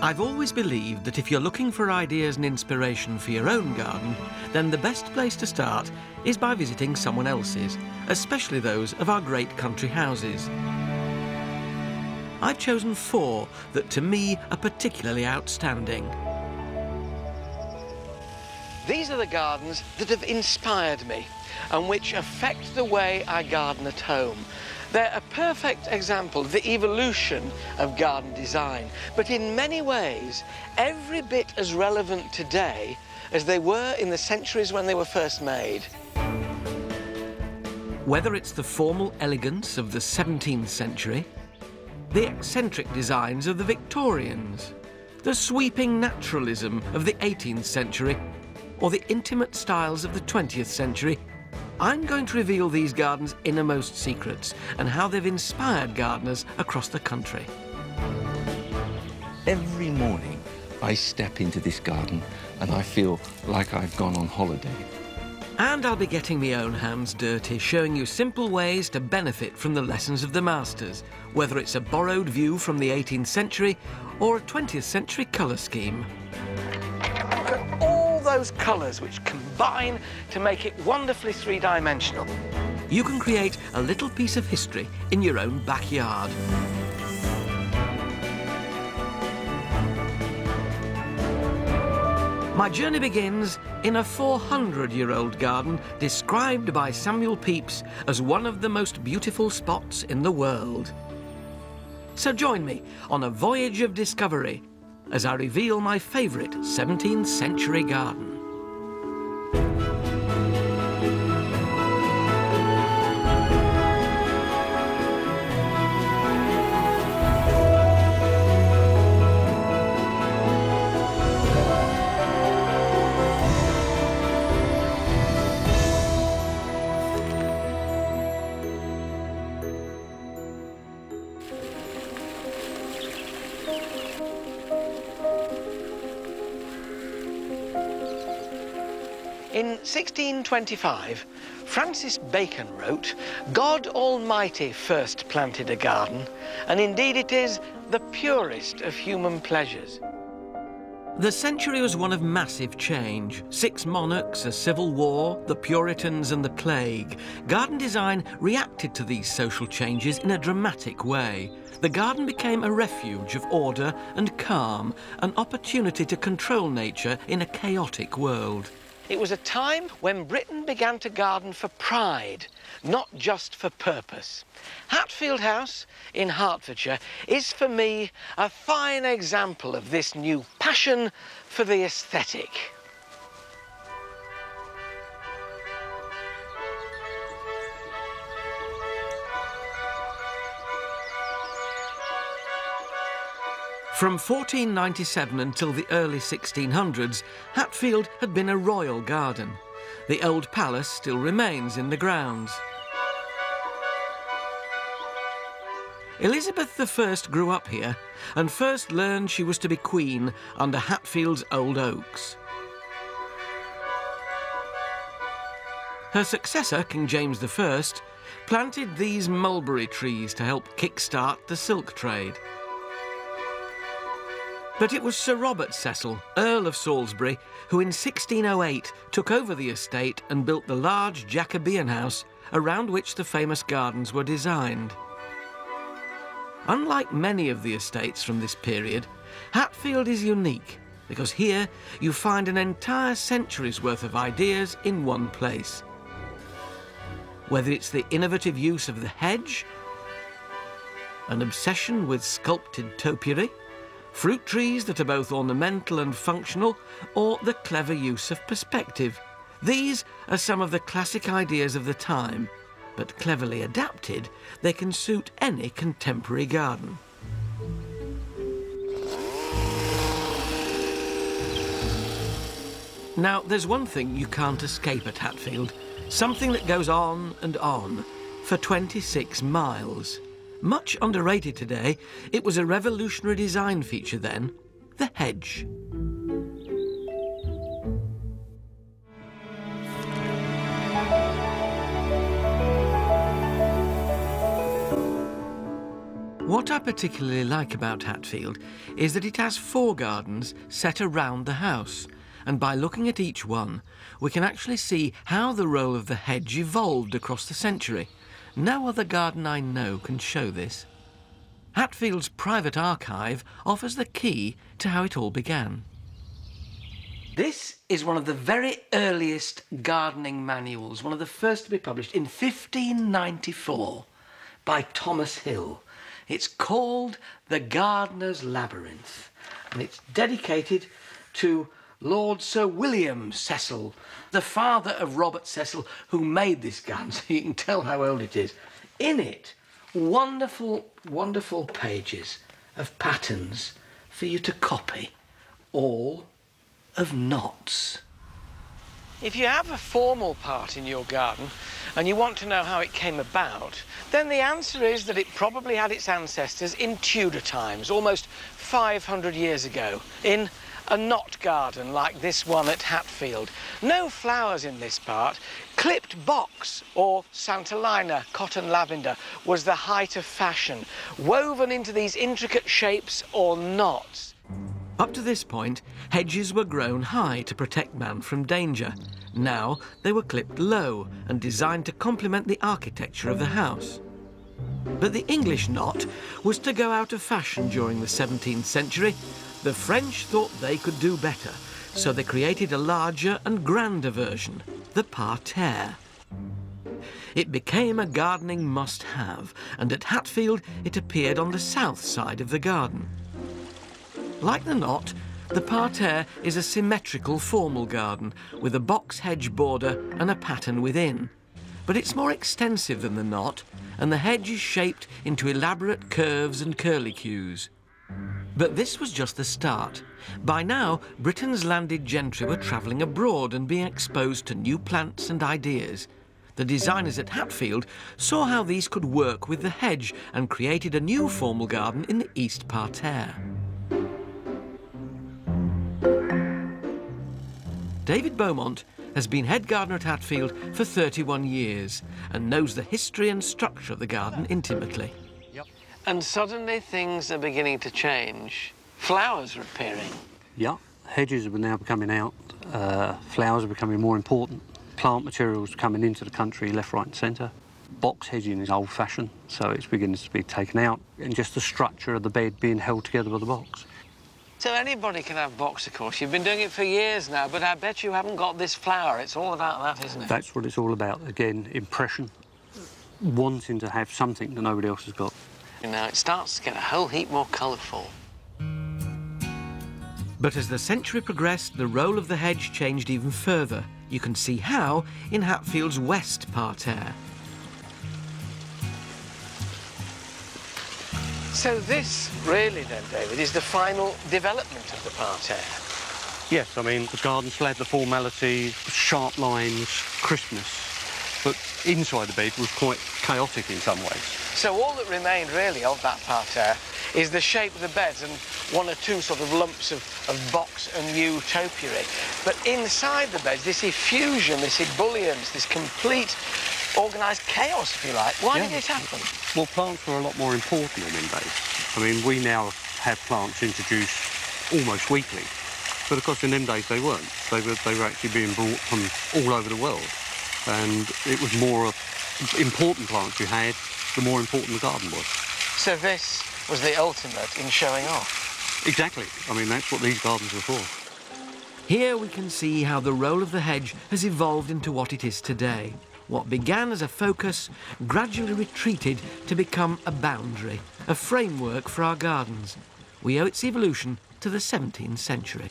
I've always believed that if you're looking for ideas and inspiration for your own garden, then the best place to start is by visiting someone else's, especially those of our great country houses. I've chosen 4 that to me are particularly outstanding. These are the gardens that have inspired me and which affect the way I garden at home. They're a perfect example of the evolution of garden design, but in many ways, every bit as relevant today as they were in the centuries when they were first made. Whether it's the formal elegance of the 17th century, the eccentric designs of the Victorians, the sweeping naturalism of the 18th century, or the intimate styles of the 20th century, I'm going to reveal these gardens' innermost secrets and how they've inspired gardeners across the country. Every morning I step into this garden and I feel like I've gone on holiday. And I'll be getting my own hands dirty, showing you simple ways to benefit from the lessons of the masters, whether it's a borrowed view from the 18th century or a 20th century colour scheme. Look at all those colours which combine to make it wonderfully three-dimensional. You can create a little piece of history in your own backyard. My journey begins in a 400-year-old garden described by Samuel Pepys as one of the most beautiful spots in the world. So join me on a voyage of discovery as I reveal my favourite 17th century garden. In 1625, Francis Bacon wrote, "God Almighty first planted a garden, and indeed it is the purest of human pleasures." The century was one of massive change. 6 monarchs, a civil war, the Puritans and the plague. Garden design reacted to these social changes in a dramatic way. The garden became a refuge of order and calm, an opportunity to control nature in a chaotic world. It was a time when Britain began to garden for pride, not just for purpose. Hatfield House in Hertfordshire is, for me, a fine example of this new passion for the aesthetic. From 1497 until the early 1600s, Hatfield had been a royal garden. The old palace still remains in the grounds. Elizabeth I grew up here and first learned she was to be queen under Hatfield's old oaks. Her successor, King James I, planted these mulberry trees to help kick-start the silk trade. But it was Sir Robert Cecil, Earl of Salisbury, who in 1608 took over the estate and built the large Jacobean house around which the famous gardens were designed. Unlike many of the estates from this period, Hatfield is unique because here you find an entire century's worth of ideas in one place. Whether it's the innovative use of the hedge, an obsession with sculpted topiary, fruit trees that are both ornamental and functional, or the clever use of perspective. These are some of the classic ideas of the time, but cleverly adapted, they can suit any contemporary garden. Now, there's one thing you can't escape at Hatfield, something that goes on and on for 26 miles. Much underrated today, it was a revolutionary design feature then, the hedge. What I particularly like about Hatfield is that it has 4 gardens set around the house, and by looking at each one, we can actually see how the role of the hedge evolved across the century. No other garden I know can show this. Hatfield's private archive offers the key to how it all began. This is one of the very earliest gardening manuals, one of the first to be published in 1594 by Thomas Hill. It's called The Gardener's Labyrinth, and it's dedicated to Lord Sir William Cecil, the father of Robert Cecil, who made this garden, so you can tell how old it is. In it, wonderful, wonderful pages of patterns for you to copy, all of knots. If you have a formal part in your garden and you want to know how it came about, then the answer is that it probably had its ancestors in Tudor times, almost 500 years ago, in a knot garden like this one at Hatfield. No flowers in this part. Clipped box or Santolina cotton lavender was the height of fashion, woven into these intricate shapes or knots. Up to this point, hedges were grown high to protect man from danger. Now they were clipped low and designed to complement the architecture of the house. But the English knot was to go out of fashion during the 17th century. The French thought they could do better, so they created a larger and grander version, the parterre. It became a gardening must-have, and at Hatfield it appeared on the south side of the garden. Like the knot, the parterre is a symmetrical formal garden with a box hedge border and a pattern within. But it's more extensive than the knot, and the hedge is shaped into elaborate curves and curlicues. But this was just the start. By now, Britain's landed gentry were travelling abroad and being exposed to new plants and ideas. The designers at Hatfield saw how these could work with the hedge and created a new formal garden in the east parterre. David Beaumont has been head gardener at Hatfield for 31 years and knows the history and structure of the garden intimately. And suddenly things are beginning to change. Flowers are appearing. Yeah, hedges are now coming out. Flowers are becoming more important. Plant materials coming into the country, left, right and centre. Box hedging is old-fashioned, so it's beginning to be taken out. And just the structure of the bed being held together with the box. So anybody can have box, of course. You've been doing it for years now, but I bet you haven't got this flower. It's all about that, isn't it? That's what it's all about. Again, impression. Wanting to have something that nobody else has got. Now it starts to get a whole heap more colourful. But as the century progressed, the role of the hedge changed even further. You can see how in Hatfield's west parterre. So this, really then, David, is the final development of the parterre? Yes, I mean, the garden still had the formality, sharp lines, crispness, but inside the bed was quite chaotic in some ways. So all that remained, really, of that parterre is the shape of the beds and one or two sort of lumps of box and yew topiary. But inside the beds, this effusion, this ebullience, this complete organised chaos, if you like. Why did it happen? Well, plants were a lot more important in them days. I mean, we now have plants introduced almost weekly, but of course in them days they weren't. They were actually being brought from all over the world, and it was more important plants you had, the more important the garden was. So this was the ultimate in showing off? Exactly. I mean, that's what these gardens are for. Here we can see how the role of the hedge has evolved into what it is today. What began as a focus gradually retreated to become a boundary, a framework for our gardens. We owe its evolution to the 17th century.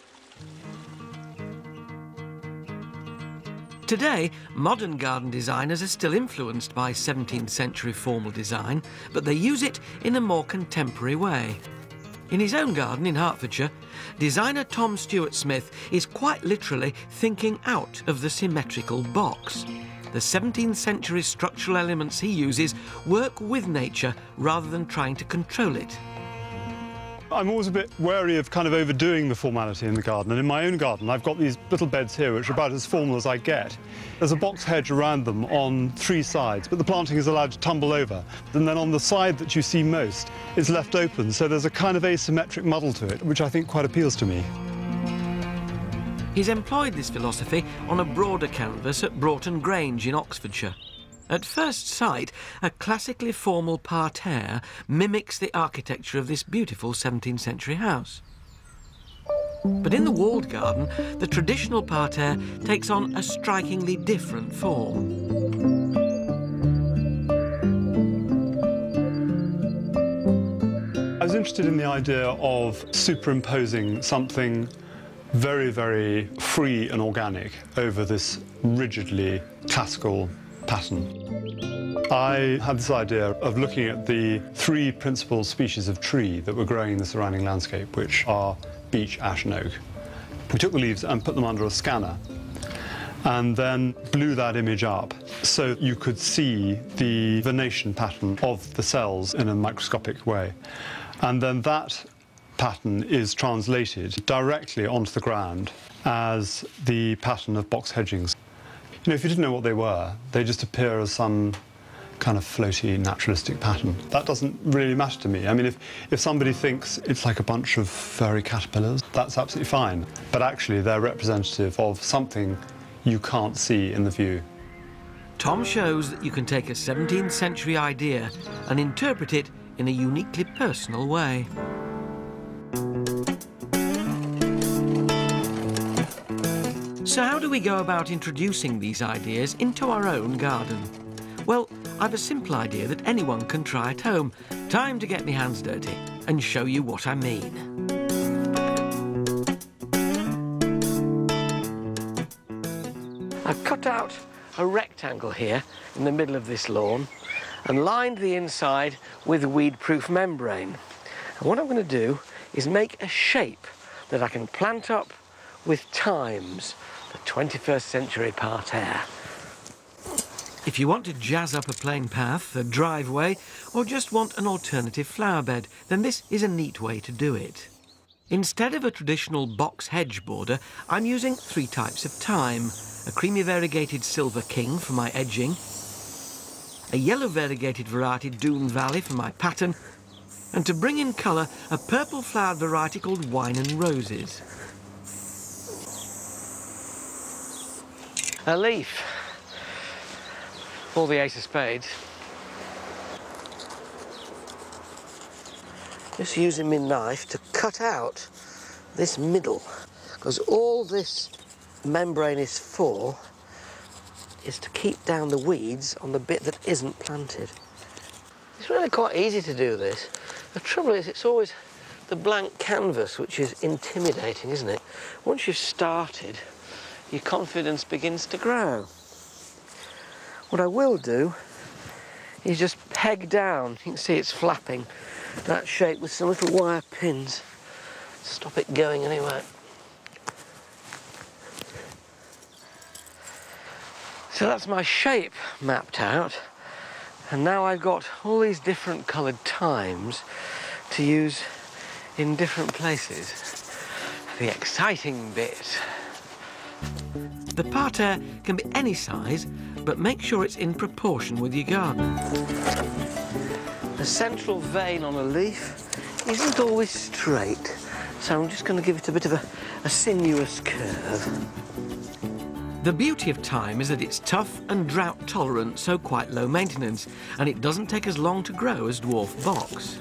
Today, modern garden designers are still influenced by 17th century formal design, but they use it in a more contemporary way. In his own garden in Hertfordshire, designer Tom Stuart Smith is quite literally thinking out of the symmetrical box. The 17th century structural elements he uses work with nature rather than trying to control it. I'm always a bit wary of kind of overdoing the formality in the garden, and in my own garden I've got these little beds here which are about as formal as I get. There's a box hedge around them on 3 sides, but the planting is allowed to tumble over. And then on the side that you see most, it's left open, so there's a kind of asymmetric muddle to it, which I think quite appeals to me. He's employed this philosophy on a broader canvas at Broughton Grange in Oxfordshire. At first sight, a classically formal parterre mimics the architecture of this beautiful 17th century house. But in the walled garden, the traditional parterre takes on a strikingly different form. I was interested in the idea of superimposing something very, very free and organic over this rigidly classical pattern. I had this idea of looking at the 3 principal species of tree that were growing in the surrounding landscape, which are beech, ash and oak. We took the leaves and put them under a scanner and then blew that image up so you could see the venation pattern of the cells in a microscopic way. And then that pattern is translated directly onto the ground as the pattern of box hedgings. You know, if you didn't know what they were, they just appear as some kind of floaty, naturalistic pattern. That doesn't really matter to me. I mean, if somebody thinks it's like a bunch of furry caterpillars, that's absolutely fine. But actually, they're representative of something you can't see in the view. Tom shows that you can take a 17th century idea and interpret it in a uniquely personal way. So how do we go about introducing these ideas into our own garden? Well, I've a simple idea that anyone can try at home. Time to get my hands dirty and show you what I mean. I've cut out a rectangle here in the middle of this lawn and lined the inside with weed-proof membrane. And what I'm going to do is make a shape that I can plant up with Times, the 21st century parterre. If you want to jazz up a plain path, a driveway, or just want an alternative flower bed, then this is a neat way to do it. Instead of a traditional box hedge border, I'm using 3 types of thyme: a creamy variegated Silver King for my edging, a yellow variegated variety Doon Valley for my pattern, and to bring in colour, a purple flowered variety called Wine and Roses. A leaf, or the ace of spades. Just using my knife to cut out this middle, because all this membrane is for is to keep down the weeds on the bit that isn't planted. It's really quite easy to do this. The trouble is, it's always the blank canvas which is intimidating, isn't it? Once you've started, your confidence begins to grow. What I will do is just peg down, you can see it's flapping, that shape with some little wire pins. Stop it going anywhere. So that's my shape mapped out, and now I've got all these different coloured thymes to use in different places. The exciting bit. The parterre can be any size, but make sure it's in proportion with your garden. The central vein on a leaf isn't always straight, so I'm just going to give it a bit of a sinuous curve. The beauty of thyme is that it's tough and drought tolerant, so quite low maintenance, and it doesn't take as long to grow as dwarf box.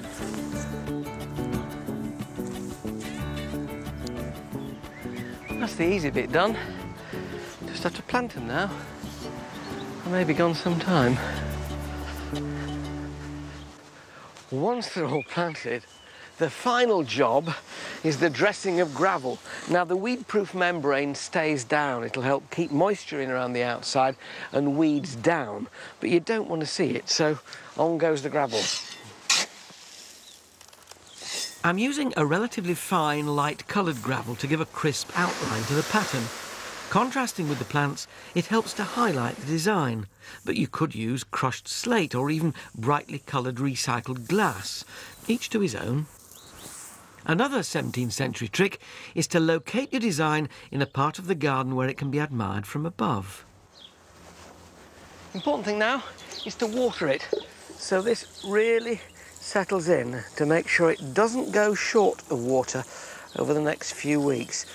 That's the easy bit done. Just have to plant them now. I may be gone some time. Once they're all planted, the final job is the dressing of gravel. Now, the weed-proof membrane stays down. It'll help keep moisture in around the outside and weeds down, but you don't want to see it, so on goes the gravel. I'm using a relatively fine, light-coloured gravel to give a crisp outline to the pattern. Contrasting with the plants, it helps to highlight the design, but you could use crushed slate or even brightly coloured recycled glass, each to his own. Another 17th century trick is to locate your design in a part of the garden where it can be admired from above. Important thing now is to water it, so this really settles in to make sure it doesn't go short of water over the next few weeks.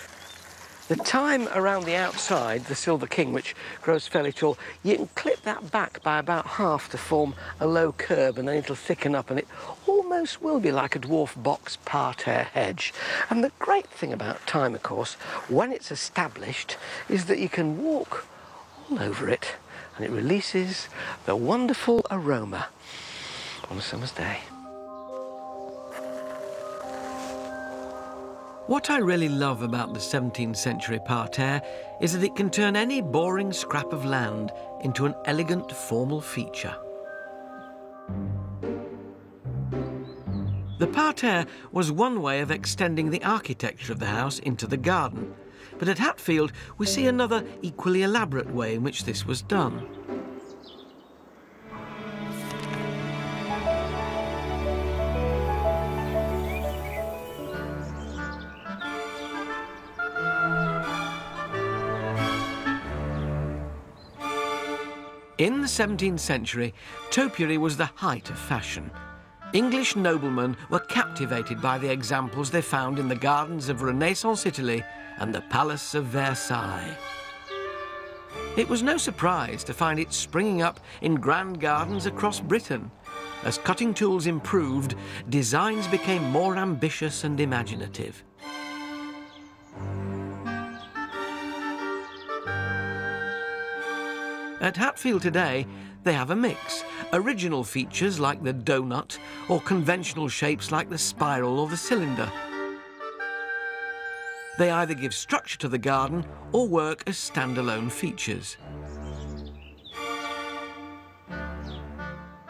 The thyme around the outside, the Silver King, which grows fairly tall, you can clip that back by about half to form a low curb, and then it'll thicken up and it almost will be like a dwarf box parterre hedge. And the great thing about thyme, of course, when it's established, is that you can walk all over it and it releases the wonderful aroma on a summer's day. What I really love about the 17th century parterre is that it can turn any boring scrap of land into an elegant formal feature. The parterre was one way of extending the architecture of the house into the garden, but at Hatfield we see another equally elaborate way in which this was done. In the 17th century, topiary was the height of fashion. English noblemen were captivated by the examples they found in the gardens of Renaissance Italy and the Palace of Versailles. It was no surprise to find it springing up in grand gardens across Britain. As cutting tools improved, designs became more ambitious and imaginative. At Hatfield today, they have a mix. Original features like the donut, or conventional shapes like the spiral or the cylinder. They either give structure to the garden or work as standalone features.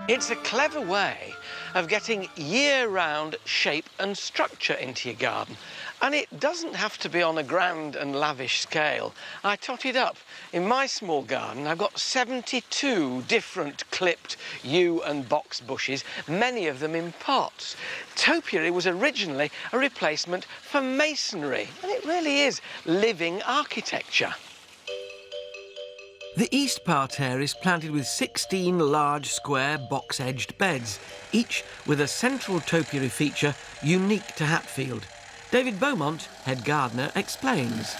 It's a clever way of getting year-round shape and structure into your garden. And it doesn't have to be on a grand and lavish scale. I totted up. In my small garden, I've got 72 different clipped yew and box bushes, many of them in pots. Topiary was originally a replacement for masonry, and it really is living architecture. The east parterre is planted with 16 large square box-edged beds, each with a central topiary feature unique to Hatfield. David Beaumont, head gardener, explains.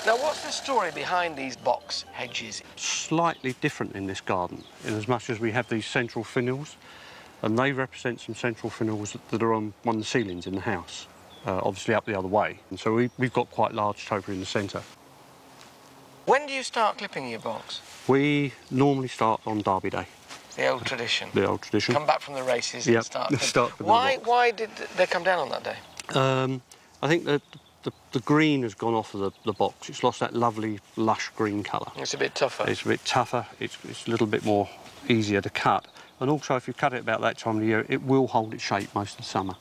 Now, what's the story behind these box hedges? Slightly different in this garden, in as much as we have these central finials, and they represent some central finials that are on one of the ceilings in the house, obviously up the other way. And so we've got quite large topiary in the centre. When do you start clipping your box? We normally start on Derby Day. The old tradition? The old tradition. Come back from the races and start. Why did they come down on that day? I think that the green has gone off of the box. It's lost that lovely, lush green colour. It's a bit tougher. It's a bit tougher. It's a little bit more easier to cut. And also, if you cut it about that time of the year, it will hold its shape most of the summer.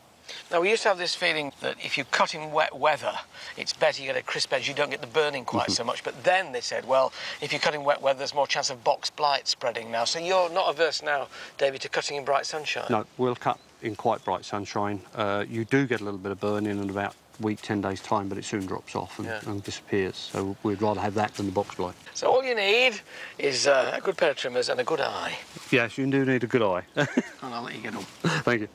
Now, we used to have this feeling that if you cut in wet weather, it's better, you get a crisp edge, you don't get the burning quite so much. But then they said, well, if you cut in wet weather, there's more chance of box blight spreading now. So you're not averse now, David, to cutting in bright sunshine? No, we'll cut in quite bright sunshine. You do get a little bit of burning in about a week, 10 days' time, but it soon drops off and disappears. So we'd rather have that than the box blight. So all you need is a good pair of trimmers and a good eye. Yes, you do need a good eye. And I'll let you get on. Thank you.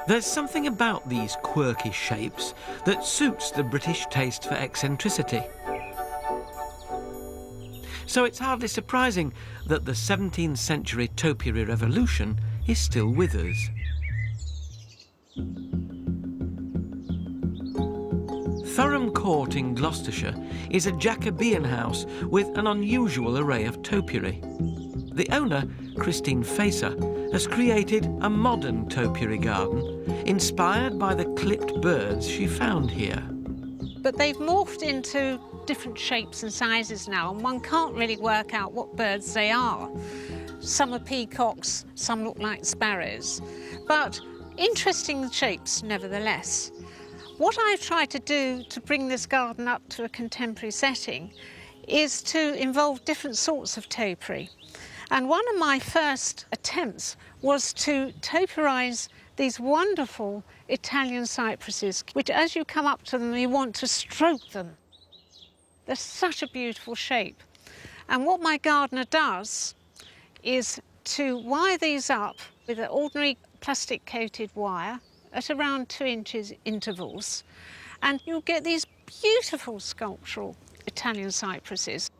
There's something about these quirky shapes that suits the British taste for eccentricity. So it's hardly surprising that the 17th century topiary revolution is still with us. Thurham Court in Gloucestershire is a Jacobean house with an unusual array of topiary. The owner, Christine Facer, has created a modern topiary garden inspired by the clipped birds she found here. But they've morphed into different shapes and sizes now, and one can't really work out what birds they are. Some are peacocks, some look like sparrows, but interesting shapes nevertheless. What I've tried to do to bring this garden up to a contemporary setting is to involve different sorts of topiary. And one of my first attempts was to topiarise these wonderful Italian cypresses, which as you come up to them, you want to stroke them. They're such a beautiful shape. And what my gardener does is to wire these up with an ordinary plastic coated wire at around 2 inches intervals, and you'll get these beautiful sculptural Italian cypresses.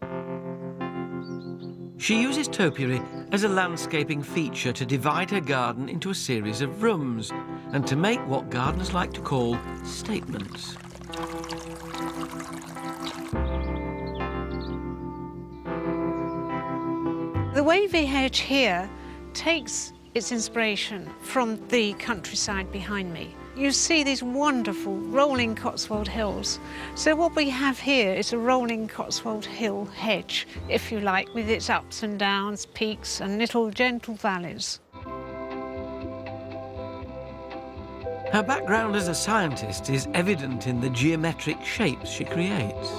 She uses topiary as a landscaping feature to divide her garden into a series of rooms and to make what gardeners like to call statements. The wavy hedge here takes its inspiration from the countryside behind me. You see these wonderful rolling Cotswold hills. So what we have here is a rolling Cotswold hill hedge, if you like, with its ups and downs, peaks and little gentle valleys. Her background as a scientist is evident in the geometric shapes she creates.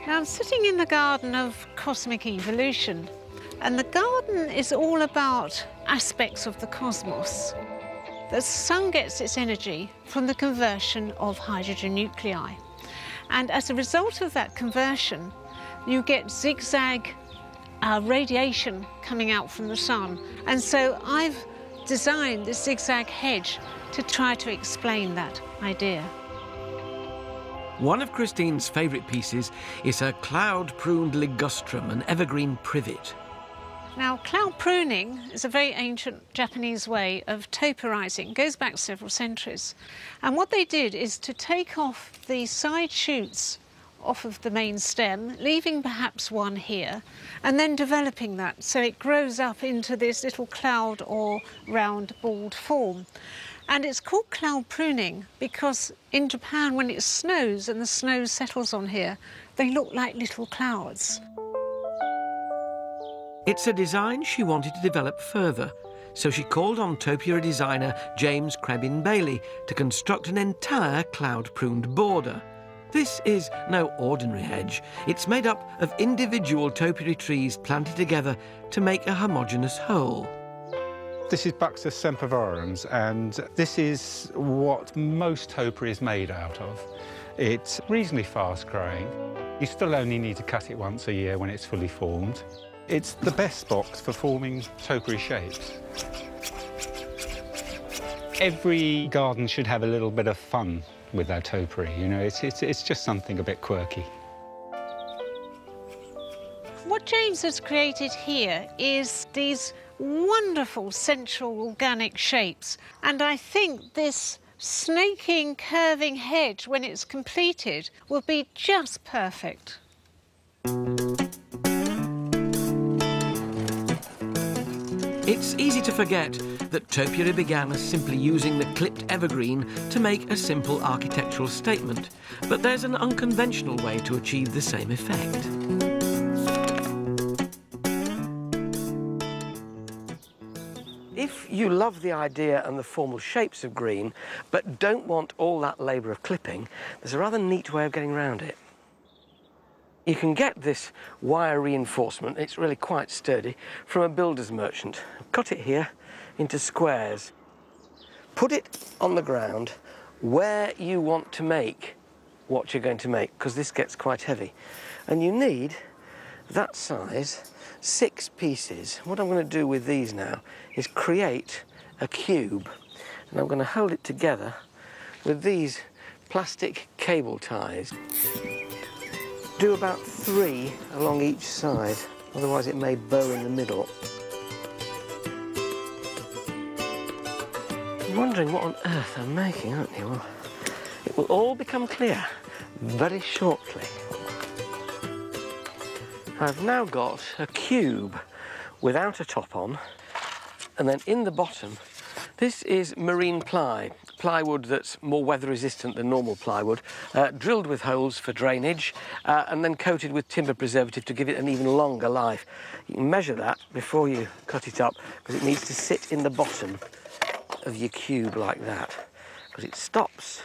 Now I'm sitting in the garden of cosmic evolution, and the garden is all about aspects of the cosmos. The sun gets its energy from the conversion of hydrogen nuclei. And as a result of that conversion, you get zigzag radiation coming out from the sun. And so I've designed this zigzag hedge to try to explain that idea. One of Christine's favourite pieces is her cloud-pruned ligustrum, an evergreen privet. Now, cloud pruning is a very ancient Japanese way of topiarising. It goes back several centuries. And what they did is to take off the side shoots off of the main stem, leaving perhaps one here, and then developing that so it grows up into this little cloud or round balled form. And it's called cloud pruning because in Japan, when it snows and the snow settles on here, they look like little clouds. It's a design she wanted to develop further, so she called on topiary designer James Crebin Bailey to construct an entire cloud-pruned border. This is no ordinary hedge. It's made up of individual topiary trees planted together to make a homogeneous whole. This is Buxus sempervirens, and this is what most topiary is made out of. It's reasonably fast-growing. You still only need to cut it once a year when it's fully formed. It's the best box for forming topiary shapes. Every garden should have a little bit of fun with their topiary, you know, it's just something a bit quirky. What James has created here is these wonderful central organic shapes, and I think this snaking, curving hedge, when it's completed, will be just perfect. It's easy to forget that topiary began as simply using the clipped evergreen to make a simple architectural statement, but there's an unconventional way to achieve the same effect. If you love the idea and the formal shapes of green, but don't want all that labour of clipping, there's a rather neat way of getting around it. You can get this wire reinforcement, it's really quite sturdy, from a builder's merchant. Cut it here into squares. Put it on the ground where you want to make what you're going to make, because this gets quite heavy. And you need that size, 6 pieces. What I'm going to do with these now is create a cube, and I'm going to hold it together with these plastic cable ties. Do about 3 along each side, otherwise it may bow in the middle. You're wondering what on earth I'm making, aren't you? Well, it will all become clear very shortly. I've now got a cube without a top on, and then in the bottom, this is marine plywood that's more weather resistant than normal plywood, drilled with holes for drainage, and then coated with timber preservative to give it an even longer life. You can measure that before you cut it up, because it needs to sit in the bottom of your cube like that, because it stops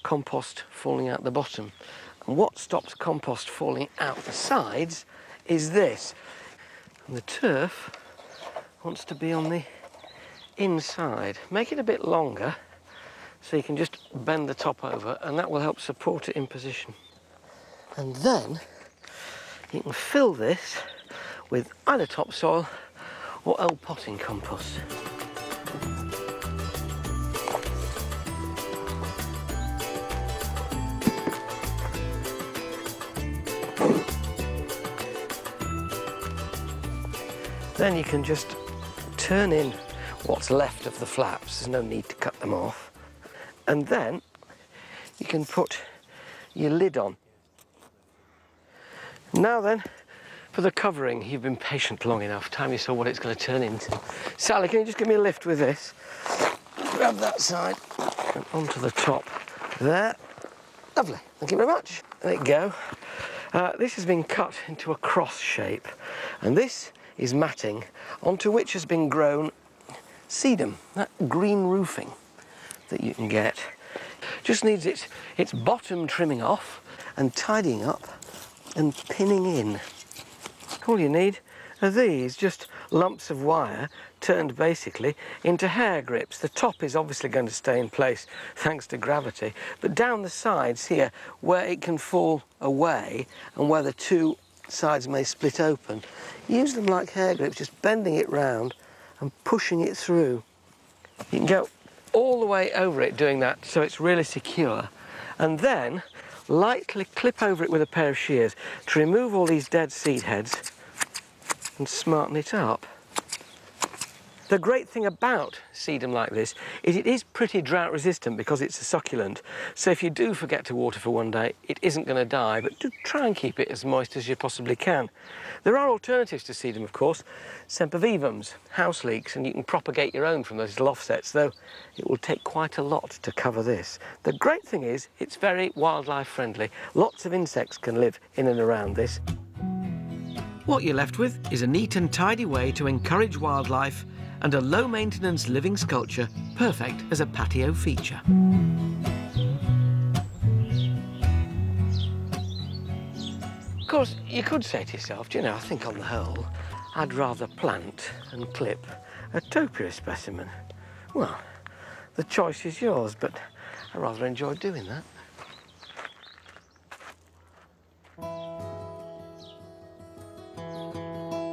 compost falling out the bottom. And what stops compost falling out the sides is this. And the turf wants to be on the inside. Make it a bit longer so you can just bend the top over, and that will help support it in position. And then you can fill this with either topsoil or old potting compost. Then you can just turn in what's left of the flaps. There's no need to cut them off. And then you can put your lid on. Now then, for the covering, you've been patient long enough. Time you saw what it's going to turn into. Sally, can you just give me a lift with this? Grab that side and onto the top there. Lovely, thank you very much. There you go. This has been cut into a cross shape, and this is matting onto which has been grown sedum, that green roofing that you can get. Just needs its bottom trimming off and tidying up and pinning in. All you need are these, just lumps of wire turned basically into hair grips. The top is obviously going to stay in place thanks to gravity, but down the sides here, where it can fall away and where the two sides may split open, use them like hair grips, just bending it round and pushing it through. You can go all the way over it doing that so it's really secure, and then lightly clip over it with a pair of shears to remove all these dead seed heads and smarten it up. The great thing about sedum like this is it is pretty drought resistant because it's a succulent. So if you do forget to water for one day, it isn't going to die, but do try and keep it as moist as you possibly can. There are alternatives to sedum, of course. Sempervivums, house leeks, and you can propagate your own from those little offsets, though it will take quite a lot to cover this. The great thing is it's very wildlife friendly. Lots of insects can live in and around this. What you're left with is a neat and tidy way to encourage wildlife and a low-maintenance living sculpture, perfect as a patio feature. Of course, you could say to yourself, do you know, I think on the whole, I'd rather plant and clip a topiary specimen. Well, the choice is yours, but I rather enjoy doing that.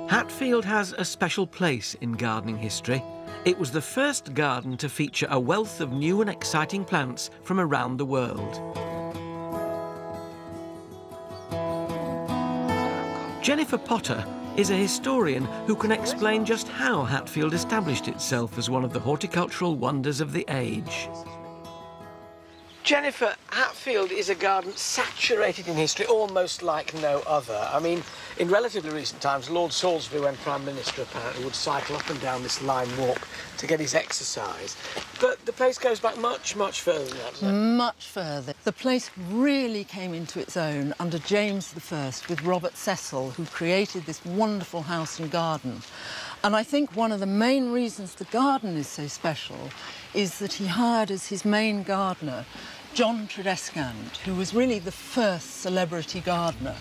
Hatfield has a special place in gardening history. It was the first garden to feature a wealth of new and exciting plants from around the world. Jennifer Potter is a historian who can explain just how Hatfield established itself as one of the horticultural wonders of the age. Jennifer, Hatfield is a garden saturated in history, almost like no other. I mean, in relatively recent times, Lord Salisbury, when Prime Minister, apparently would cycle up and down this lime walk to get his exercise. But the place goes back much, much further than that, doesn't it? Much further. The place really came into its own under James I with Robert Cecil, who created this wonderful house and garden. And I think one of the main reasons the garden is so special is that he hired as his main gardener John Tredescant, who was really the first celebrity gardener.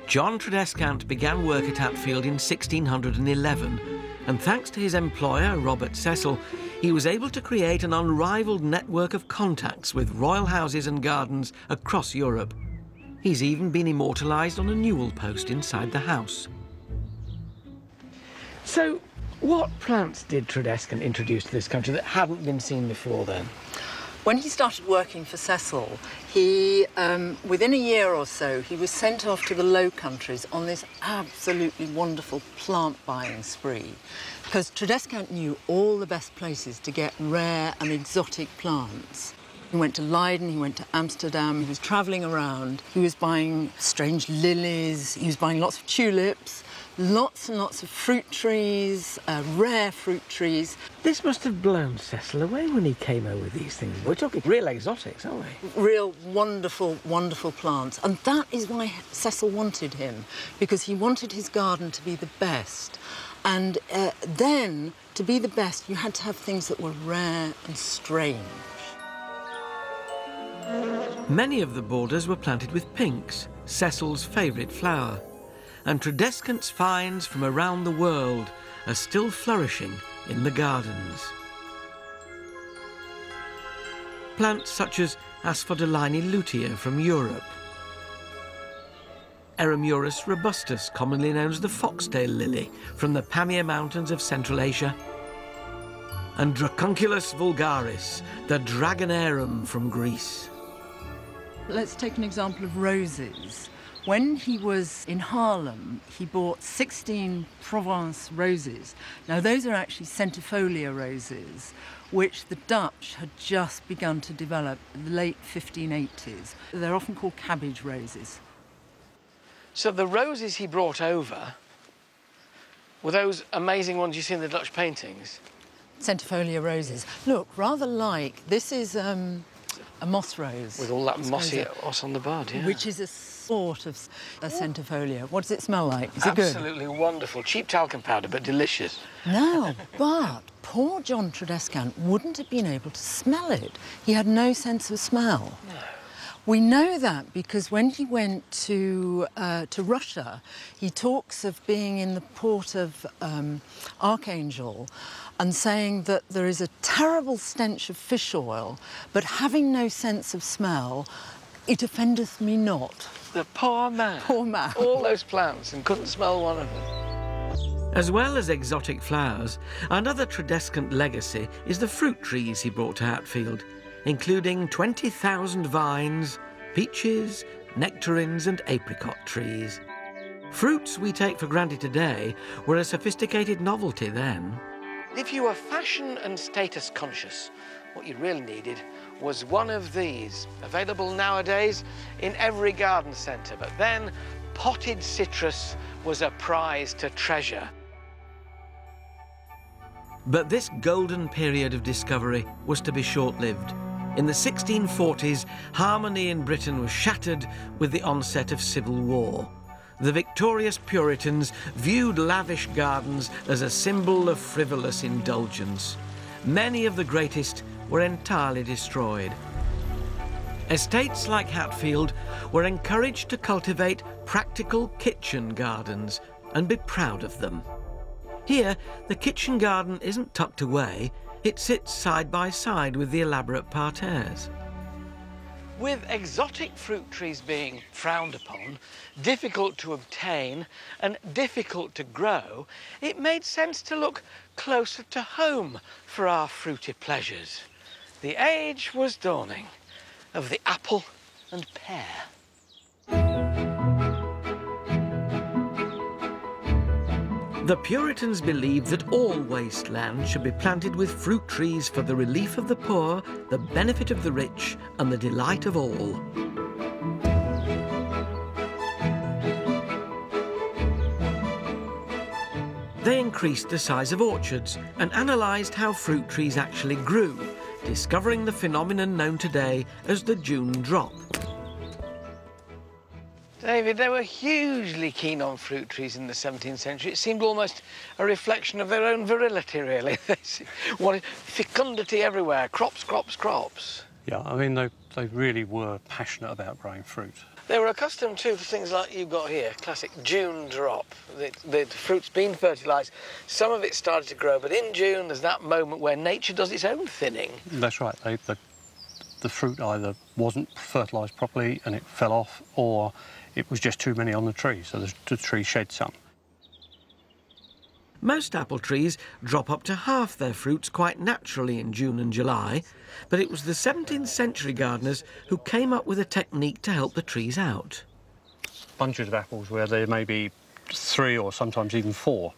John Tredescant began work at Hatfield in 1611, and thanks to his employer, Robert Cecil, he was able to create an unrivalled network of contacts with royal houses and gardens across Europe. He's even been immortalised on a newel post inside the house. So, what plants did Tredescant introduce to this country that hadn't been seen before then? When he started working for Cecil, he, within a year or so, he was sent off to the Low Countries on this absolutely wonderful plant buying spree, because Tredescant knew all the best places to get rare and exotic plants. He went to Leiden, he went to Amsterdam, he was travelling around, he was buying strange lilies, he was buying lots of tulips, lots and lots of fruit trees, rare fruit trees. This must have blown Cecil away when he came over with these things. We're talking real exotics, aren't we? Real wonderful, wonderful plants. And that is why Cecil wanted him, because he wanted his garden to be the best. And then, to be the best, you had to have things that were rare and strange. Many of the borders were planted with pinks, Cecil's favourite flower. And Tredescant's finds from around the world are still flourishing in the gardens. Plants such as Asphodelaini lutea from Europe, Eremurus robustus, commonly known as the foxtail lily, from the Pamir Mountains of Central Asia, and Dracunculus vulgaris, the dragonarum from Greece. Let's take an example of roses. When he was in Haarlem, he bought 16 Provence roses. Now, those are actually centifolia roses, which the Dutch had just begun to develop in the late 1580s. They're often called cabbage roses. So the roses he brought over were those amazing ones you see in the Dutch paintings? Centifolia roses. Look, rather like, this is a moss rose. With all that mossy moss on the bud, yeah. Which is a sort of a centifolia. What does it smell like? Is it good? Absolutely wonderful. Cheap talcum powder, but delicious. No, but poor John Tredescant wouldn't have been able to smell it. He had no sense of smell. No. We know that because when he went to Russia, he talks of being in the port of Archangel and saying that there is a terrible stench of fish oil, but having no sense of smell, it offendeth me not. The poor man. Poor man. All those plants and couldn't smell one of them. As well as exotic flowers, another Tredescant legacy is the fruit trees he brought to Hatfield, including 20,000 vines, peaches, nectarines and apricot trees. Fruits we take for granted today were a sophisticated novelty then. If you were fashion and status conscious, what you really needed was one of these, available nowadays in every garden centre. But then, potted citrus was a prize to treasure. But this golden period of discovery was to be short-lived. In the 1640s, harmony in Britain was shattered with the onset of civil war. The victorious Puritans viewed lavish gardens as a symbol of frivolous indulgence. Many of the greatest were entirely destroyed. Estates like Hatfield were encouraged to cultivate practical kitchen gardens and be proud of them. Here, the kitchen garden isn't tucked away, it sits side by side with the elaborate parterres. With exotic fruit trees being frowned upon, difficult to obtain and difficult to grow, it made sense to look closer to home for our fruity pleasures. The age was dawning of the apple and pear. The Puritans believed that all wasteland should be planted with fruit trees for the relief of the poor, the benefit of the rich, and the delight of all. They increased the size of orchards and analysed how fruit trees actually grew, discovering the phenomenon known today as the June drop. David, they were hugely keen on fruit trees in the 17th century. It seemed almost a reflection of their own virility, really. They wanted fecundity everywhere, crops, crops, crops. Yeah, I mean, they really were passionate about growing fruit. They were accustomed to things like you've got here, classic June drop. The fruit's been fertilised, some of it started to grow, but in June there's that moment where nature does its own thinning. That's right. The fruit either wasn't fertilised properly and it fell off, or it was just too many on the tree, so the tree shed some. Most apple trees drop up to half their fruits quite naturally in June and July, but it was the 17th century gardeners who came up with a technique to help the trees out. Bunches of apples where there may be 3 or sometimes even 4,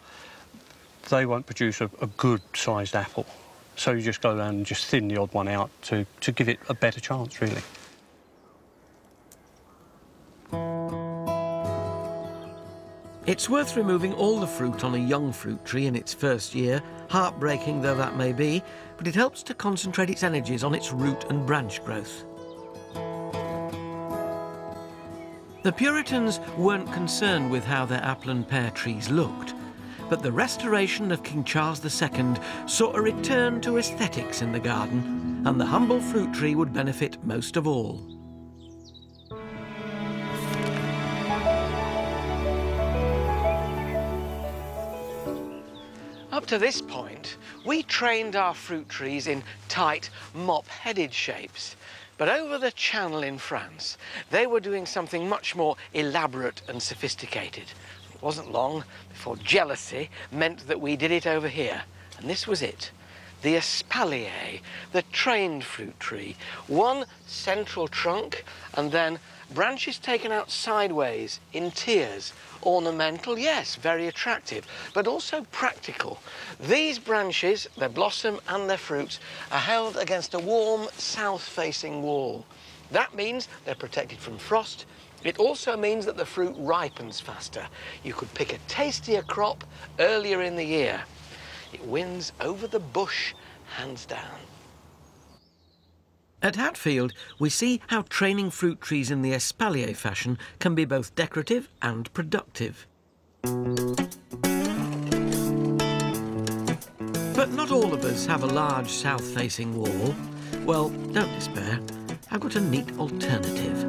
they won't produce a good-sized apple. So you just go around and just thin the odd one out to give it a better chance, really. It's worth removing all the fruit on a young fruit tree in its first year, heartbreaking though that may be, but it helps to concentrate its energies on its root and branch growth. The Puritans weren't concerned with how their apple and pear trees looked, but the restoration of King Charles II saw a return to aesthetics in the garden, and the humble fruit tree would benefit most of all. Up to this point, we trained our fruit trees in tight, mop-headed shapes. But over the Channel in France, they were doing something much more elaborate and sophisticated. It wasn't long before jealousy meant that we did it over here. And this was it. The espalier, the trained fruit tree. One central trunk and then branches taken out sideways in tiers. Ornamental, yes, very attractive, but also practical. These branches, their blossom and their fruits, are held against a warm south-facing wall. That means they're protected from frost. It also means that the fruit ripens faster. You could pick a tastier crop earlier in the year. It wins over the bush, hands down. At Hatfield, we see how training fruit trees in the espalier fashion can be both decorative and productive. But not all of us have a large south-facing wall. Well, don't despair. I've got a neat alternative.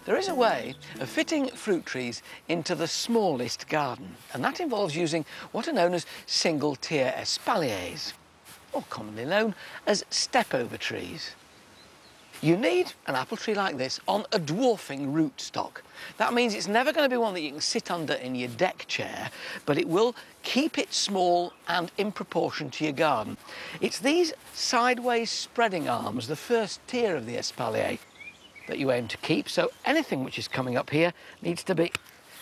There is a way of fitting fruit trees into the smallest garden, and that involves using what are known as single-tier espaliers, or commonly known as step-over trees. You need an apple tree like this on a dwarfing rootstock. That means it's never going to be one that you can sit under in your deck chair, but it will keep it small and in proportion to your garden. It's these sideways spreading arms, the first tier of the espalier, that you aim to keep, so anything which is coming up here needs to be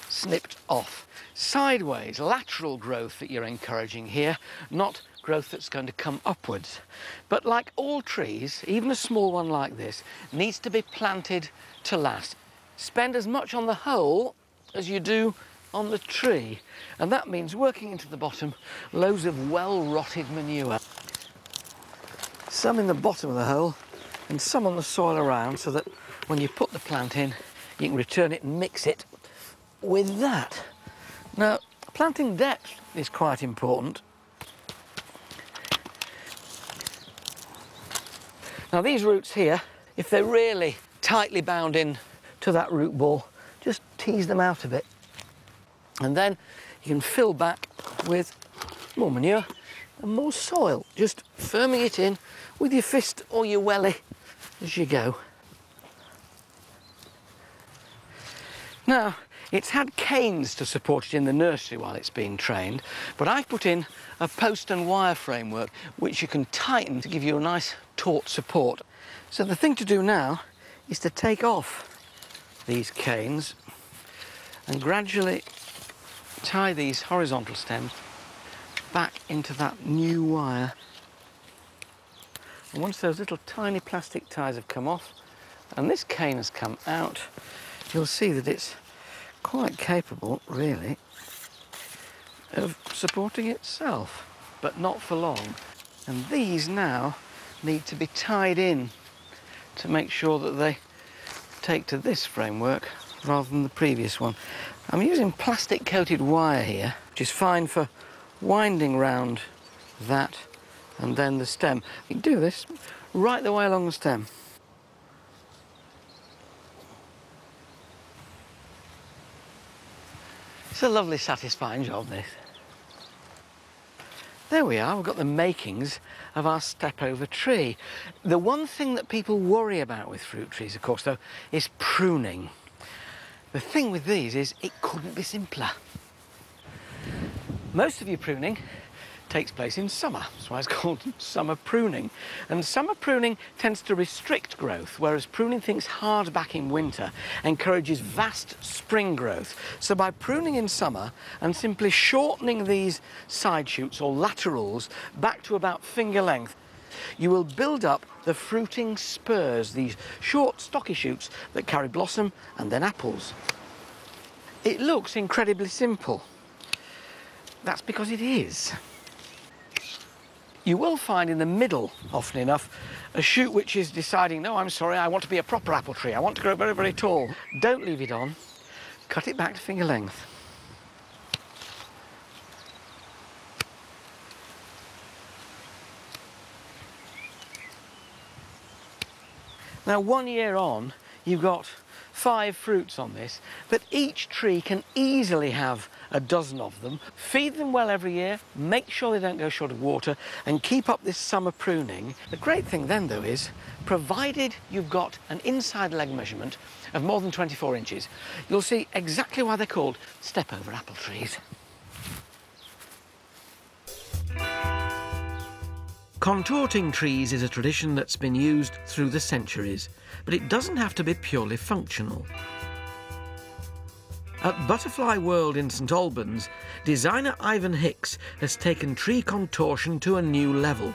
snipped off. Sideways, lateral growth that you're encouraging here, not growth that's going to come upwards. But like all trees, even a small one like this, needs to be planted to last. Spend as much on the hole as you do on the tree, and that means working into the bottom loads of well-rotted manure. Some in the bottom of the hole and some on the soil around, so that when you put the plant in, you can return it and mix it with that. Now, planting depth is quite important. Now, these roots here, if they're really tightly bound in to that root ball, just tease them out a bit. And then you can fill back with more manure and more soil, just firming it in with your fist or your welly as you go. Now, it's had canes to support it in the nursery while it's being trained, but I've put in a post and wire framework which you can tighten to give you a nice taut support. So the thing to do now is to take off these canes and gradually tie these horizontal stems back into that new wire. And once those little tiny plastic ties have come off and this cane has come out, you'll see that it's quite capable, really, of supporting itself, but not for long. And these now need to be tied in to make sure that they take to this framework rather than the previous one. I'm using plastic-coated wire here, which is fine for winding round that and then the stem. You can do this right the way along the stem. It's a lovely, satisfying job, this. There we are, we've got the makings of our step-over tree. The one thing that people worry about with fruit trees, of course, though, is pruning. The thing with these is it couldn't be simpler. Most of your pruning takes place in summer. That's why it's called summer pruning. And summer pruning tends to restrict growth, whereas pruning things hard back in winter encourages vast spring growth. So by pruning in summer and simply shortening these side shoots or laterals back to about finger length, you will build up the fruiting spurs, these short, stocky shoots that carry blossom and then apples. It looks incredibly simple. That's because it is. You will find in the middle, often enough, a shoot which is deciding, no, I'm sorry, I want to be a proper apple tree. I want to grow very, very tall. Don't leave it on. Cut it back to finger length. Now, 1 year on, you've got 5 fruits on this, but each tree can easily have a dozen of them. Feed them well every year, make sure they don't go short of water, and keep up this summer pruning. The great thing then, though, is provided you've got an inside leg measurement of more than 24 inches, you'll see exactly why they're called step-over apple trees. Contorting trees is a tradition that's been used through the centuries, but it doesn't have to be purely functional. At Butterfly World in St Albans, designer Ivan Hicks has taken tree contortion to a new level.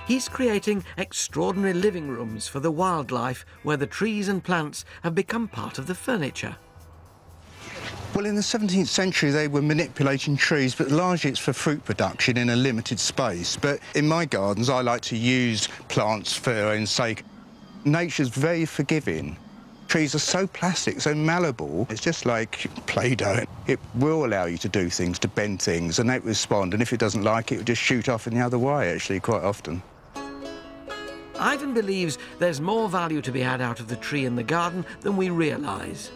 He's creating extraordinary living rooms for the wildlife where the trees and plants have become part of the furniture. Well, in the 17th century, they were manipulating trees, but largely it's for fruit production in a limited space. But in my gardens, I like to use plants for their own sake. Nature's very forgiving. Trees are so plastic, so malleable. It's just like Play-Doh. It will allow you to do things, to bend things, and they respond. And if it doesn't like it, it will just shoot off in the other way, actually, quite often. Ivan believes there's more value to be had out of the tree in the garden than we realise.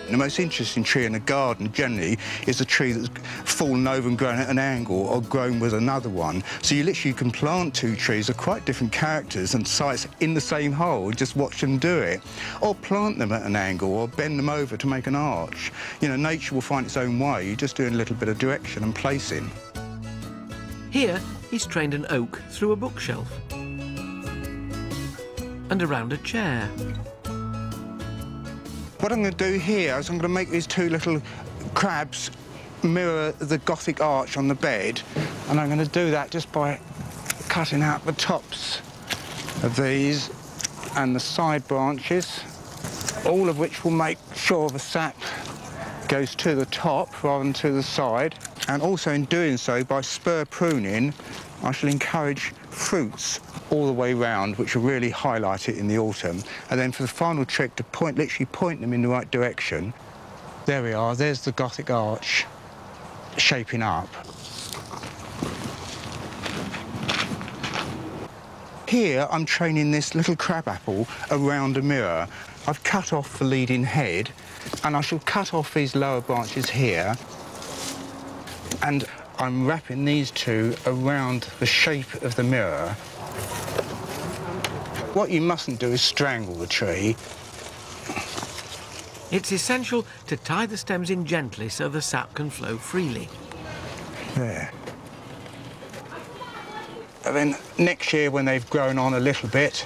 The most interesting tree in a garden, generally, is a tree that's fallen over and grown at an angle or grown with another one. So you literally can plant 2 trees of quite different characters and sites in the same hole, just watch them do it. Or plant them at an angle or bend them over to make an arch. You know, nature will find its own way. You just do a little bit of direction and placing. Here, he's trained an oak through a bookshelf and around a chair. What I'm going to do here is I'm going to make these 2 little crabs mirror the Gothic arch on the bed, and I'm going to do that just by cutting out the tops of these and the side branches, all of which will make sure the sap goes to the top rather than to the side. And also in doing so, by spur pruning, I shall encourage fruits all the way round, which will really highlight it in the autumn. And then for the final trick, to literally point them in the right direction. There we are, there's the Gothic arch shaping up. Here, I'm training this little crabapple around a mirror. I've cut off the leading head, and I shall cut off these lower branches here, and I'm wrapping these 2 around the shape of the mirror. What you mustn't do is strangle the tree. It's essential to tie the stems in gently so the sap can flow freely. There. And then next year, when they've grown on a little bit,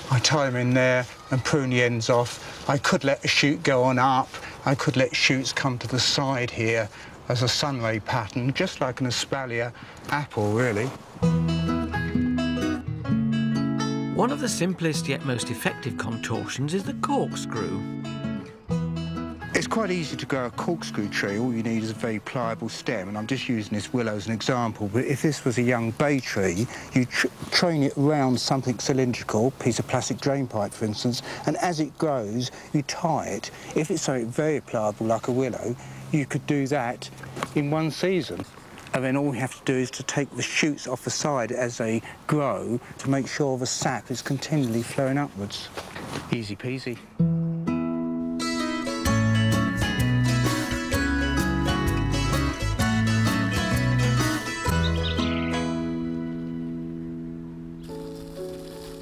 I tie them in there and prune the ends off. I could let a shoot go on up. I could let shoots come to the side here as a sunray pattern, just like an espalier apple, really. One of the simplest yet most effective contortions is the corkscrew. It's quite easy to grow a corkscrew tree. All you need is a very pliable stem, and I'm just using this willow as an example, but if this was a young bay tree, you train it around something cylindrical, piece of plastic drain pipe, for instance, and as it grows, you tie it. If it's something very pliable, like a willow, you could do that in one season. And then all we have to do is to take the shoots off the side as they grow to make sure the sap is continually flowing upwards. Easy peasy.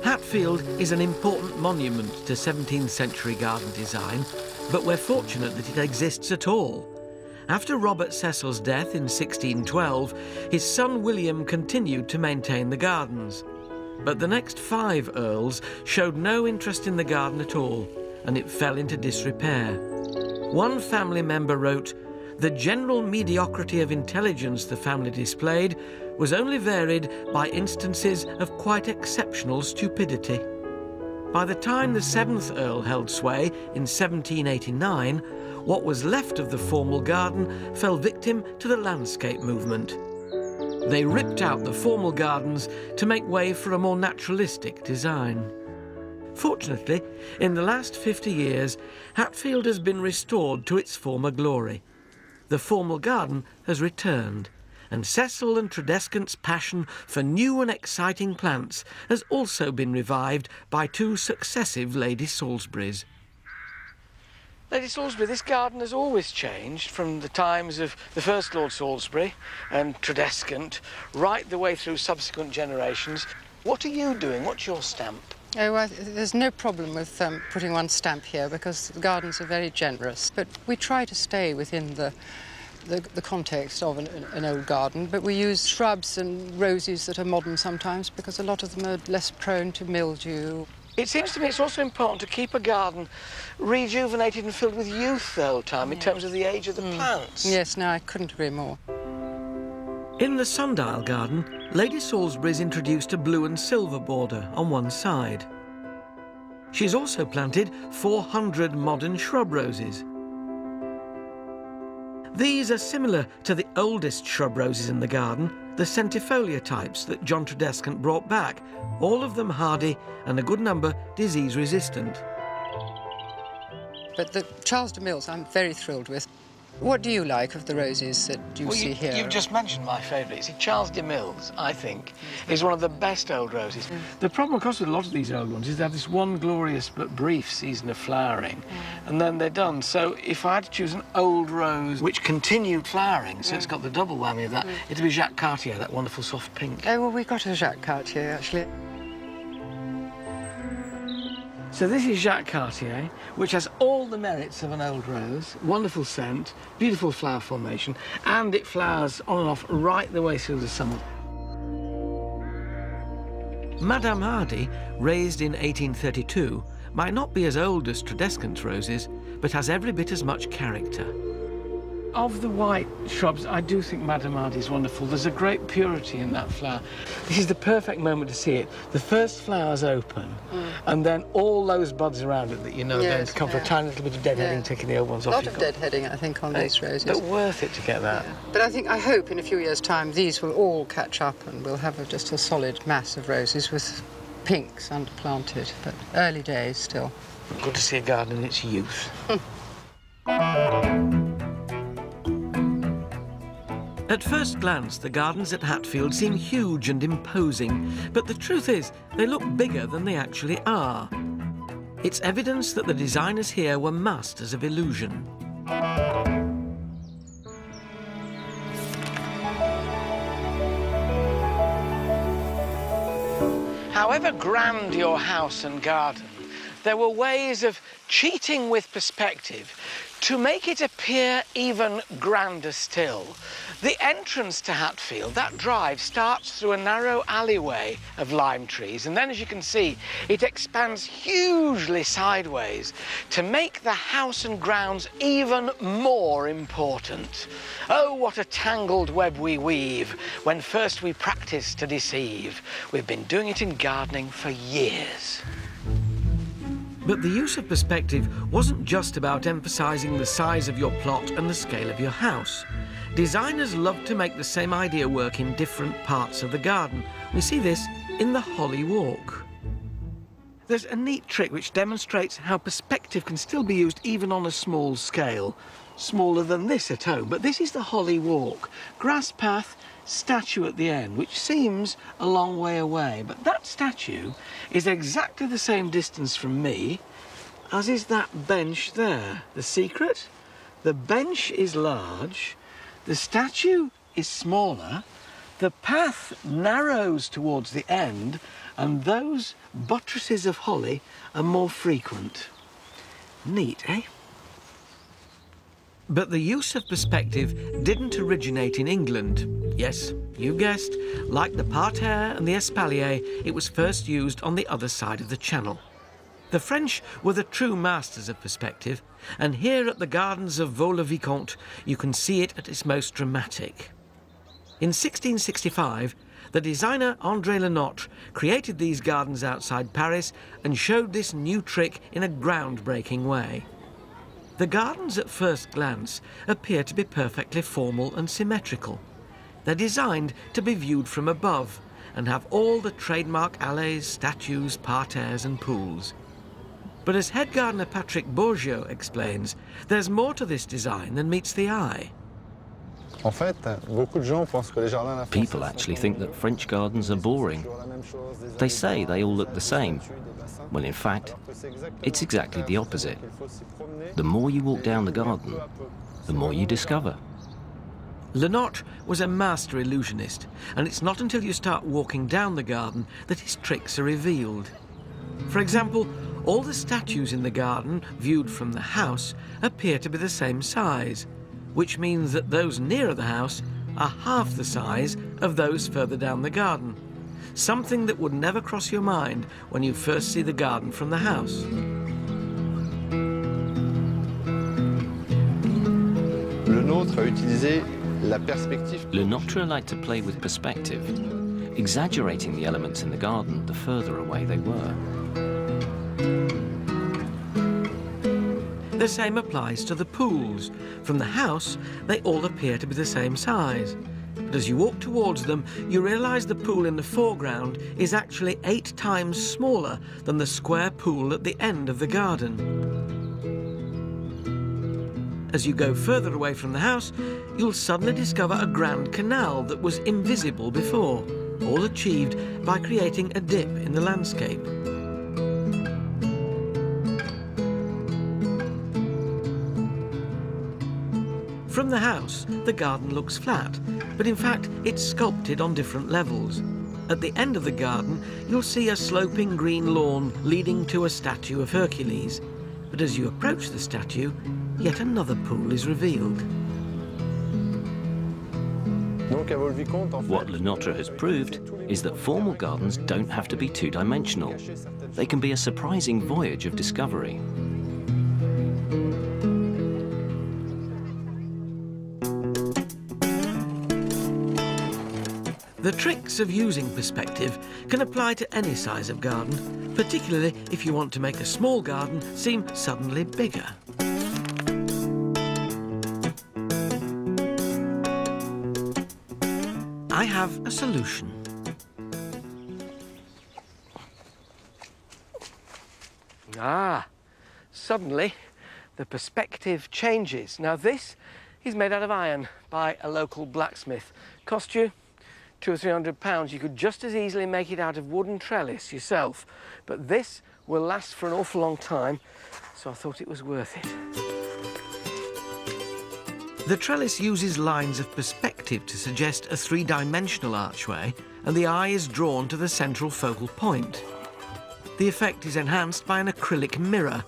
Hatfield is an important monument to 17th century garden design, but we're fortunate that it exists at all. After Robert Cecil's death in 1612, his son William continued to maintain the gardens. But the next 5 earls showed no interest in the garden at all, and it fell into disrepair. One family member wrote, "The general mediocrity of intelligence the family displayed was only varied by instances of quite exceptional stupidity." By the time the 7th Earl held sway in 1789, what was left of the formal garden fell victim to the landscape movement. They ripped out the formal gardens to make way for a more naturalistic design. Fortunately, in the last 50 years, Hatfield has been restored to its former glory. The formal garden has returned, and Cecil and Tredescant's passion for new and exciting plants has also been revived by 2 successive Lady Salisburys. Lady Salisbury, this garden has always changed from the times of the first Lord Salisbury and Tredescant right the way through subsequent generations. What are you doing? What's your stamp? Oh, well, there's no problem with putting one stamp here because the gardens are very generous. But we try to stay within the context of an old garden, but we use shrubs and roses that are modern sometimes because a lot of them are less prone to mildew. It seems to me it's also important to keep a garden rejuvenated and filled with youth the whole time in terms of the age of the plants. Yes, no, I couldn't agree more. In the sundial garden, Lady Salisbury's introduced a blue and silver border on one side. She's also planted 400 modern shrub roses. These are similar to the oldest shrub roses in the garden, the centifolia types that John Tredescant brought back, all of them hardy and a good number disease-resistant. But the Charles de Mills I'm very thrilled with. What do you like of the roses that you see here? You've just mentioned my favourite. See, Charles de Mills, I think, is one of the best old roses. The problem, of course, with a lot of these old ones is they have this one glorious but brief season of flowering, and then they're done. So if I had to choose an old rose which continued flowering, so it's got the double whammy of that, it'd be Jacques Cartier, that wonderful soft pink. Oh, well, we got a Jacques Cartier, actually. So this is Jacques Cartier, which has all the merits of an old rose, wonderful scent, beautiful flower formation, and it flowers on and off right the way through the summer. Madame Hardy, raised in 1832, might not be as old as Tredescant's roses, but has every bit as much character. Of the white shrubs, I do think Madame Hardy is wonderful. There's a great purity in that flower. This is the perfect moment to see it. The first flowers open, and then all those buds around it that you know are going to come for a tiny little bit of deadheading, taking the old ones off. A lot of deadheading, I think, on these roses. But worth it to get that. Yeah. But I hope in a few years' time these will all catch up and we'll have just a solid mass of roses with pinks underplanted. But early days still. Good to see a garden in its youth. At first glance, the gardens at Hatfield seem huge and imposing, but the truth is, they look bigger than they actually are. It's evidence that the designers here were masters of illusion. However grand your house and garden, there were ways of cheating with perspective to make it appear even grander still. The entrance to Hatfield, that drive, starts through a narrow alleyway of lime trees, and then, as you can see, it expands hugely sideways to make the house and grounds even more important. Oh, what a tangled web we weave when first we practice to deceive. We've been doing it in gardening for years. But the use of perspective wasn't just about emphasising the size of your plot and the scale of your house. Designers loved to make the same idea work in different parts of the garden. We see this in the Holly Walk. There's a neat trick which demonstrates how perspective can still be used even on a small scale. Smaller than this at home, but this is the Holly Walk. Grass path, statue at the end, which seems a long way away, but that statue is exactly the same distance from me as is that bench there. The secret? The bench is large, the statue is smaller, the path narrows towards the end, and those buttresses of holly are more frequent. Neat, eh? But the use of perspective didn't originate in England. Yes, you guessed, like the parterre and the espalier, it was first used on the other side of the Channel. The French were the true masters of perspective, and here at the gardens of Vaux-le-Vicomte, you can see it at its most dramatic. In 1665, the designer André Lenotre created these gardens outside Paris and showed this new trick in a groundbreaking way. The gardens at first glance appear to be perfectly formal and symmetrical. They're designed to be viewed from above and have all the trademark alleys, statues, parterres and pools. But as head gardener Patrick Bourgeot explains, there's more to this design than meets the eye. People actually think that French gardens are boring. They say they all look the same. Well, in fact, it's exactly the opposite. The more you walk down the garden, the more you discover. Lenotre was a master illusionist, and it's not until you start walking down the garden that his tricks are revealed. For example, all the statues in the garden, viewed from the house, appear to be the same size, which means that those nearer the house are half the size of those further down the garden. Something that would never cross your mind when you first see the garden from the house. Lenotre liked to play with perspective, exaggerating the elements in the garden the further away they were. The same applies to the pools. From the house, they all appear to be the same size. But as you walk towards them, you realise the pool in the foreground is actually 8 times smaller than the square pool at the end of the garden. As you go further away from the house, you'll suddenly discover a grand canal that was invisible before, all achieved by creating a dip in the landscape. From the house, the garden looks flat, but in fact it's sculpted on different levels. At the end of the garden, you'll see a sloping green lawn leading to a statue of Hercules. But as you approach the statue, yet another pool is revealed. What Lenotre has proved is that formal gardens don't have to be two-dimensional. They can be a surprising voyage of discovery. The tricks of using perspective can apply to any size of garden, particularly if you want to make a small garden seem suddenly bigger. I have a solution. Suddenly the perspective changes. Now this is made out of iron by a local blacksmith. Cost you £200 or £300. You could just as easily make it out of wooden trellis yourself, but this will last for an awful long time, so I thought it was worth it. The trellis uses lines of perspective to suggest a 3-dimensional archway, and the eye is drawn to the central focal point. The effect is enhanced by an acrylic mirror,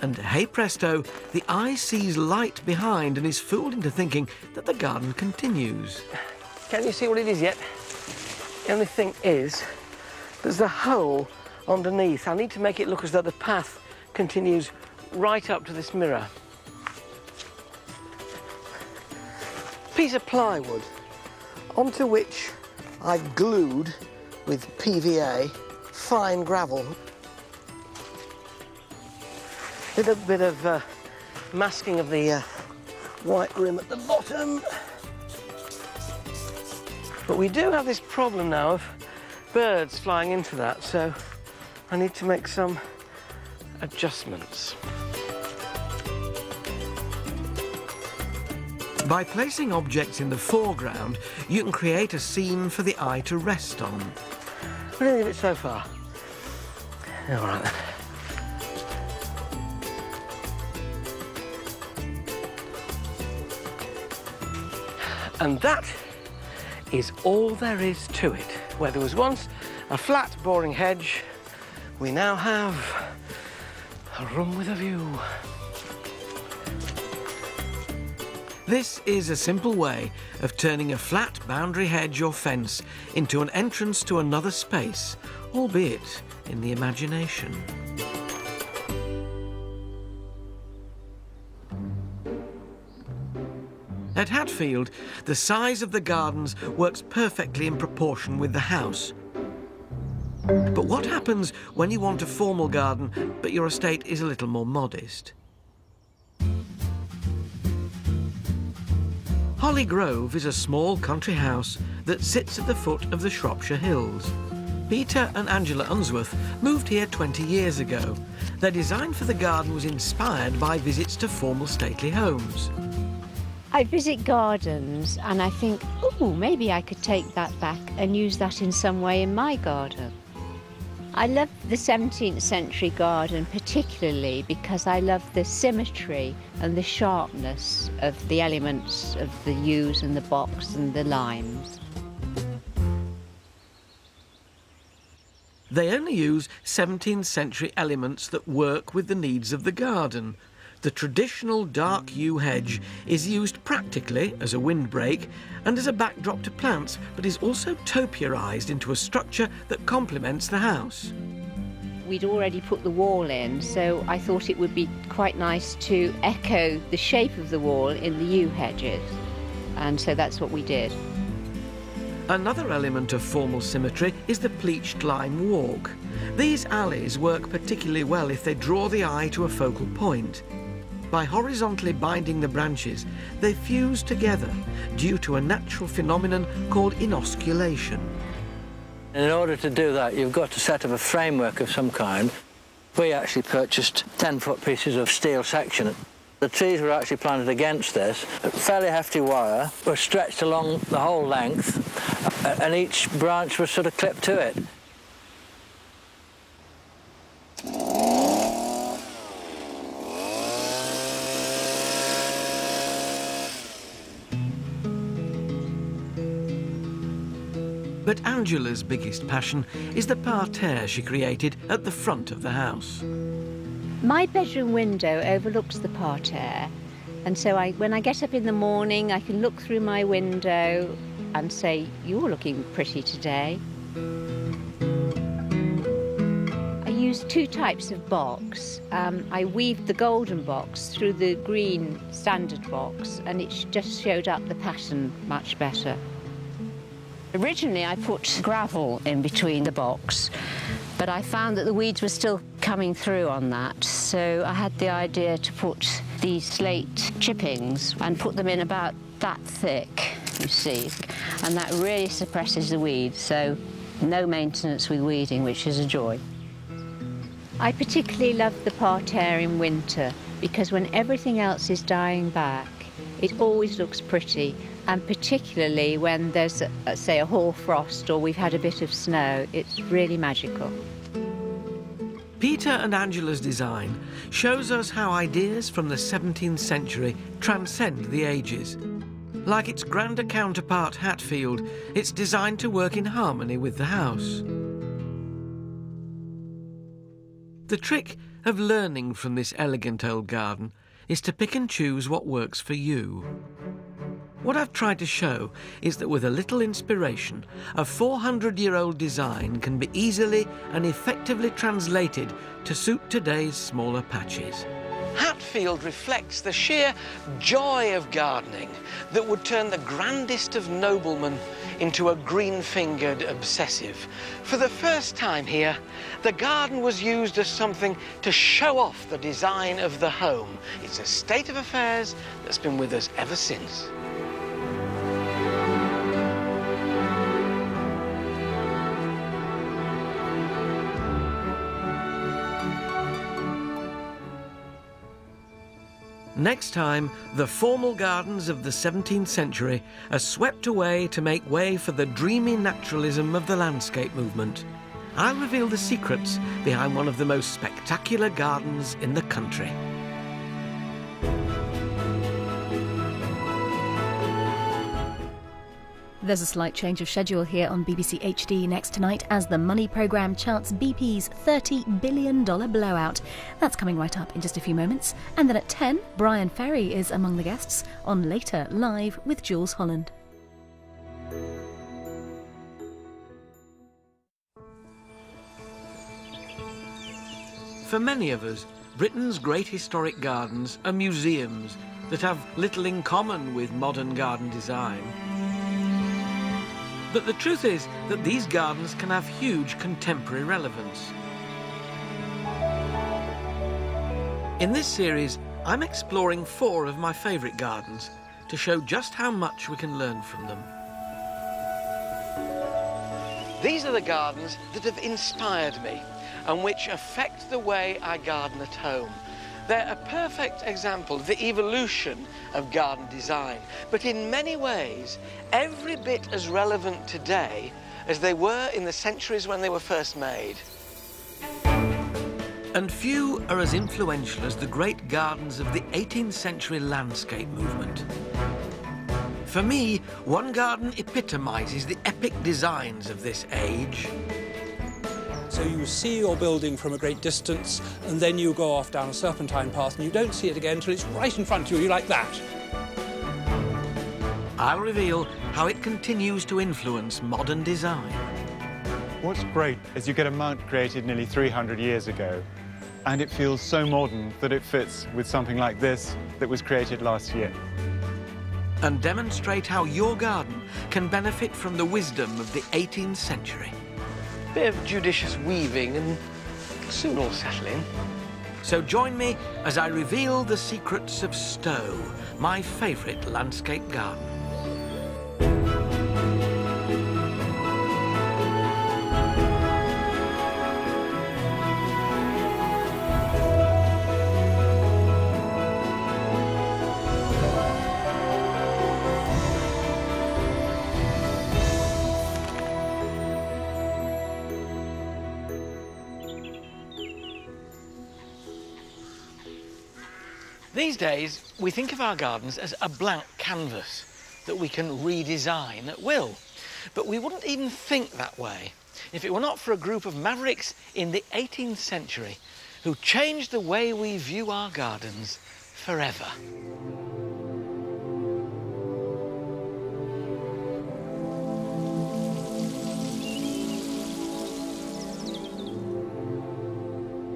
and hey presto, the eye sees light behind and is fooled into thinking that the garden continues. Can you see what it is yet? The only thing is, there's a hole underneath. I need to make it look as though the path continues right up to this mirror. Piece of plywood onto which I've glued with PVA fine gravel. Little bit of masking of the white rim at the bottom. But we do have this problem now of birds flying into that, so I need to make some adjustments. By placing objects in the foreground, you can create a scene for the eye to rest on. What do you think of it so far? All right then. And that is all there is to it. Where there was once a flat, boring hedge, we now have a room with a view. This is a simple way of turning a flat boundary hedge or fence into an entrance to another space, albeit in the imagination. At Hatfield, the size of the gardens works perfectly in proportion with the house. But what happens when you want a formal garden, but your estate is a little more modest? Holly Grove is a small country house that sits at the foot of the Shropshire Hills. Peter and Angela Unsworth moved here 20 years ago. Their design for the garden was inspired by visits to formal stately homes. I visit gardens and I think, oh, maybe I could take that back and use that in some way in my garden. I love the 17th century garden particularly because I love the symmetry and the sharpness of the elements of the yews and the box and the limes. They only use 17th century elements that work with the needs of the garden. The traditional dark yew hedge is used practically as a windbreak and as a backdrop to plants, but is also topiarised into a structure that complements the house. We'd already put the wall in, so I thought it would be quite nice to echo the shape of the wall in the yew hedges, and so that's what we did. Another element of formal symmetry is the pleached lime walk. These alleys work particularly well if they draw the eye to a focal point. By horizontally binding the branches, they fuse together due to a natural phenomenon called inosculation. In order to do that, you've got to set up a framework of some kind. We actually purchased 10-foot pieces of steel section. The trees were actually planted against this. A fairly hefty wire was stretched along the whole length, and each branch was sort of clipped to it. But Angela's biggest passion is the parterre she created at the front of the house. My bedroom window overlooks the parterre, and so when I get up in the morning, I can look through my window and say, "You're looking pretty today." I use two types of box. I weaved the golden box through the green standard box, and it just showed up the pattern much better. Originally, I put gravel in between the box, but I found that the weeds were still coming through on that, so I had the idea to put these slate chippings and put them in about that thick, you see, and that really suppresses the weeds, so no maintenance with weeding, which is a joy. I particularly love the parterre in winter because when everything else is dying back, it always looks pretty, and particularly when there's, say, a hoarfrost or we've had a bit of snow, it's really magical. Peter and Angela's design shows us how ideas from the 17th century transcend the ages. Like its grander counterpart Hatfield, it's designed to work in harmony with the house. The trick of learning from this elegant old garden is to pick and choose what works for you. What I've tried to show is that with a little inspiration, a 400-year-old design can be easily and effectively translated to suit today's smaller patches. Hatfield reflects the sheer joy of gardening that would turn the grandest of noblemen into a green-fingered obsessive. For the first time here, the garden was used as something to show off the design of the home. It's a state of affairs that's been with us ever since. Next time, the formal gardens of the 17th century are swept away to make way for the dreamy naturalism of the landscape movement. I'll reveal the secrets behind one of the most spectacular gardens in the country. There's a slight change of schedule here on BBC HD next tonight as the Money programme charts BP's $30 billion blowout. That's coming right up in just a few moments. And then at 10, Brian Ferry is among the guests on Later Live with Jules Holland. For many of us, Britain's great historic gardens are museums that have little in common with modern garden design. But the truth is that these gardens can have huge contemporary relevance. In this series, I'm exploring 4 of my favourite gardens to show just how much we can learn from them. These are the gardens that have inspired me and which affect the way I garden at home. They're a perfect example of the evolution of garden design, but in many ways, every bit as relevant today as they were in the centuries when they were first made. And few are as influential as the great gardens of the 18th century landscape movement. For me, one garden epitomises the epic designs of this age. So you see your building from a great distance, and then you go off down a serpentine path and you don't see it again until it's right in front of you, like that. I'll reveal how it continues to influence modern design. What's great is you get a mount created nearly 300 years ago, and it feels so modern that it fits with something like this that was created last year. And demonstrate how your garden can benefit from the wisdom of the 18th century. Bit of judicious weaving and soon all settle in. So join me as I reveal the secrets of Stowe, my favourite landscape garden. These days, we think of our gardens as a blank canvas that we can redesign at will. But we wouldn't even think that way if it were not for a group of mavericks in the 18th century who changed the way we view our gardens forever.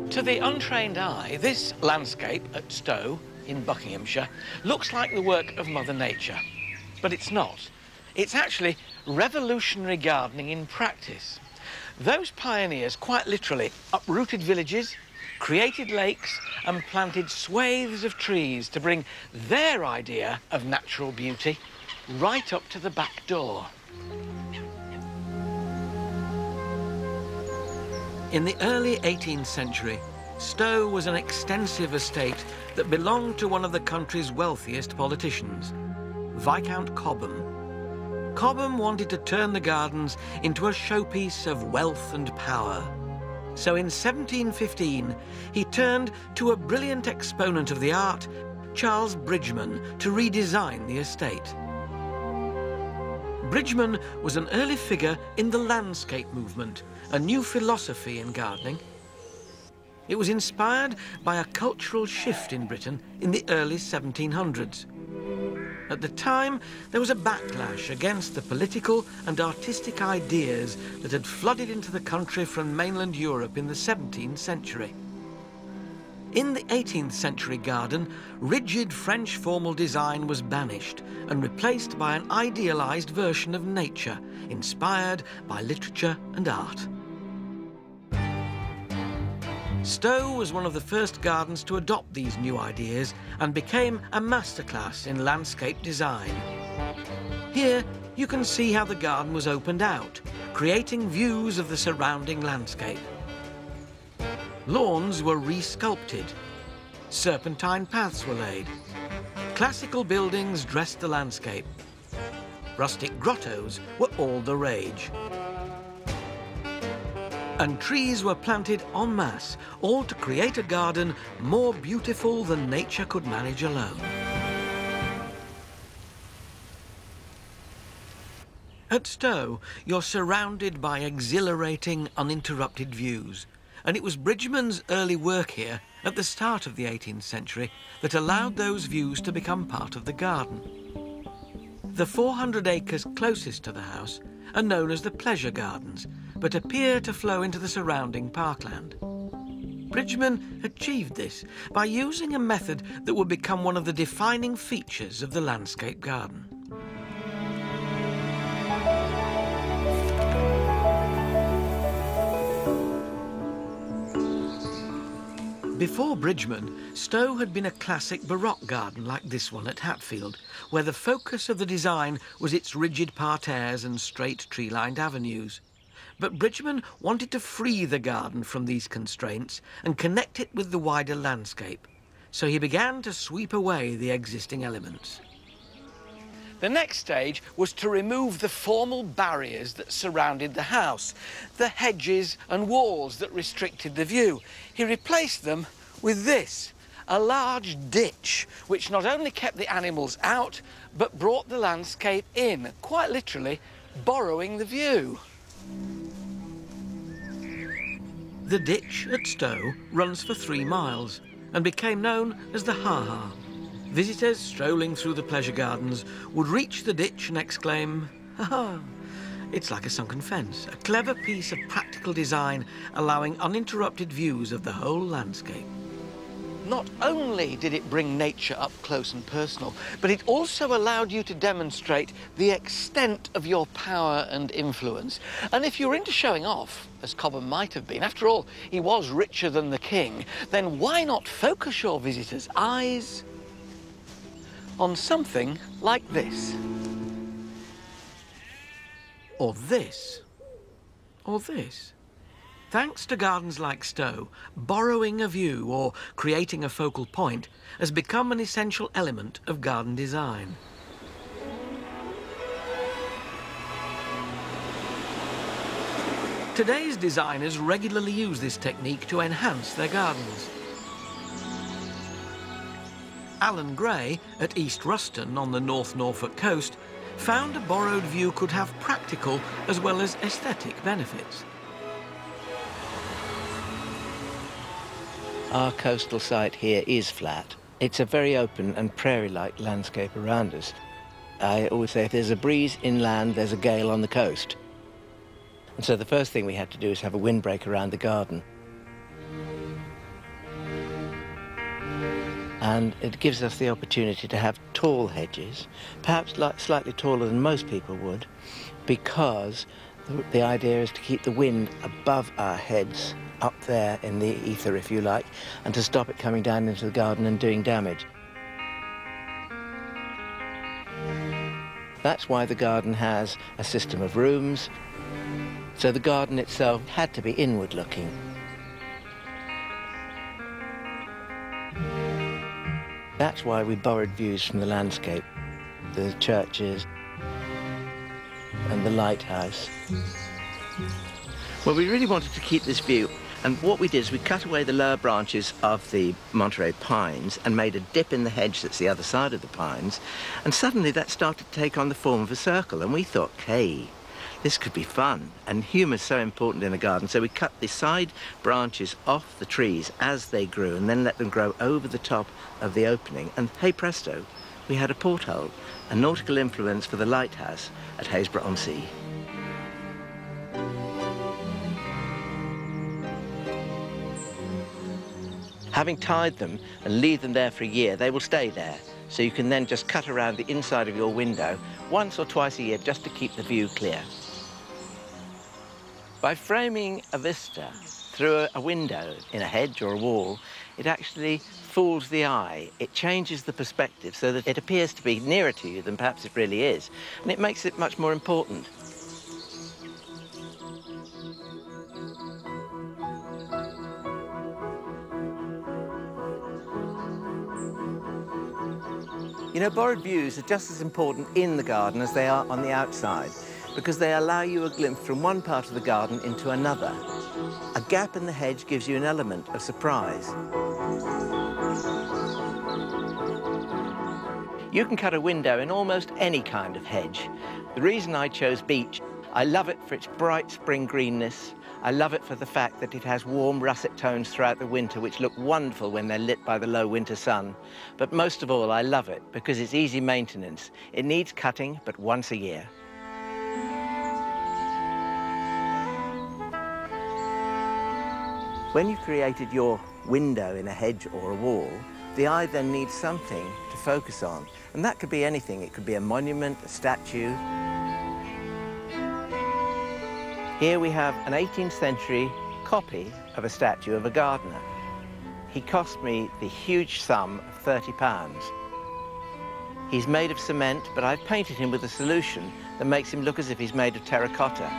To the untrained eye, this landscape at Stowe in Buckinghamshire looks like the work of Mother Nature. But it's not. It's actually revolutionary gardening in practice. Those pioneers quite literally uprooted villages, created lakes and planted swathes of trees to bring their idea of natural beauty right up to the back door. In the early 18th century, Stowe was an extensive estate that belonged to one of the country's wealthiest politicians, Viscount Cobham. Cobham wanted to turn the gardens into a showpiece of wealth and power. So in 1715, he turned to a brilliant exponent of the art, Charles Bridgeman, to redesign the estate. Bridgeman was an early figure in the landscape movement, a new philosophy in gardening. It was inspired by a cultural shift in Britain in the early 1700s. At the time, there was a backlash against the political and artistic ideas that had flooded into the country from mainland Europe in the 17th century. In the 18th century garden, rigid French formal design was banished and replaced by an idealised version of nature, inspired by literature and art. Stowe was one of the first gardens to adopt these new ideas and became a masterclass in landscape design. Here, you can see how the garden was opened out, creating views of the surrounding landscape. Lawns were re-sculpted. Serpentine paths were laid. Classical buildings dressed the landscape. Rustic grottos were all the rage. And trees were planted en masse, all to create a garden more beautiful than nature could manage alone. At Stowe, you're surrounded by exhilarating, uninterrupted views. And it was Bridgeman's early work here, at the start of the 18th century, that allowed those views to become part of the garden. The 400 acres closest to the house are known as the pleasure gardens, but appear to flow into the surrounding parkland. Bridgeman achieved this by using a method that would become one of the defining features of the landscape garden. Before Bridgeman, Stowe had been a classic Baroque garden like this one at Hatfield, where the focus of the design was its rigid parterres and straight tree-lined avenues. But Bridgeman wanted to free the garden from these constraints and connect it with the wider landscape. so he began to sweep away the existing elements. The next stage was to remove the formal barriers that surrounded the house, the hedges and walls that restricted the view. He replaced them with this, a large ditch, which not only kept the animals out, but brought the landscape in, quite literally borrowing the view. The ditch at Stowe runs for 3 miles and became known as the Ha-Ha. Visitors strolling through the pleasure gardens would reach the ditch and exclaim, "Ha-ha!" It's like a sunken fence, a clever piece of practical design allowing uninterrupted views of the whole landscape. Not only did it bring nature up close and personal, but it also allowed you to demonstrate the extent of your power and influence. And if you're into showing off, as Cobham might have been, after all, he was richer than the king, then why not focus your visitors' eyes on something like this? Or this. Or this. Thanks to gardens like Stowe, borrowing a view or creating a focal point has become an essential element of garden design. Today's designers regularly use this technique to enhance their gardens. Alan Gray at East Ruston on the North Norfolk coast found a borrowed view could have practical as well as aesthetic benefits. Our coastal site here is flat. It's a very open and prairie-like landscape around us. I always say if there's a breeze inland, there's a gale on the coast. And so the first thing we had to do is have a windbreak around the garden. And it gives us the opportunity to have tall hedges, perhaps slightly taller than most people would, because the idea is to keep the wind above our heads, up there in the ether, if you like, and to stop it coming down into the garden and doing damage. That's why the garden has a system of rooms, so the garden itself had to be inward-looking. That's why we borrowed views from the landscape, the churches and the lighthouse. Well, we really wanted to keep this view, and what we did is we cut away the lower branches of the Monterey pines and made a dip in the hedge that's the other side of the pines, and suddenly that started to take on the form of a circle, and we thought, hey, this could be fun, and humour's so important in a garden, so we cut the side branches off the trees as they grew and then let them grow over the top of the opening, and hey presto, we had a porthole, a nautical influence for the lighthouse at Haysborough-on-Sea. Having tied them and leave them there for a year, they will stay there, so you can then just cut around the inside of your window once or twice a year just to keep the view clear. By framing a vista through a window in a hedge or a wall, it actually fools the eye. It changes the perspective so that it appears to be nearer to you than perhaps it really is, and it makes it much more important. You know, borrowed views are just as important in the garden as they are on the outside, because they allow you a glimpse from one part of the garden into another. A gap in the hedge gives you an element of surprise. You can cut a window in almost any kind of hedge. The reason I chose beech, I love it for its bright spring greenness. I love it for the fact that it has warm russet tones throughout the winter, which look wonderful when they're lit by the low winter sun. But most of all, I love it because it's easy maintenance. It needs cutting, but once a year. When you've created your window in a hedge or a wall, the eye then needs something to focus on. And that could be anything. It could be a monument, a statue. Here we have an 18th century copy of a statue of a gardener. He cost me the huge sum of £30. He's made of cement, but I've painted him with a solution that makes him look as if he's made of terracotta.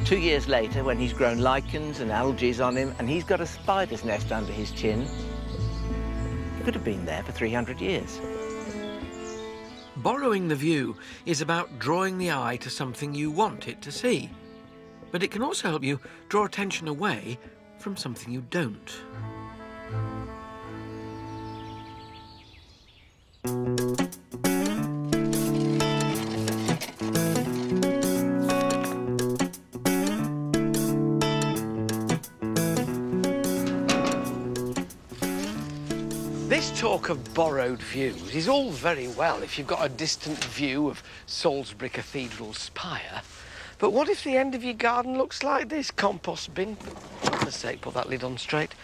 2 years later, when he's grown lichens and algae on him, and he's got a spider's nest under his chin, It could have been there for 300 years. Borrowing the view is about drawing the eye to something you want it to see. But it can also help you draw attention away from something you don't. This talk of borrowed views is all very well if you've got a distant view of Salisbury Cathedral's spire. But what if the end of your garden looks like this? Compost bin, for goodness sake, put that lid on straight.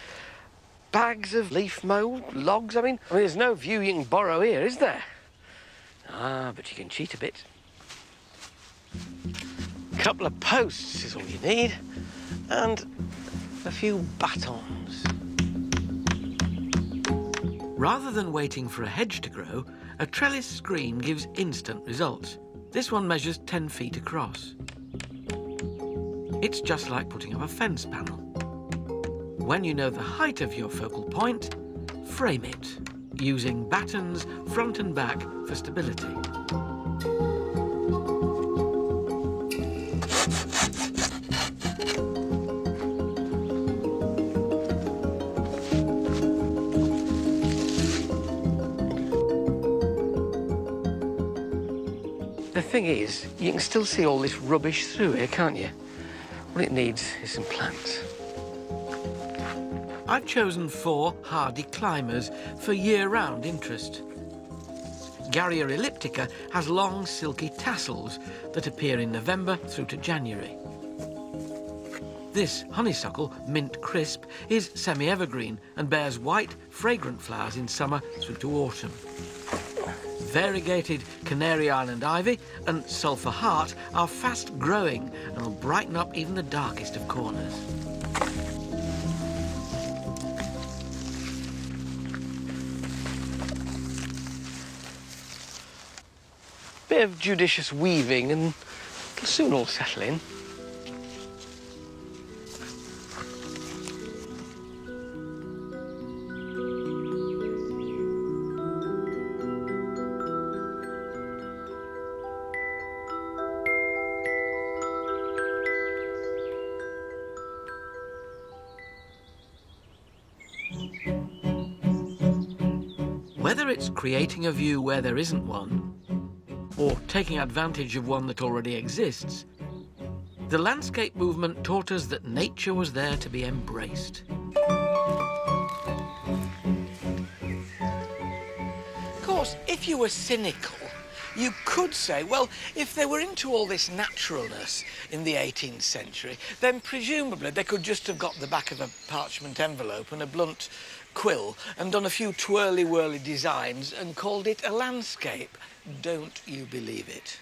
Bags of leaf mould, logs, I mean, there's no view you can borrow here, is there? Ah, but you can cheat a bit. A couple of posts is all you need, and a few batons. Rather than waiting for a hedge to grow, a trellis screen gives instant results. This one measures 10 feet across. It's just like putting up a fence panel. When you know the height of your focal point, frame it, using battens front and back for stability. The thing is, you can still see all this rubbish through here, can't you? What it needs is some plants. I've chosen 4 hardy climbers for year-round interest. Garrya elliptica has long, silky tassels that appear in November through to January. This honeysuckle, Mint Crisp, is semi-evergreen and bears white, fragrant flowers in summer through to autumn. Variegated Canary Island ivy and sulphur heart are fast-growing and will brighten up even the darkest of corners. Bit of judicious weaving and it'll soon all settle in. Whether it's creating a view where there isn't one, or taking advantage of one that already exists, the landscape movement taught us that nature was there to be embraced. Of course, if you were cynical, you could say, well, if they were into all this naturalness in the 18th century, then presumably they could just have got the back of a parchment envelope and a blunt quill and done a few twirly-whirly designs and called it a landscape. Don't you believe it?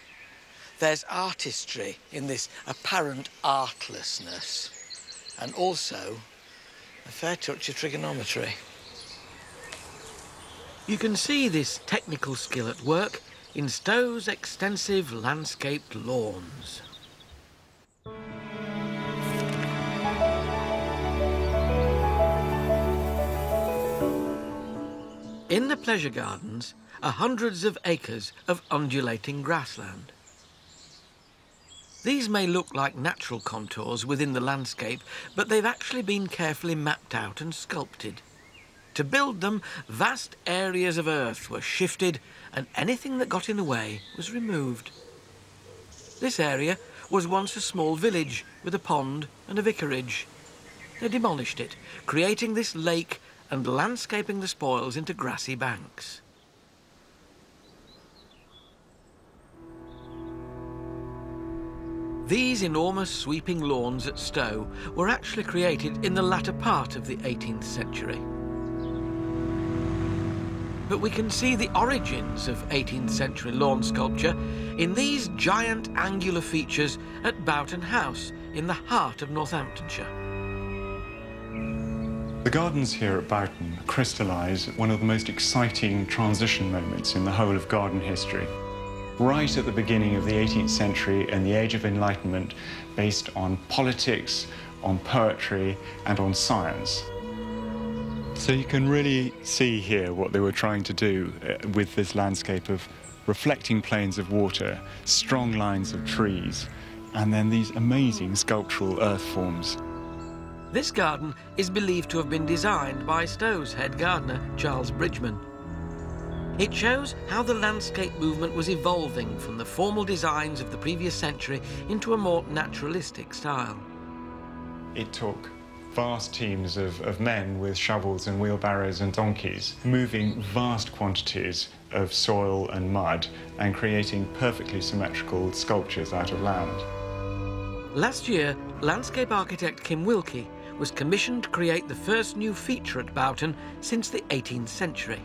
There's artistry in this apparent artlessness, and also a fair touch of trigonometry. You can see this technical skill at work in Stowe's extensive landscaped lawns. In the pleasure gardens are hundreds of acres of undulating grassland. These may look like natural contours within the landscape, but they've actually been carefully mapped out and sculpted. To build them, vast areas of earth were shifted and anything that got in the way was removed. This area was once a small village with a pond and a vicarage. They demolished it, creating this lake and landscaping the spoils into grassy banks. These enormous sweeping lawns at Stowe were actually created in the latter part of the 18th century. But we can see the origins of 18th century lawn sculpture in these giant angular features at Boughton House in the heart of Northamptonshire. The gardens here at Boughton crystallise one of the most exciting transition moments in the whole of garden history. Right at the beginning of the 18th century and the Age of Enlightenment, based on politics, on poetry and on science. So you can really see here what they were trying to do with this landscape of reflecting planes of water, strong lines of trees, and then these amazing sculptural earth forms. This garden is believed to have been designed by Stowe's head gardener, Charles Bridgman. It shows how the landscape movement was evolving from the formal designs of the previous century into a more naturalistic style. It took vast teams of men with shovels and wheelbarrows and donkeys, moving vast quantities of soil and mud and creating perfectly symmetrical sculptures out of land. Last year, landscape architect Kim Wilkie was commissioned to create the first new feature at Boughton since the 18th century.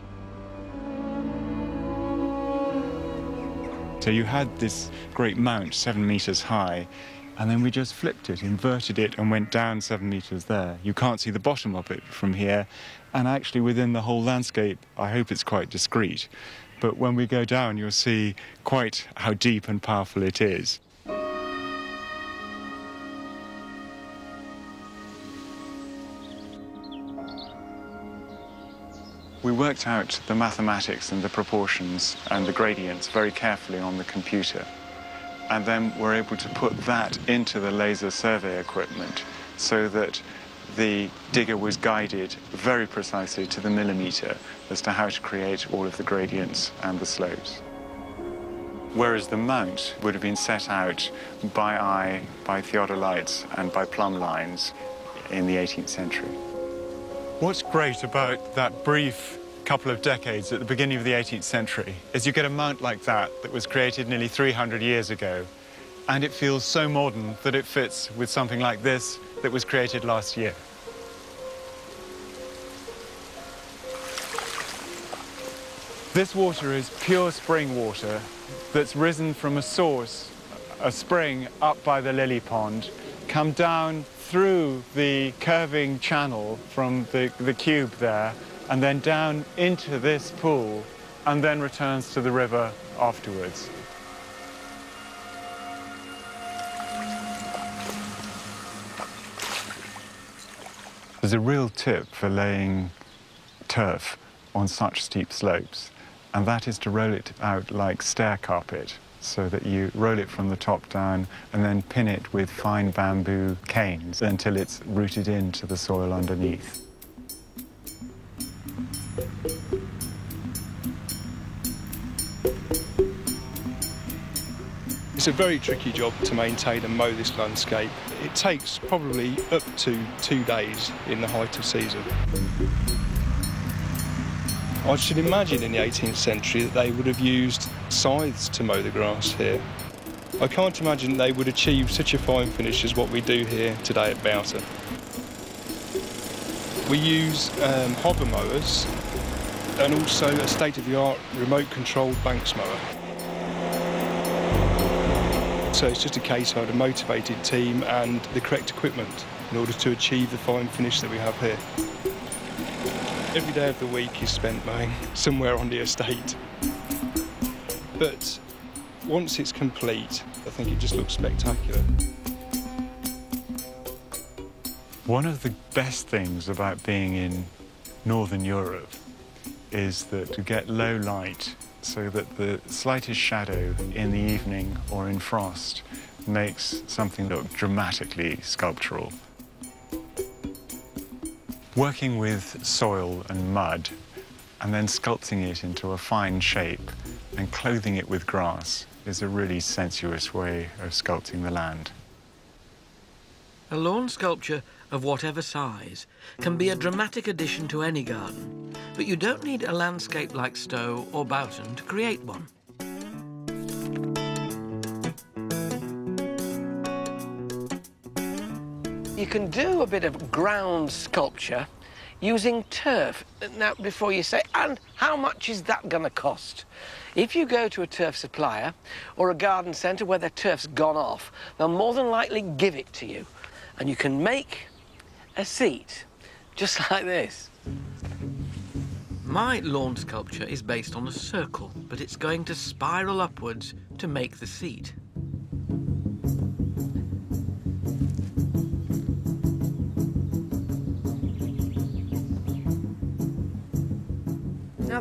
So you had this great mount 7 metres high, and then we just flipped it, inverted it, and went down 7 metres there. You can't see the bottom of it from here, and actually within the whole landscape, I hope it's quite discreet. But when we go down, you'll see quite how deep and powerful it is. We worked out the mathematics and the proportions and the gradients very carefully on the computer. And then we're able to put that into the laser survey equipment so that the digger was guided very precisely to the millimetre as to how to create all of the gradients and the slopes. Whereas the mount would have been set out by eye, by theodolites and by plumb lines in the 18th century. What's great about that brief couple of decades at the beginning of the 18th century is you get a mount like that that was created nearly 300 years ago, and it feels so modern that it fits with something like this that was created last year. This water is pure spring water that's risen from a source, a spring up by the lily pond, come down through the curving channel from the cube there, and then down into this pool, and then returns to the river afterwards. There's a real tip for laying turf on such steep slopes, and that is to roll it out like stair carpet, so that you roll it from the top down and then pin it with fine bamboo canes until it's rooted into the soil underneath. It's a very tricky job to maintain and mow this landscape. It takes probably up to 2 days in the height of season. I should imagine in the 18th century that they would have used scythes to mow the grass here. I can't imagine they would achieve such a fine finish as what we do here today at Boughton. We use hover mowers and also a state-of-the-art remote-controlled banks mower. So it's just a case of a motivated team and the correct equipment in order to achieve the fine finish that we have here. Every day of the week is spent mowing somewhere on the estate. But once it's complete, I think it just looks spectacular. One of the best things about being in Northern Europe is that to get low light so that the slightest shadow in the evening or in frost makes something look dramatically sculptural. Working with soil and mud and then sculpting it into a fine shape and clothing it with grass is a really sensuous way of sculpting the land. A lawn sculpture of whatever size can be a dramatic addition to any garden, but you don't need a landscape like Stowe or Boughton to create one. You can do a bit of ground sculpture using turf. Now, before you say, and how much is that going to cost? If you go to a turf supplier or a garden centre where the turf's gone off, they'll more than likely give it to you. And you can make a seat, just like this. My lawn sculpture is based on a circle, but it's going to spiral upwards to make the seat.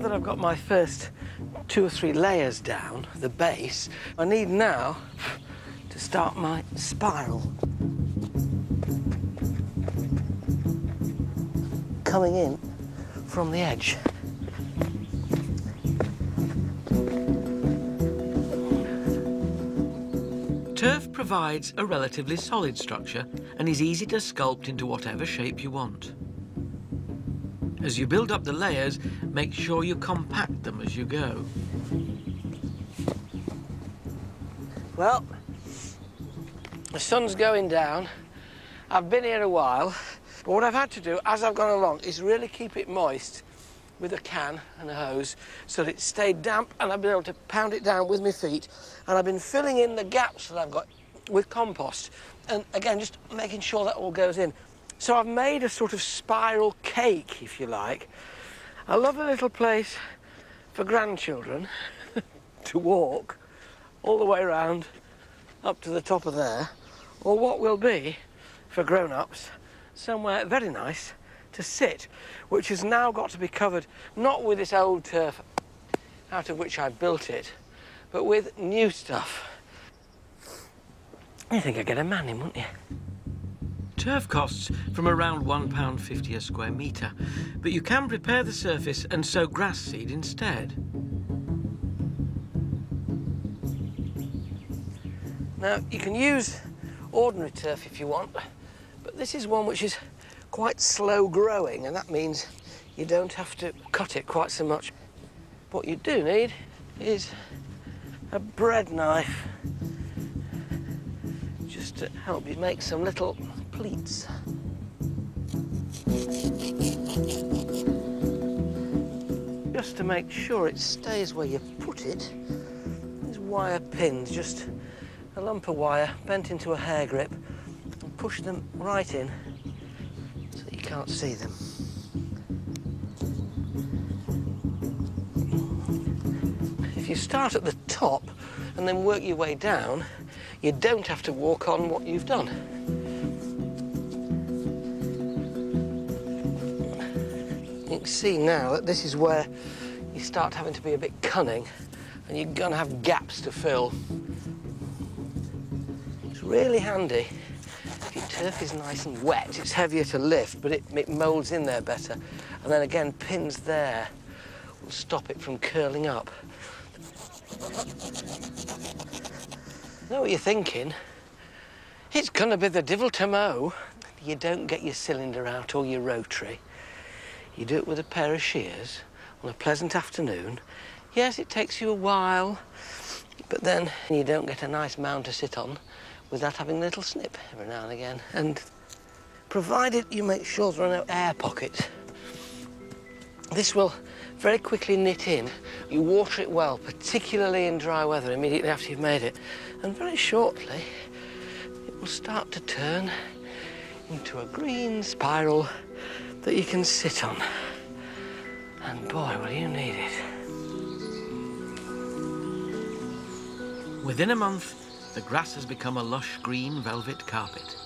that I've got my first 2 or 3 layers down, the base, I need now to start my spiral. Coming in from the edge. Turf provides a relatively solid structure and is easy to sculpt into whatever shape you want. As you build up the layers, make sure you compact them as you go. Well, the sun's going down. I've been here a while, but what I've had to do as I've gone along is really keep it moist with a can and a hose so that it stayed damp, and I've been able to pound it down with my feet, and I've been filling in the gaps that I've got with compost, and again just making sure that all goes in. So I've made a sort of spiral cake, if you like. A lovely little place for grandchildren to walk all the way around up to the top of there, or what will be, for grown-ups, somewhere very nice to sit, which has now got to be covered not with this old turf out of which I built it, but with new stuff. You think I'd get a man in, wouldn't you? Turf costs from around £1.50 a square metre, but you can prepare the surface and sow grass seed instead. Now, you can use ordinary turf if you want, but this is one which is quite slow growing, and that means you don't have to cut it quite so much. What you do need is a bread knife, just to help you make some little pleats. Just to make sure it stays where you put it, these wire pins, just a lump of wire bent into a hair grip, and push them right in so you can't see them. If you start at the top and then work your way down, you don't have to walk on what you've done. You can see now that this is where you start having to be a bit cunning, and you're going to have gaps to fill. It's really handy. If your turf is nice and wet, it's heavier to lift, but it moulds in there better. And then again, pins there will stop it from curling up. I know what you're thinking. It's going to be the devil to mow. You don't get your cylinder out or your rotary. You do it with a pair of shears on a pleasant afternoon. Yes, it takes you a while, but then you don't get a nice mound to sit on without having a little snip every now and again. And provided you make sure there are no air pockets, this will very quickly knit in. You water it well, particularly in dry weather, immediately after you've made it. And very shortly, it will start to turn into a green spiral that you can sit on. And boy, will you need it. Within a month, the grass has become a lush green velvet carpet.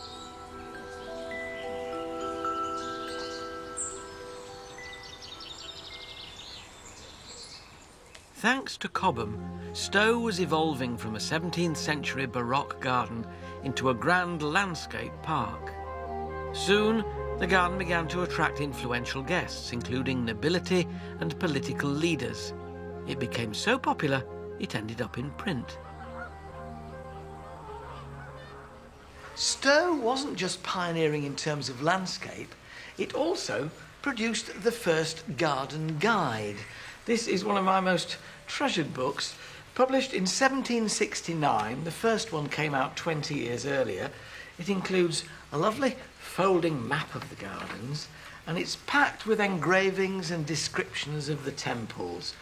Thanks to Cobham, Stowe was evolving from a 17th century Baroque garden into a grand landscape park. Soon, the garden began to attract influential guests, including nobility and political leaders. It became so popular, it ended up in print. Stowe wasn't just pioneering in terms of landscape, it also produced the first garden guide. This is one of my most treasured books, published in 1769. The first one came out 20 years earlier. It includes a lovely folding map of the gardens, and it's packed with engravings and descriptions of the temples.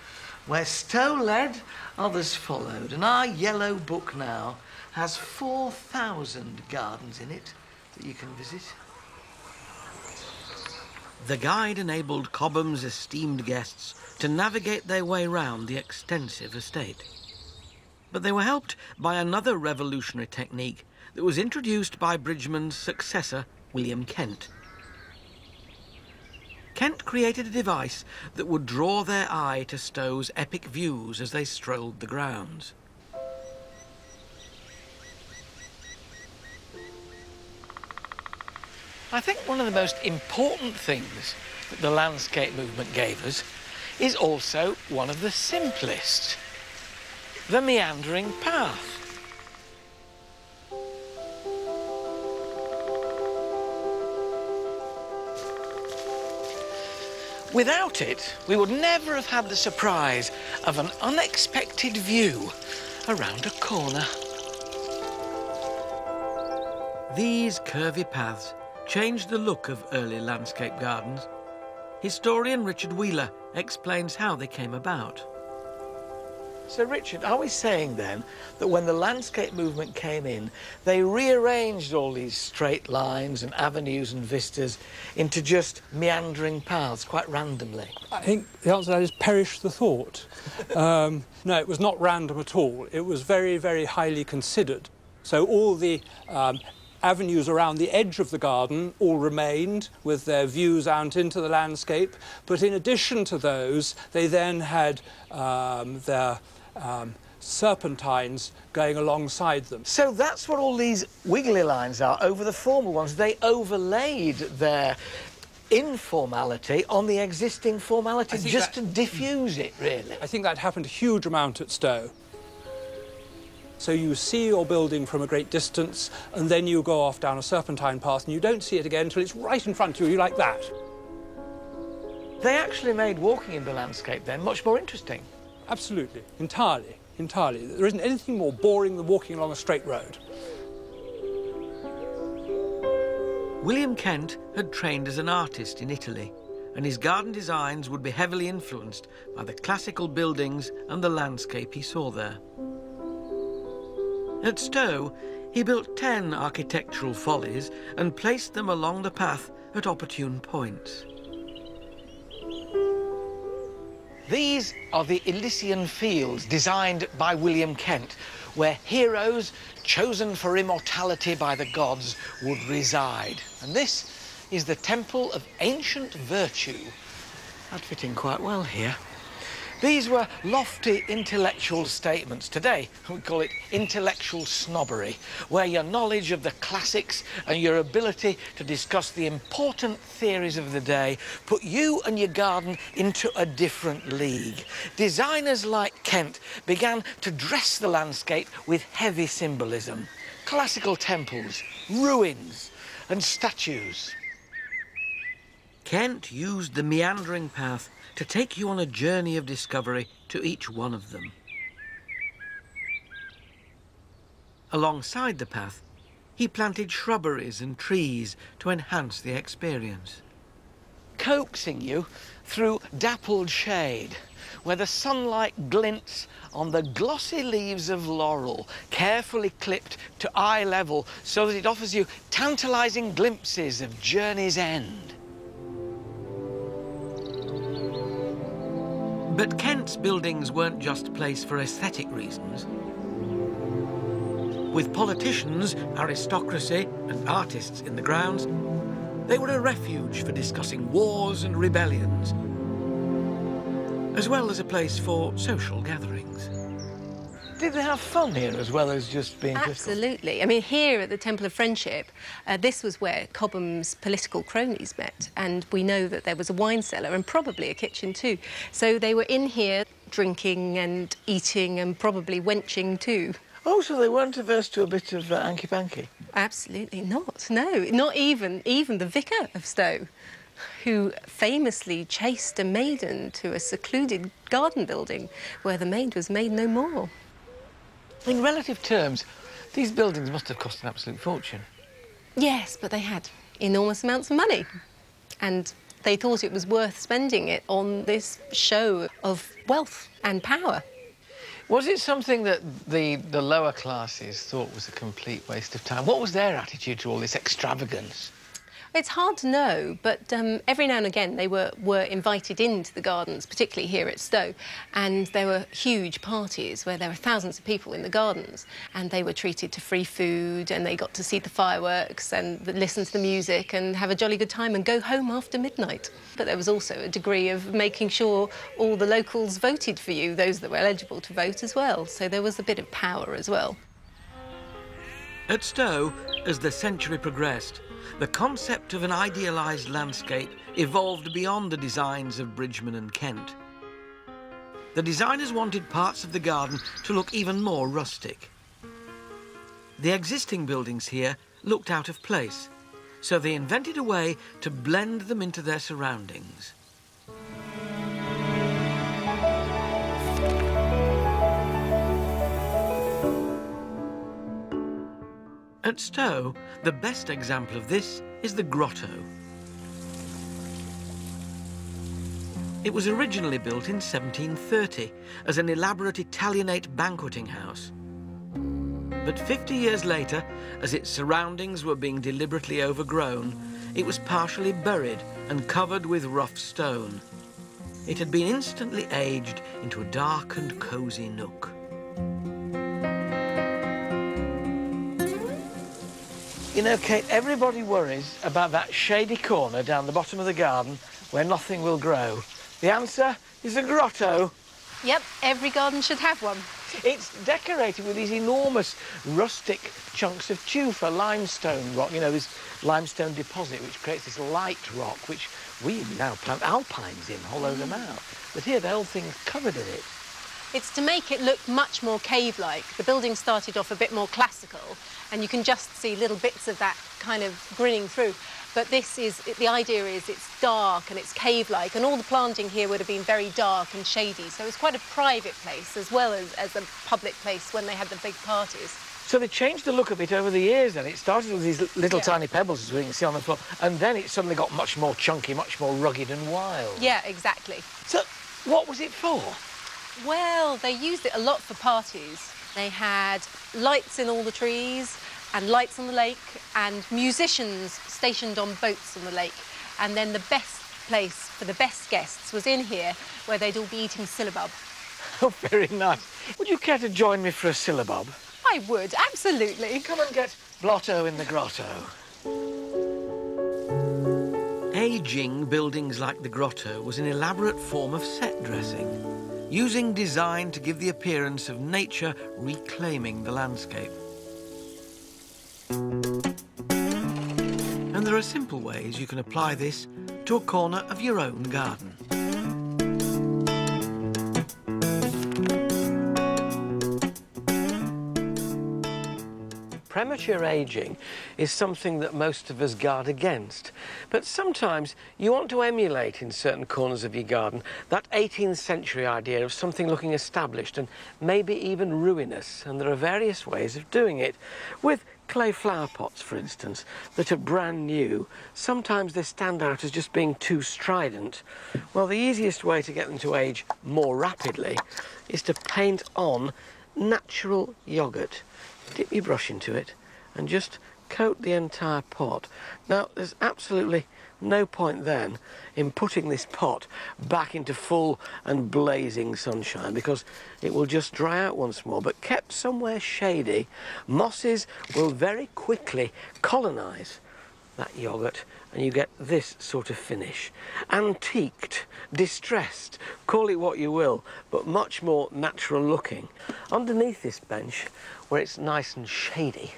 Where Stowe led, others followed, and our yellow book now has 4,000 gardens in it that you can visit. The guide enabled Cobham's esteemed guests to navigate their way round the extensive estate. But they were helped by another revolutionary technique that was introduced by Bridgman's successor, William Kent. Kent created a device that would draw their eye to Stowe's epic views as they strolled the grounds. I think one of the most important things that the landscape movement gave us is also one of the simplest: the meandering path. Without it, we would never have had the surprise of an unexpected view around a corner. These curvy paths changed the look of early landscape gardens. Historian Richard Wheeler explains how they came about. So, Richard, are we saying then that when the landscape movement came in, they rearranged all these straight lines and avenues and vistas into just meandering paths quite randomly? I think the answer to that is perish the thought. No, it was not random at all. It was very, very highly considered. So all the avenues around the edge of the garden all remained with their views out into the landscape, but in addition to those, they then had their serpentines going alongside them. So that's what all these wiggly lines are over the formal ones. They overlaid their informality on the existing formality just to diffuse it, really. I think that happened a huge amount at Stowe. So you see your building from a great distance, and then you go off down a serpentine path, and you don't see it again until it's right in front of you like that. They actually made walking in the landscape then much more interesting. Absolutely, entirely, entirely. There isn't anything more boring than walking along a straight road. William Kent had trained as an artist in Italy, and his garden designs would be heavily influenced by the classical buildings and the landscape he saw there. At Stowe, he built 10 architectural follies and placed them along the path at opportune points. These are the Elysian Fields designed by William Kent, where heroes chosen for immortality by the gods would reside. And this is the Temple of Ancient Virtue. That'd fit in quite well here. These were lofty intellectual statements. Today, we call it intellectual snobbery, where your knowledge of the classics and your ability to discuss the important theories of the day put you and your garden into a different league. Designers like Kent began to dress the landscape with heavy symbolism. Classical temples, ruins, and statues. Kent used the meandering path to take you on a journey of discovery to each one of them. Alongside the path, he planted shrubberies and trees to enhance the experience, coaxing you through dappled shade, where the sunlight glints on the glossy leaves of laurel, carefully clipped to eye level so that it offers you tantalising glimpses of journey's end. But Kent's buildings weren't just placed for aesthetic reasons. With politicians, aristocracy and artists in the grounds, they were a refuge for discussing wars and rebellions, as well as a place for social gatherings. Did they have fun here as well as just being political? Absolutely. I mean, here at the Temple of Friendship, this was where Cobham's political cronies met, and we know that there was a wine cellar and probably a kitchen too. So they were in here drinking and eating and probably wenching too. Oh, so they weren't averse to a bit of hanky-panky? Absolutely not, no. Not even the vicar of Stowe, who famously chased a maiden to a secluded garden building where the maid was made no more. In relative terms, these buildings must have cost an absolute fortune. Yes, but they had enormous amounts of money. And they thought it was worth spending it on this show of wealth and power. Was it something that the lower classes thought was a complete waste of time? What was their attitude to all this extravagance? It's hard to know, but every now and again they were invited into the gardens, particularly here at Stowe, and there were huge parties where there were thousands of people in the gardens, and they were treated to free food, and they got to see the fireworks and listen to the music and have a jolly good time and go home after midnight. But there was also a degree of making sure all the locals voted for you, those that were eligible to vote as well, so there was a bit of power as well. At Stowe, as the century progressed, the concept of an idealised landscape evolved beyond the designs of Bridgeman and Kent. The designers wanted parts of the garden to look even more rustic. The existing buildings here looked out of place, so they invented a way to blend them into their surroundings. At Stowe, the best example of this is the grotto. It was originally built in 1730 as an elaborate Italianate banqueting house. But 50 years later, as its surroundings were being deliberately overgrown, it was partially buried and covered with rough stone. It had been instantly aged into a dark and cosy nook. You know, Kate, everybody worries about that shady corner down the bottom of the garden where nothing will grow. The answer is a grotto. Yep, every garden should have one. It's decorated with these enormous rustic chunks of tufa limestone rock, you know, this limestone deposit which creates this light rock which we now plant alpines in, hollow them out. But here the whole thing's covered in it. It's to make it look much more cave-like. The building started off a bit more classical, and you can just see little bits of that kind of grinning through. But this is, the idea is it's dark and it's cave-like, and all the planting here would have been very dark and shady, so it's quite a private place as well as a public place when they had the big parties. So they changed the look of it over the years, and it started with these little tiny pebbles, as we can see on the floor, and then it suddenly got much more chunky, much more rugged and wild. Yeah, exactly. So what was it for? Well, they used it a lot for parties. They had lights in all the trees and lights on the lake and musicians stationed on boats on the lake. And then the best place for the best guests was in here, where they'd all be eating syllabub. Oh, very nice. Would you care to join me for a syllabub? I would, absolutely. Come and get blotto in the grotto. Ageing buildings like the grotto was an elaborate form of set dressing, using design to give the appearance of nature reclaiming the landscape. And there are simple ways you can apply this to a corner of your own garden. Premature ageing is something that most of us guard against, but sometimes you want to emulate in certain corners of your garden that 18th century idea of something looking established and maybe even ruinous, and there are various ways of doing it. With clay flower pots, for instance, that are brand new, sometimes they stand out as just being too strident. Well, the easiest way to get them to age more rapidly is to paint on natural yoghurt. Dip your brush into it and just coat the entire pot. Now, there's absolutely no point then in putting this pot back into full and blazing sunshine, because it will just dry out once more. But kept somewhere shady, mosses will very quickly colonise that yoghurt, and you get this sort of finish. Antiqued, distressed, call it what you will, but much more natural looking. Underneath this bench, where it's nice and shady,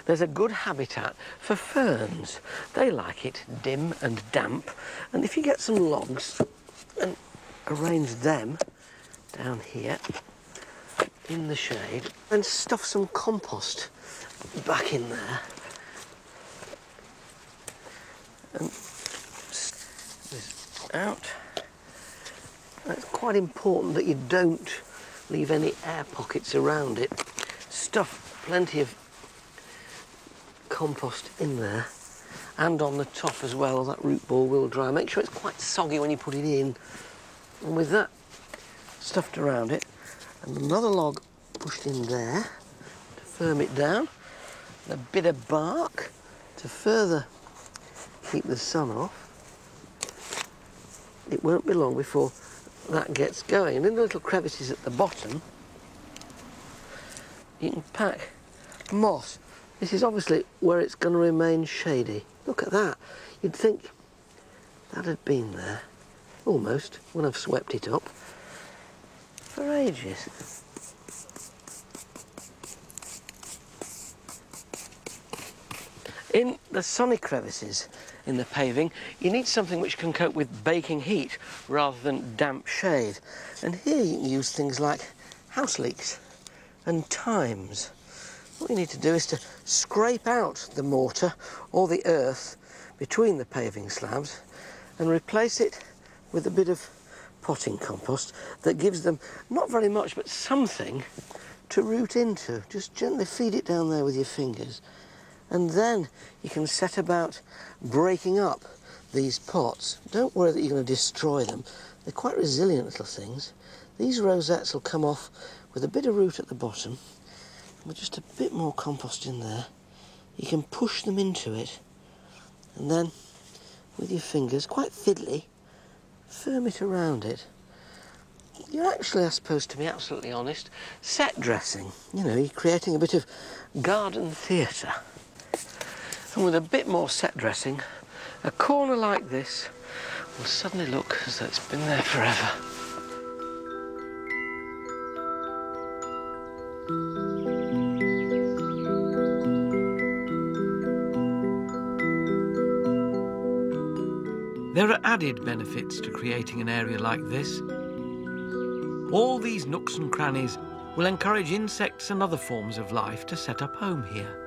there's a good habitat for ferns. They like it dim and damp, and if you get some logs and arrange them down here in the shade and stuff some compost back in there, and this out. It's quite important that you don't leave any air pockets around it. Stuff plenty of compost in there, and on the top as well. That root ball will dry. Make sure it's quite soggy when you put it in. And with that stuffed around it, and another log pushed in there to firm it down, and a bit of bark to further keep the sun off. It won't be long before that gets going. And in the little crevices at the bottom, you can pack moss. This is obviously where it's going to remain shady. Look at that. You'd think that had been there, almost, when I've swept it up, for ages. In the sunny crevices in the paving, you need something which can cope with baking heat rather than damp shade. And here you can use things like house leeks and times. What you need to do is to scrape out the mortar or the earth between the paving slabs and replace it with a bit of potting compost that gives them not very much but something to root into. Just gently feed it down there with your fingers. And then you can set about breaking up these pots. Don't worry that you're going to destroy them. They're quite resilient little things. These rosettes will come off with a bit of root at the bottom, with just a bit more compost in there. You can push them into it, and then with your fingers, quite fiddly, firm it around it. You actually are supposed to be absolutely honest. Set dressing, you know, you're creating a bit of garden theatre. And with a bit more set dressing, a corner like this will suddenly look as though it's been there forever. There are added benefits to creating an area like this. All these nooks and crannies will encourage insects and other forms of life to set up home here.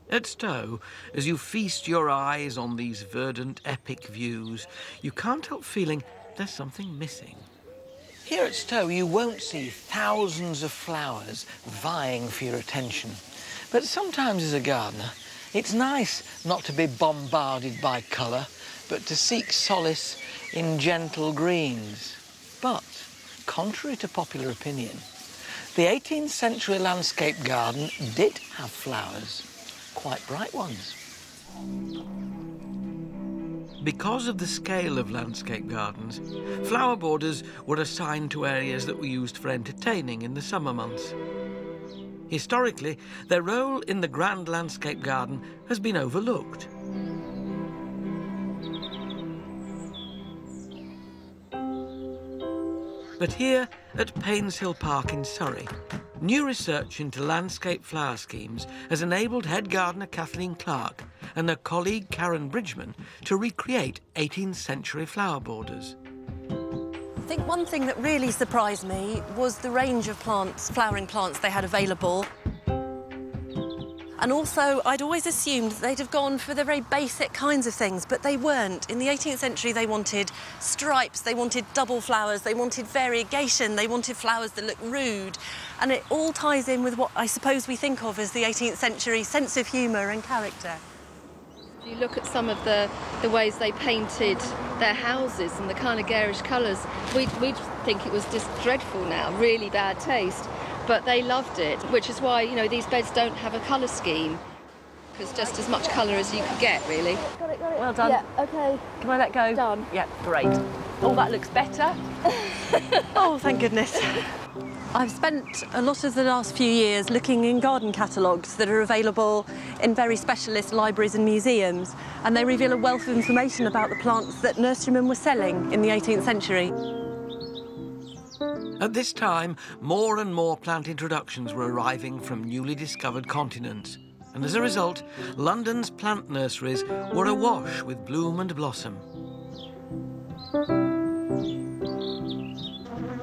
At Stowe, as you feast your eyes on these verdant, epic views, you can't help feeling there's something missing. Here at Stowe, you won't see thousands of flowers vying for your attention. But sometimes as a gardener, it's nice not to be bombarded by colour, but to seek solace in gentle greens. But, contrary to popular opinion, the 18th century landscape garden did have flowers. Quite bright ones. Because of the scale of landscape gardens, flower borders were assigned to areas that were used for entertaining in the summer months. Historically, their role in the grand landscape garden has been overlooked. But here at Painshill Park in Surrey, new research into landscape flower schemes has enabled head gardener Kathleen Clark and her colleague Karen Bridgman to recreate 18th century flower borders. I think one thing that really surprised me was the range of plants, flowering plants they had available. And also, I'd always assumed they'd have gone for the very basic kinds of things, but they weren't. In the 18th century, they wanted stripes, they wanted double flowers, they wanted variegation, they wanted flowers that looked rude. And it all ties in with what I suppose we think of as the 18th century sense of humour and character. If you look at some of the ways they painted their houses and the kind of garish colours, we'd think it was just dreadful now, really bad taste. But they loved it, which is why, you know, these beds don't have a colour scheme. It's just as much colour as you could get, really. Got it. Well done. Yeah, OK. Can I let go? Done. Yeah, great. Oh, that looks better. Oh, thank goodness. I've spent a lot of the last few years looking in garden catalogues that are available in very specialist libraries and museums, and they reveal a wealth of information about the plants that nurserymen were selling in the 18th century. At this time, more and more plant introductions were arriving from newly discovered continents, and as a result, London's plant nurseries were awash with bloom and blossom.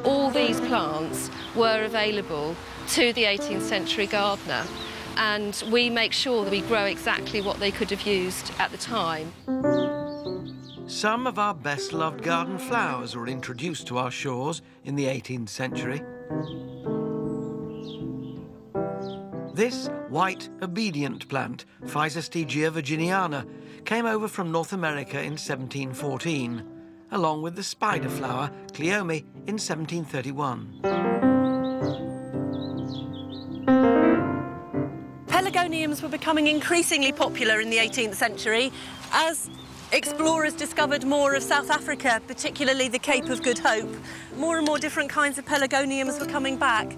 All these plants were available to the 18th century gardener, and we make sure that we grow exactly what they could have used at the time. Some of our best-loved garden flowers were introduced to our shores in the 18th century. This white, obedient plant, Physostegia virginiana, came over from North America in 1714, along with the spider flower, Cleome, in 1731. pelargoniums were becoming increasingly popular in the 18th century as explorers discovered more of South Africa, particularly the Cape of Good Hope. More and more different kinds of pelargoniums were coming back.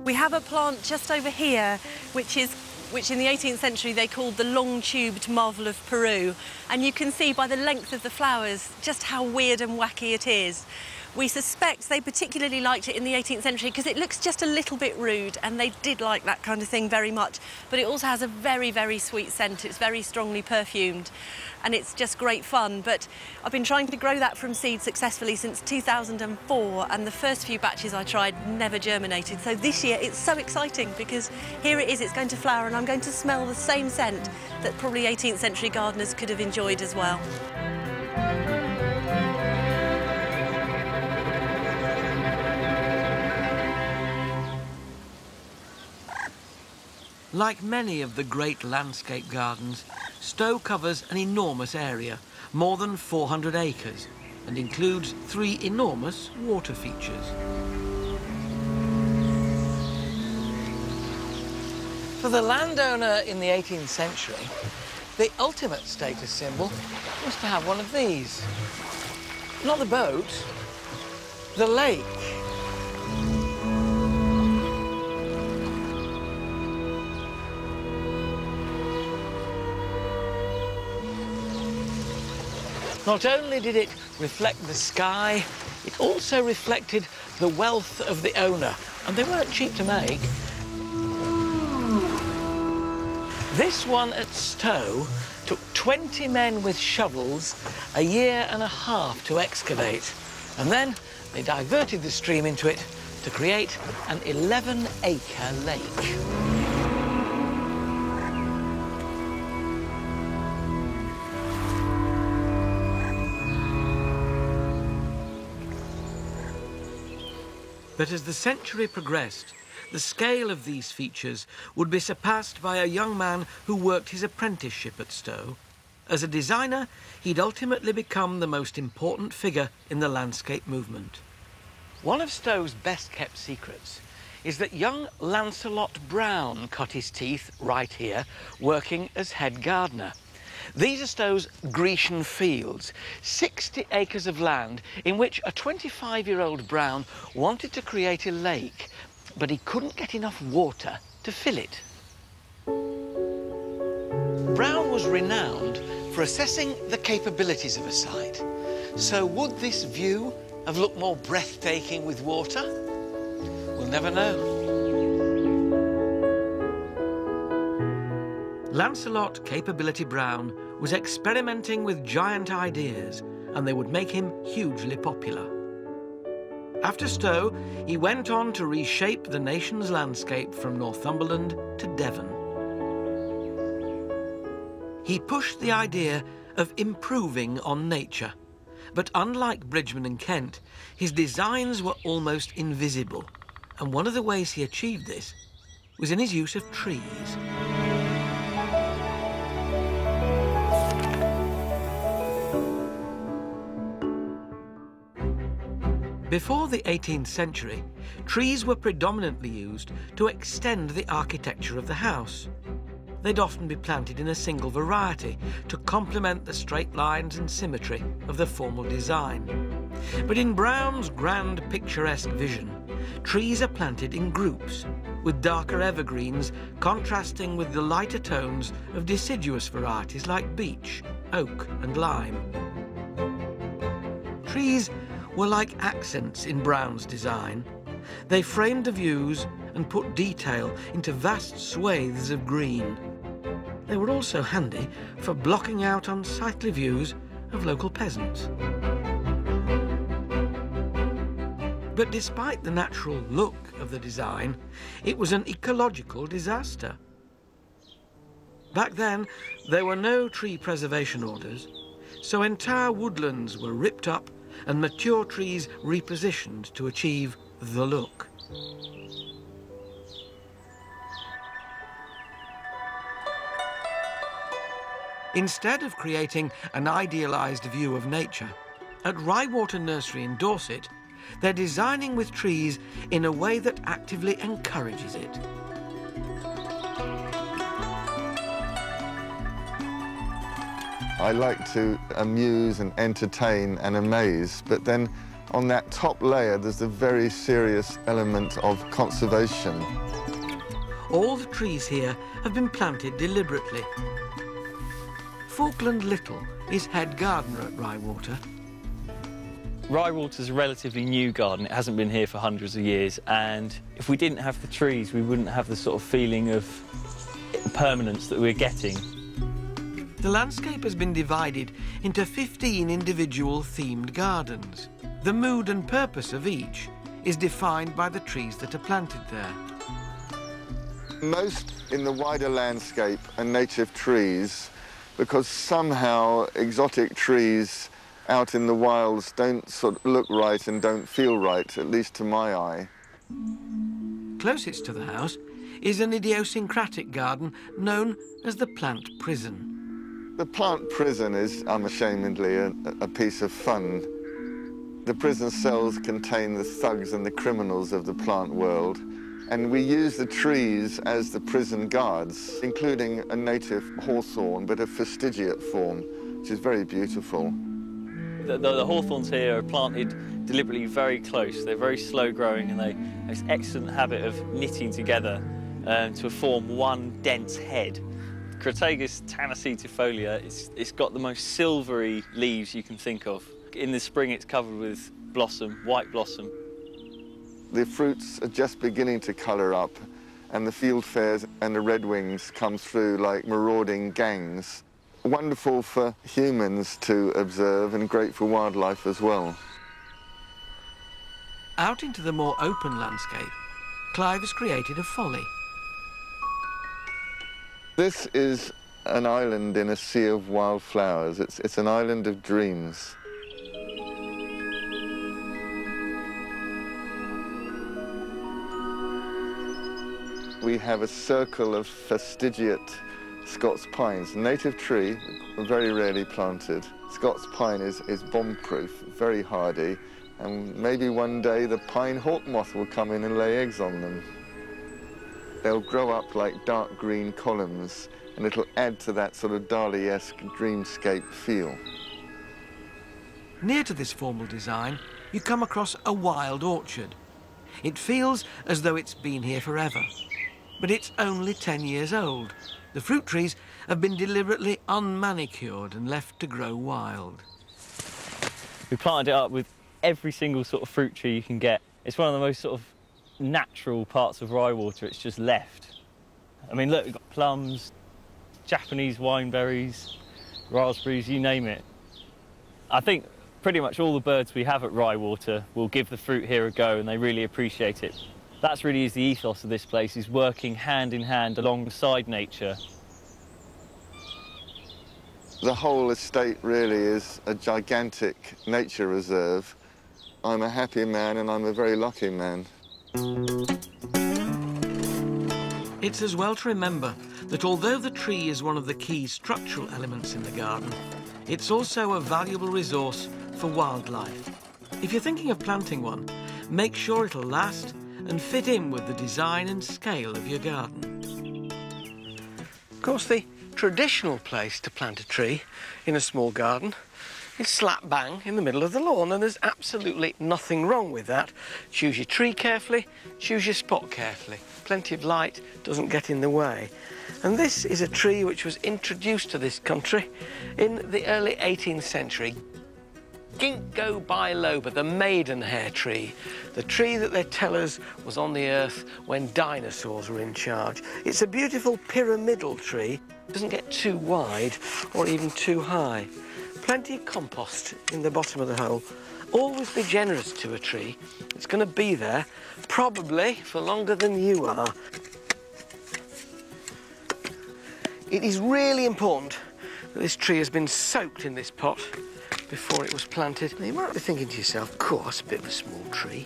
We have a plant just over here, which in the 18th century they called the long-tubed marvel of Peru. And you can see by the length of the flowers just how weird and wacky it is. We suspect they particularly liked it in the 18th century because it looks just a little bit rude, and they did like that kind of thing very much. But it also has a very, very sweet scent. It's very strongly perfumed, and it's just great fun. But I've been trying to grow that from seed successfully since 2004, and the first few batches I tried never germinated. So this year it's so exciting because here it is, it's going to flower, and I'm going to smell the same scent that probably 18th century gardeners could have enjoyed as well. Like many of the great landscape gardens, Stowe covers an enormous area, more than 400 acres, and includes 3 enormous water features. For the landowner in the 18th century, the ultimate status symbol was to have one of these. Not the boat, the lake. Not only did it reflect the sky, it also reflected the wealth of the owner, and they weren't cheap to make. This one at Stowe took 20 men with shovels a year and a half to excavate, and then they diverted the stream into it to create an 11-acre lake. But as the century progressed, the scale of these features would be surpassed by a young man who worked his apprenticeship at Stowe. As a designer, he'd ultimately become the most important figure in the landscape movement. One of Stowe's best-kept secrets is that young Lancelot Brown cut his teeth right here, working as head gardener. These are Stowe's Grecian fields, 60 acres of land in which a 25-year-old Brown wanted to create a lake, but he couldn't get enough water to fill it. Brown was renowned for assessing the capabilities of a site. So would this view have looked more breathtaking with water? We'll never know. Lancelot Capability Brown was experimenting with giant ideas, and they would make him hugely popular. After Stowe, he went on to reshape the nation's landscape from Northumberland to Devon. He pushed the idea of improving on nature, but unlike Bridgman and Kent, his designs were almost invisible, and one of the ways he achieved this was in his use of trees. Before the 18th century, trees were predominantly used to extend the architecture of the house. They'd often be planted in a single variety to complement the straight lines and symmetry of the formal design. But in Brown's grand picturesque vision, trees are planted in groups, with darker evergreens contrasting with the lighter tones of deciduous varieties like beech, oak and lime. Trees were like accents in Brown's design. They framed the views and put detail into vast swathes of green. They were also handy for blocking out unsightly views of local peasants. But despite the natural look of the design, it was an ecological disaster. Back then, there were no tree preservation orders, so entire woodlands were ripped up and mature trees repositioned to achieve the look. Instead of creating an idealized view of nature, At Rywater Nursery in Dorset, they're designing with trees in a way that actively encourages it. I like to amuse and entertain and amaze, but then on that top layer there's a very serious element of conservation. All the trees here have been planted deliberately. Falkland Little is head gardener at Rywater. Rywater's a relatively new garden. It hasn't been here for hundreds of years, and if we didn't have the trees, we wouldn't have the sort of feeling of permanence that we're getting. The landscape has been divided into 15 individual themed gardens. The mood and purpose of each is defined by the trees that are planted there. Most in the wider landscape are native trees, because somehow exotic trees out in the wilds don't sort of look right and don't feel right, at least to my eye. Closest to the house is an idiosyncratic garden known as the Plant Prison. The Plant Prison is unashamedly a piece of fun. The prison cells contain the thugs and the criminals of the plant world, and we use the trees as the prison guards, including a native hawthorn, but a fastigiate form, which is very beautiful. The hawthorns here are planted deliberately very close. They're very slow growing, and they have this excellent habit of knitting together to form one dense head. Crataegus tanacetufolia, it's got the most silvery leaves you can think of. In the spring it's covered with blossom, white blossom. The fruits are just beginning to colour up, and the fieldfares and the redwings come through like marauding gangs. Wonderful for humans to observe and great for wildlife as well. Out into the more open landscape, Clive has created a folly. This is an island in a sea of wildflowers. It's an island of dreams. We have a circle of fastigiate Scots pines, a native tree, very rarely planted. Scots pine is bomb-proof, very hardy, and maybe one day the pine hawk moth will come in and lay eggs on them. They'll grow up like dark green columns, and it'll add to that sort of Dali-esque dreamscape feel. Near to this formal design, you come across a wild orchard. It feels as though it's been here forever, but it's only 10 years old. The fruit trees have been deliberately unmanicured and left to grow wild. We planted it up with every single sort of fruit tree you can get. It's one of the most sort of natural parts of Rywater. It's just left. I mean, look, we've got plums, Japanese wineberries, raspberries, you name it. I think pretty much all the birds we have at Rywater will give the fruit here a go, and they really appreciate it. That's really is the ethos of this place, is working hand in hand alongside nature. The whole estate really is a gigantic nature reserve. I'm a happy man and I'm a very lucky man. It's as well to remember that although the tree is one of the key structural elements in the garden, it's also a valuable resource for wildlife. If you're thinking of planting one, make sure it'll last and fit in with the design and scale of your garden. Of course, the traditional place to plant a tree in a small garden is slap bang in the middle of the lawn, and there's absolutely nothing wrong with that. Choose your tree carefully, choose your spot carefully. Plenty of light doesn't get in the way. And this is a tree which was introduced to this country in the early 18th century. Ginkgo biloba, the maidenhair tree, the tree that they tell us was on the earth when dinosaurs were in charge. It's a beautiful pyramidal tree. It doesn't get too wide or even too high. Plenty of compost in the bottom of the hole. Always be generous to a tree. It's going to be there, probably for longer than you are. It is really important that this tree has been soaked in this pot before it was planted. Now, you might be thinking to yourself, of course, a bit of a small tree.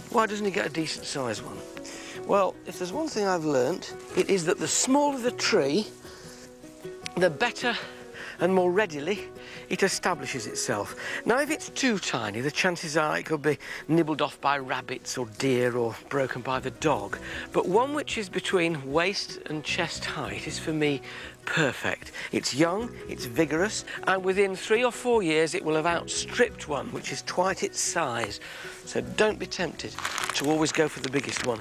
Why doesn't he get a decent sized one? Well, if there's one thing I've learnt, it is that the smaller the tree, the better and more readily it establishes itself. Now, if it's too tiny, the chances are it could be nibbled off by rabbits or deer or broken by the dog. But one which is between waist and chest height is, for me, perfect. It's young, it's vigorous, and within 3 or 4 years it will have outstripped one which is twice its size. So don't be tempted to always go for the biggest one.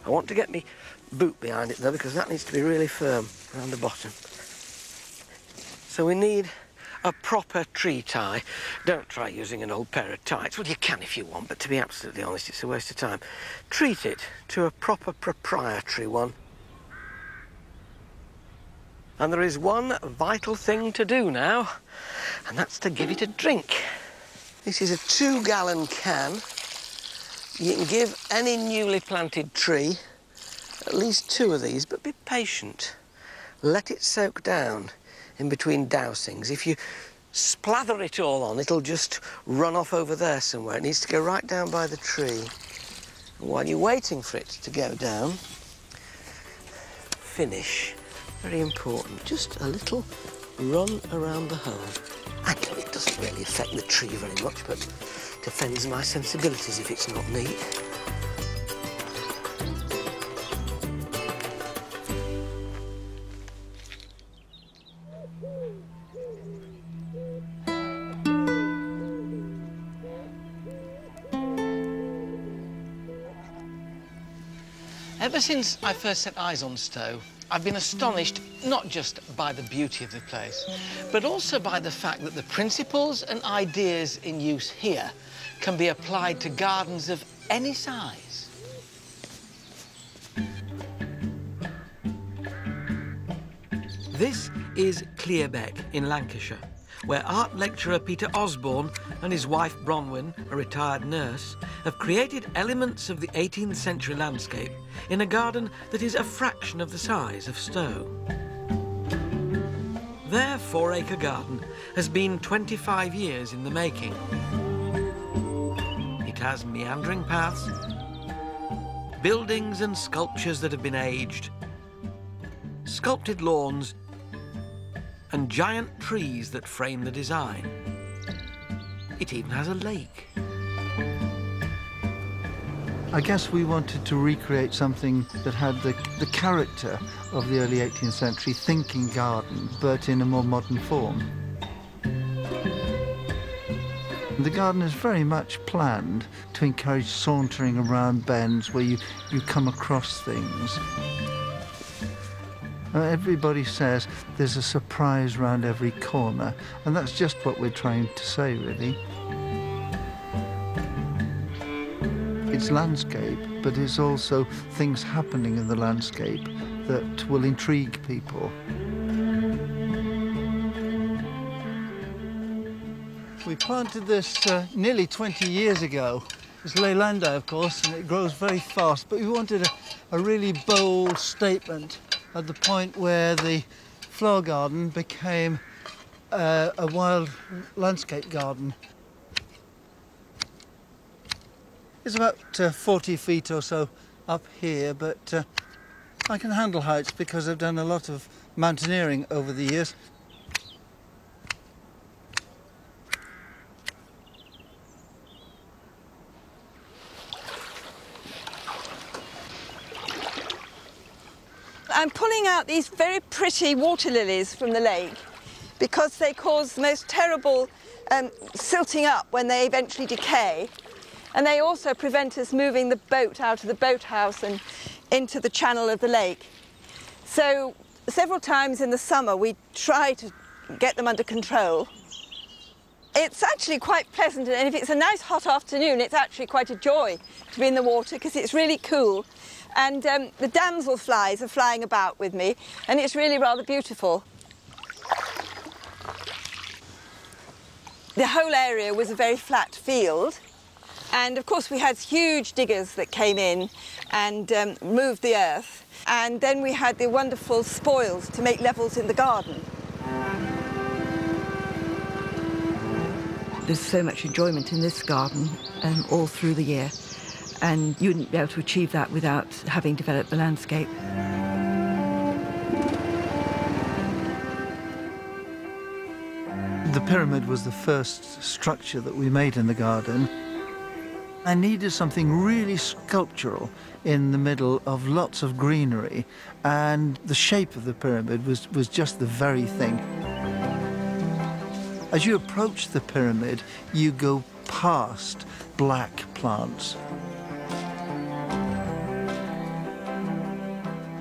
I want to get me boot behind it though, because that needs to be really firm around the bottom. So we need a proper tree tie. Don't try using an old pair of tights. Well, you can if you want, but to be absolutely honest, it's a waste of time. Treat it to a proper proprietary one. And there is one vital thing to do now, and that's to give it a drink. This is a 2-gallon can. You can give any newly planted tree at least 2 of these, but be patient. Let it soak down in between dousings. If you splather it all on, it'll just run off over there somewhere. It needs to go right down by the tree. And while you're waiting for it to go down, finish. Very important. Just a little run around the hole. I know it doesn't really affect the tree very much, but it offends my sensibilities if it's not neat. Ever since I first set eyes on Stowe, I've been astonished not just by the beauty of the place, but also by the fact that the principles and ideas in use here can be applied to gardens of any size. This is Clearbeck in Lancashire, where art lecturer Peter Osborne and his wife Bronwyn, a retired nurse, have created elements of the 18th century landscape in a garden that is a fraction of the size of Stowe. Their 4-acre garden has been 25 years in the making. It has meandering paths, buildings and sculptures that have been aged, sculpted lawns, and giant trees that frame the design. It even has a lake. I guess we wanted to recreate something that had the character of the early 18th century thinking garden, but in a more modern form. The garden is very much planned to encourage sauntering around bends where you come across things. Everybody says there's a surprise round every corner, and that's just what we're trying to say, really. It's landscape, but it's also things happening in the landscape that will intrigue people. We planted this nearly 20 years ago. It's Leylandii, of course, and it grows very fast, but we wanted a really bold statement at the point where the flower garden became a wild landscape garden. It's about 40 feet or so up here, but I can handle heights because I've done a lot of mountaineering over the years. I'm pulling out these very pretty water lilies from the lake because they cause the most terrible silting up when they eventually decay. And they also prevent us moving the boat out of the boathouse and into the channel of the lake. So several times in the summer we try to get them under control. It's actually quite pleasant, and if it's a nice hot afternoon, it's actually quite a joy to be in the water because it's really cool. And the damselflies are flying about with me, and it's really rather beautiful. The whole area was a very flat field, and of course we had huge diggers that came in and moved the earth, and then we had the wonderful spoils to make levels in the garden. There's so much enjoyment in this garden all through the year, and you wouldn't be able to achieve that without having developed the landscape. pyramid was the first structure that we made in the garden. I needed something really sculptural in the middle of lots of greenery, and the shape of the pyramid was just the very thing. As you approach the pyramid, you go past black plants.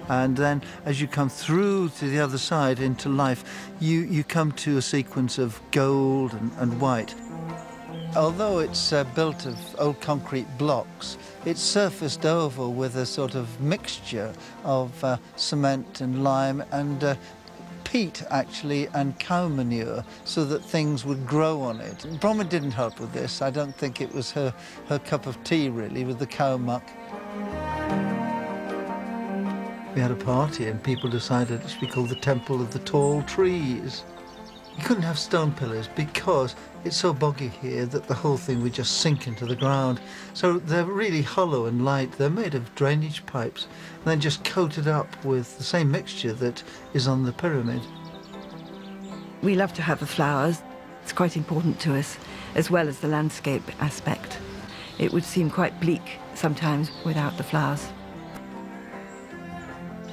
And then as you come through to the other side into life, you come to a sequence of gold and white. Although it's built of old concrete blocks, it's surfaced over with a sort of mixture of cement and lime and peat, actually, and cow manure, so that things would grow on it. Bronwyn didn't help with this. I don't think it was her cup of tea, really, with the cow muck. We had a party and people decided it should be called the Temple of the Tall Trees. You couldn't have stone pillars because it's so boggy here that the whole thing would just sink into the ground. So they're really hollow and light. They're made of drainage pipes and then just coated up with the same mixture that is on the pyramid. We love to have the flowers. It's quite important to us, as well as the landscape aspect. It would seem quite bleak sometimes without the flowers.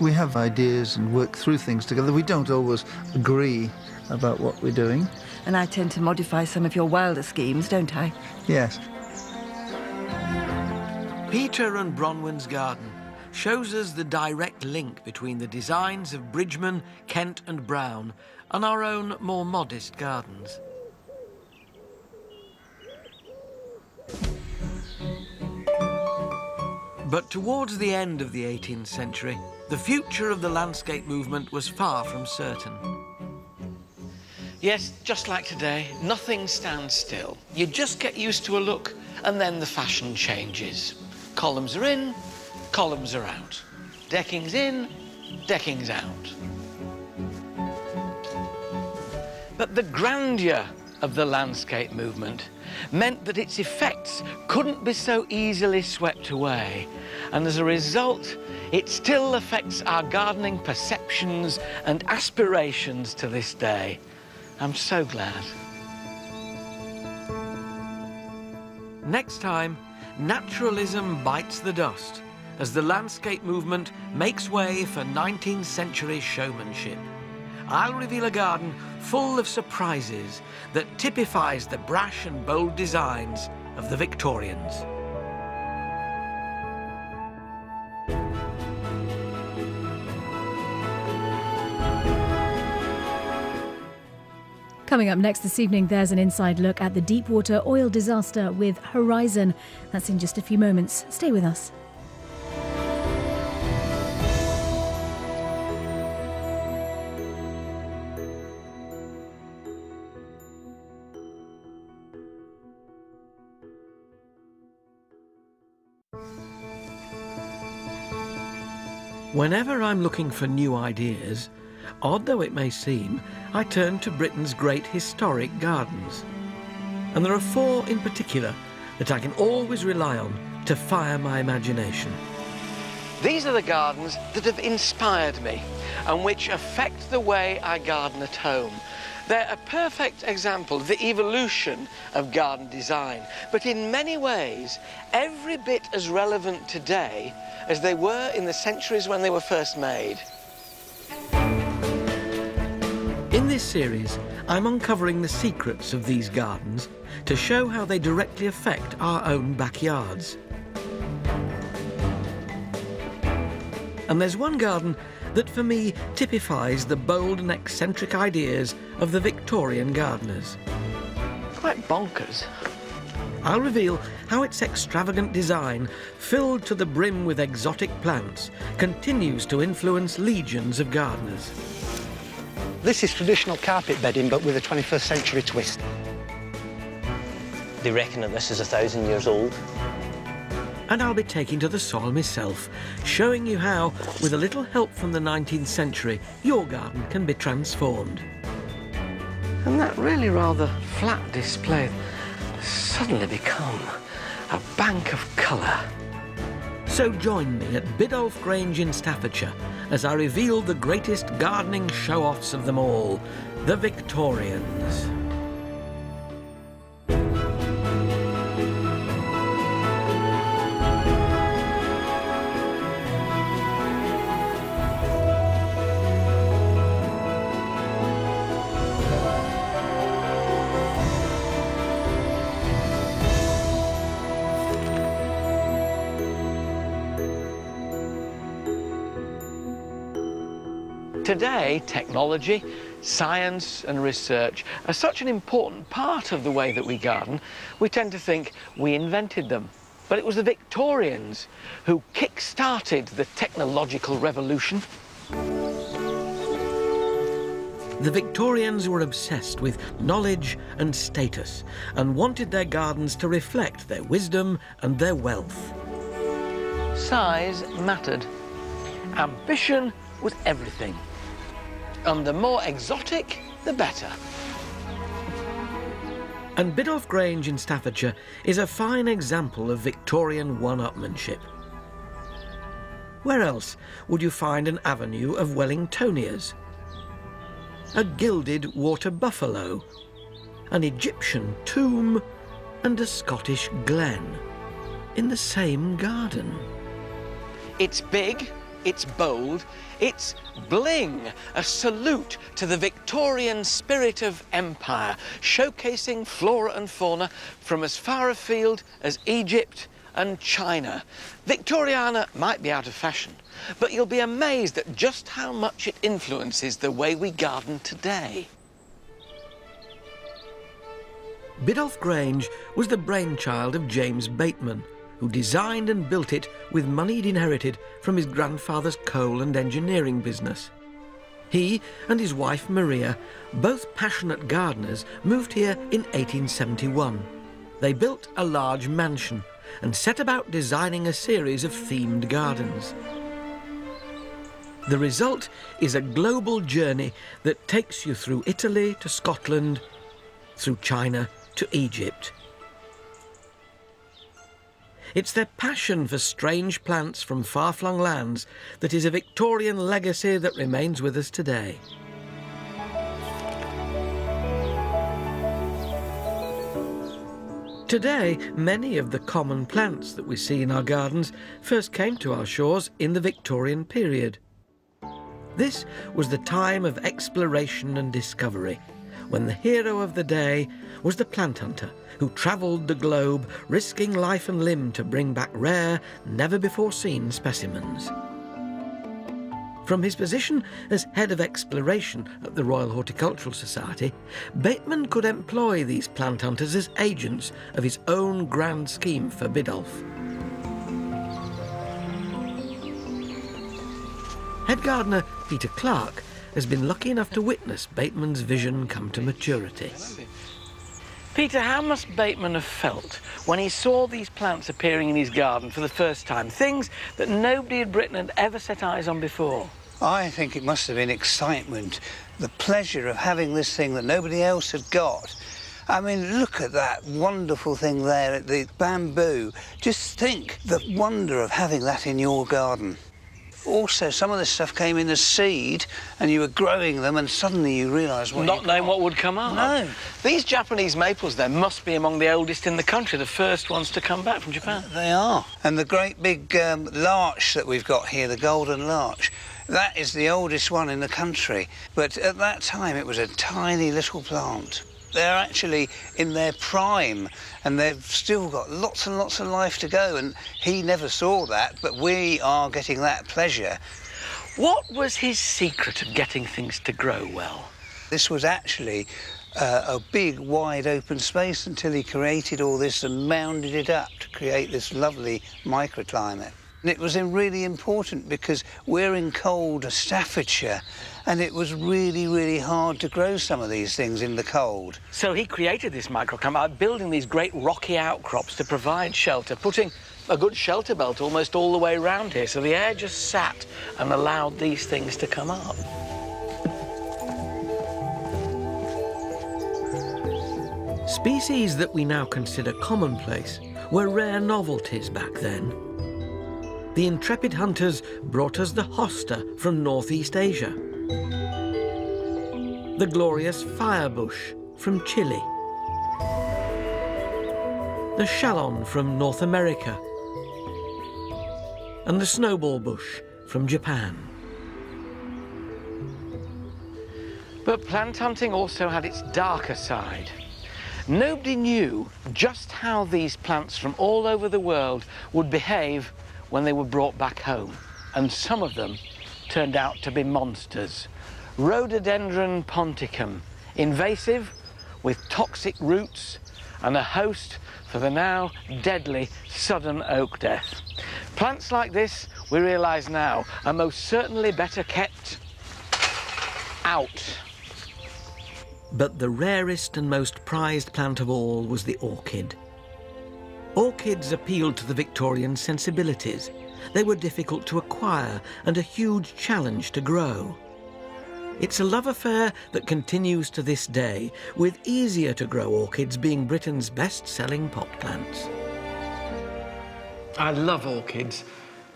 We have ideas and work through things together. We don't always agree about what we're doing. And I tend to modify some of your wilder schemes, don't I? Yes. Peter and Bronwyn's garden shows us the direct link between the designs of Bridgeman, Kent and Brown and our own more modest gardens. But towards the end of the 18th century, the future of the landscape movement was far from certain. Yes, just like today, nothing stands still. You just get used to a look, and then the fashion changes. Columns are in, columns are out. Decking's in, decking's out. But the grandeur of the landscape movement meant that its effects couldn't be so easily swept away, and as a result, it still affects our gardening perceptions and aspirations to this day. I'm so glad. Next time, naturalism bites the dust as the landscape movement makes way for 19th century showmanship. I'll reveal a garden full of surprises that typifies the brash and bold designs of the Victorians. Coming up next this evening, there's an inside look at the Deepwater oil disaster with Horizon. That's in just a few moments. Stay with us. Whenever I'm looking for new ideas, odd though it may seem, I turn to Britain's great historic gardens. And there are four in particular that I can always rely on to fire my imagination. These are the gardens that have inspired me and which affect the way I garden at home. They're a perfect example of the evolution of garden design, but in many ways, every bit as relevant today as they were in the centuries when they were first made. In this series, I'm uncovering the secrets of these gardens to show how they directly affect our own backyards. And there's one garden that for me typifies the bold and eccentric ideas of the Victorian gardeners. Quite bonkers. I'll reveal how its extravagant design, filled to the brim with exotic plants, continues to influence legions of gardeners. This is traditional carpet bedding, but with a 21st century twist. They reckon that this is 1,000 years old. And I'll be taking to the soil myself, showing you how, with a little help from the 19th century, your garden can be transformed. And that really rather flat display has suddenly become a bank of colour. So join me at Biddulph Grange in Staffordshire as I reveal the greatest gardening show-offs of them all, the Victorians. Today, technology, science and research are such an important part of the way that we garden, we tend to think we invented them. But it was the Victorians who kick-started the technological revolution. The Victorians were obsessed with knowledge and status and wanted their gardens to reflect their wisdom and their wealth. Size mattered. Ambition was everything. And the more exotic, the better. And Biddulph Grange in Staffordshire is a fine example of Victorian one-upmanship. Where else would you find an avenue of Wellingtonias, a gilded water buffalo, an Egyptian tomb and a Scottish glen in the same garden? It's big, it's bold, it's bling, a salute to the Victorian spirit of empire, showcasing flora and fauna from as far afield as Egypt and China. Victoriana might be out of fashion, but you'll be amazed at just how much it influences the way we garden today. Biddulph Grange was the brainchild of James Bateman, who designed and built it with money he'd inherited from his grandfather's coal and engineering business. He and his wife Maria, both passionate gardeners, moved here in 1871. They built a large mansion and set about designing a series of themed gardens. The result is a global journey that takes you through Italy to Scotland, through China to Egypt. It's their passion for strange plants from far-flung lands that is a Victorian legacy that remains with us today. Today, many of the common plants that we see in our gardens first came to our shores in the Victorian period. This was the time of exploration and discovery, when the hero of the day was the plant hunter who travelled the globe, risking life and limb to bring back rare, never-before-seen specimens. From his position as head of exploration at the Royal Horticultural Society, Bateman could employ these plant hunters as agents of his own grand scheme for Biddulph. Head gardener Peter Clark has been lucky enough to witness Bateman's vision come to maturity. Peter, how must Bateman have felt when he saw these plants appearing in his garden for the first time, things that nobody in Britain had ever set eyes on before? I think it must have been excitement, the pleasure of having this thing that nobody else had got. I mean, look at that wonderful thing there, the bamboo. Just think the wonder of having that in your garden. Also, some of this stuff came in as seed, and you were growing them, and suddenly you realise what Not knowing what would come up. No. These Japanese maples, then, must be among the oldest in the country, the first ones to come back from Japan. They are. And the great big larch that we've got here, the golden larch, that is the oldest one in the country. But at that time, it was a tiny little plant. They're actually in their prime, and they've still got lots and lots of life to go, and he never saw that, but we are getting that pleasure. What was his secret of getting things to grow well? This was actually a big, wide open space until he created all this and mounded it up to create this lovely microclimate. And it was really important because we're in cold Staffordshire, and it was really, really hard to grow some of these things in the cold. So he created this microclimate by building these great rocky outcrops to provide shelter, putting a good shelter belt almost all the way around here, so the air just sat and allowed these things to come up. Species that we now consider commonplace were rare novelties back then. The intrepid hunters brought us the hosta from Northeast Asia, the glorious firebush from Chile, the shallon from North America, and the snowball bush from Japan. But plant hunting also had its darker side. Nobody knew just how these plants from all over the world would behave when they were brought back home, and some of them turned out to be monsters, Rhododendron ponticum, invasive, with toxic roots, and a host for the now deadly sudden oak death. Plants like this, we realise now, are most certainly better kept out. But the rarest and most prized plant of all was the orchid. Orchids appealed to the Victorian sensibilities. They were difficult to acquire and a huge challenge to grow. It's a love affair that continues to this day, with easier-to-grow orchids being Britain's best-selling pot plants. I love orchids.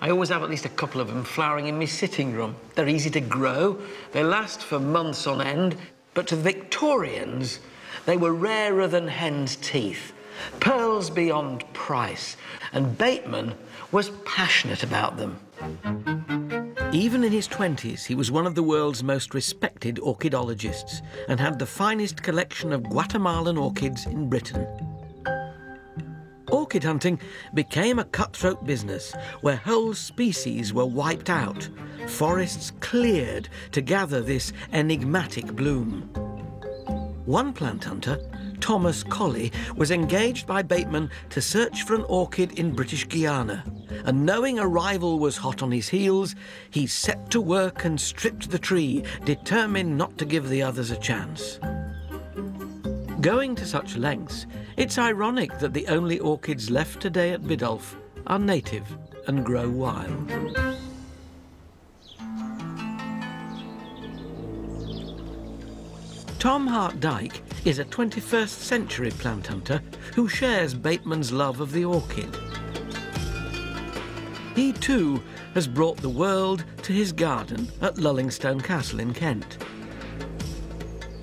I always have at least a couple of them flowering in my sitting room. They're easy to grow, they last for months on end, but to the Victorians, they were rarer than hen's teeth, pearls beyond price, and Bateman was passionate about them. Even in his 20s, he was one of the world's most respected orchidologists and had the finest collection of Guatemalan orchids in Britain. Orchid hunting became a cutthroat business where whole species were wiped out, forests cleared to gather this enigmatic bloom. One plant hunter, Thomas Colley, was engaged by Bateman to search for an orchid in British Guiana, and knowing a rival was hot on his heels, he set to work and stripped the tree, determined not to give the others a chance. Going to such lengths, it's ironic that the only orchids left today at Biddulph are native and grow wild. Tom Hart-Dyke is a 21st century plant hunter who shares Bateman's love of the orchid. He too has brought the world to his garden at Lullingstone Castle in Kent.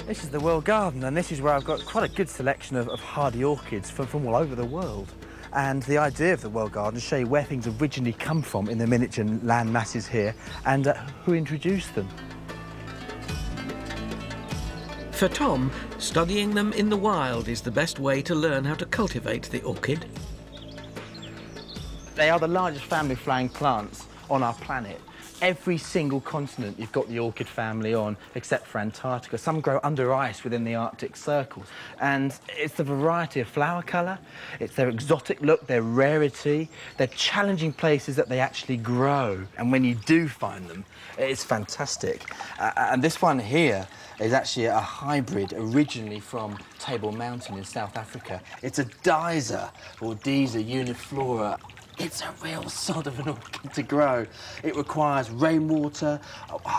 This is the World Garden, and this is where I've got quite a good selection of hardy orchids from all over the world. And the idea of the World Garden is to show you where things originally come from in the miniature land masses here and who introduced them. For Tom, studying them in the wild is the best way to learn how to cultivate the orchid. They are the largest family of flowering plants on our planet. Every single continent you've got the orchid family on, except for Antarctica. Some grow under ice within the Arctic circles. And it's the variety of flower colour, it's their exotic look, their rarity, their challenging places that they actually grow. And when you do find them, it's fantastic. And this one here is actually a hybrid originally from Table Mountain in South Africa. It's a Diza, or Diza uniflora. It's a real sod of an orchid to grow. It requires rainwater.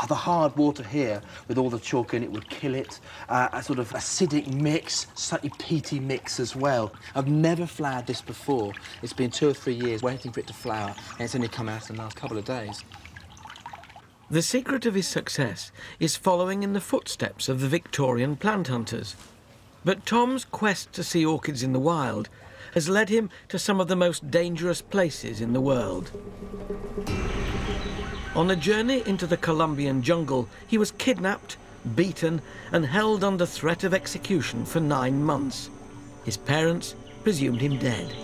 The hard water here, with all the chalk in it, would kill it. A sort of acidic mix, slightly peaty mix as well. I've never flowered this before. It's been 2 or 3 years waiting for it to flower, and it's only come out in the last couple of days. The secret of his success is following in the footsteps of the Victorian plant hunters. But Tom's quest to see orchids in the wild has led him to some of the most dangerous places in the world. On a journey into the Colombian jungle, he was kidnapped, beaten, and held under threat of execution for 9 months. His parents presumed him dead.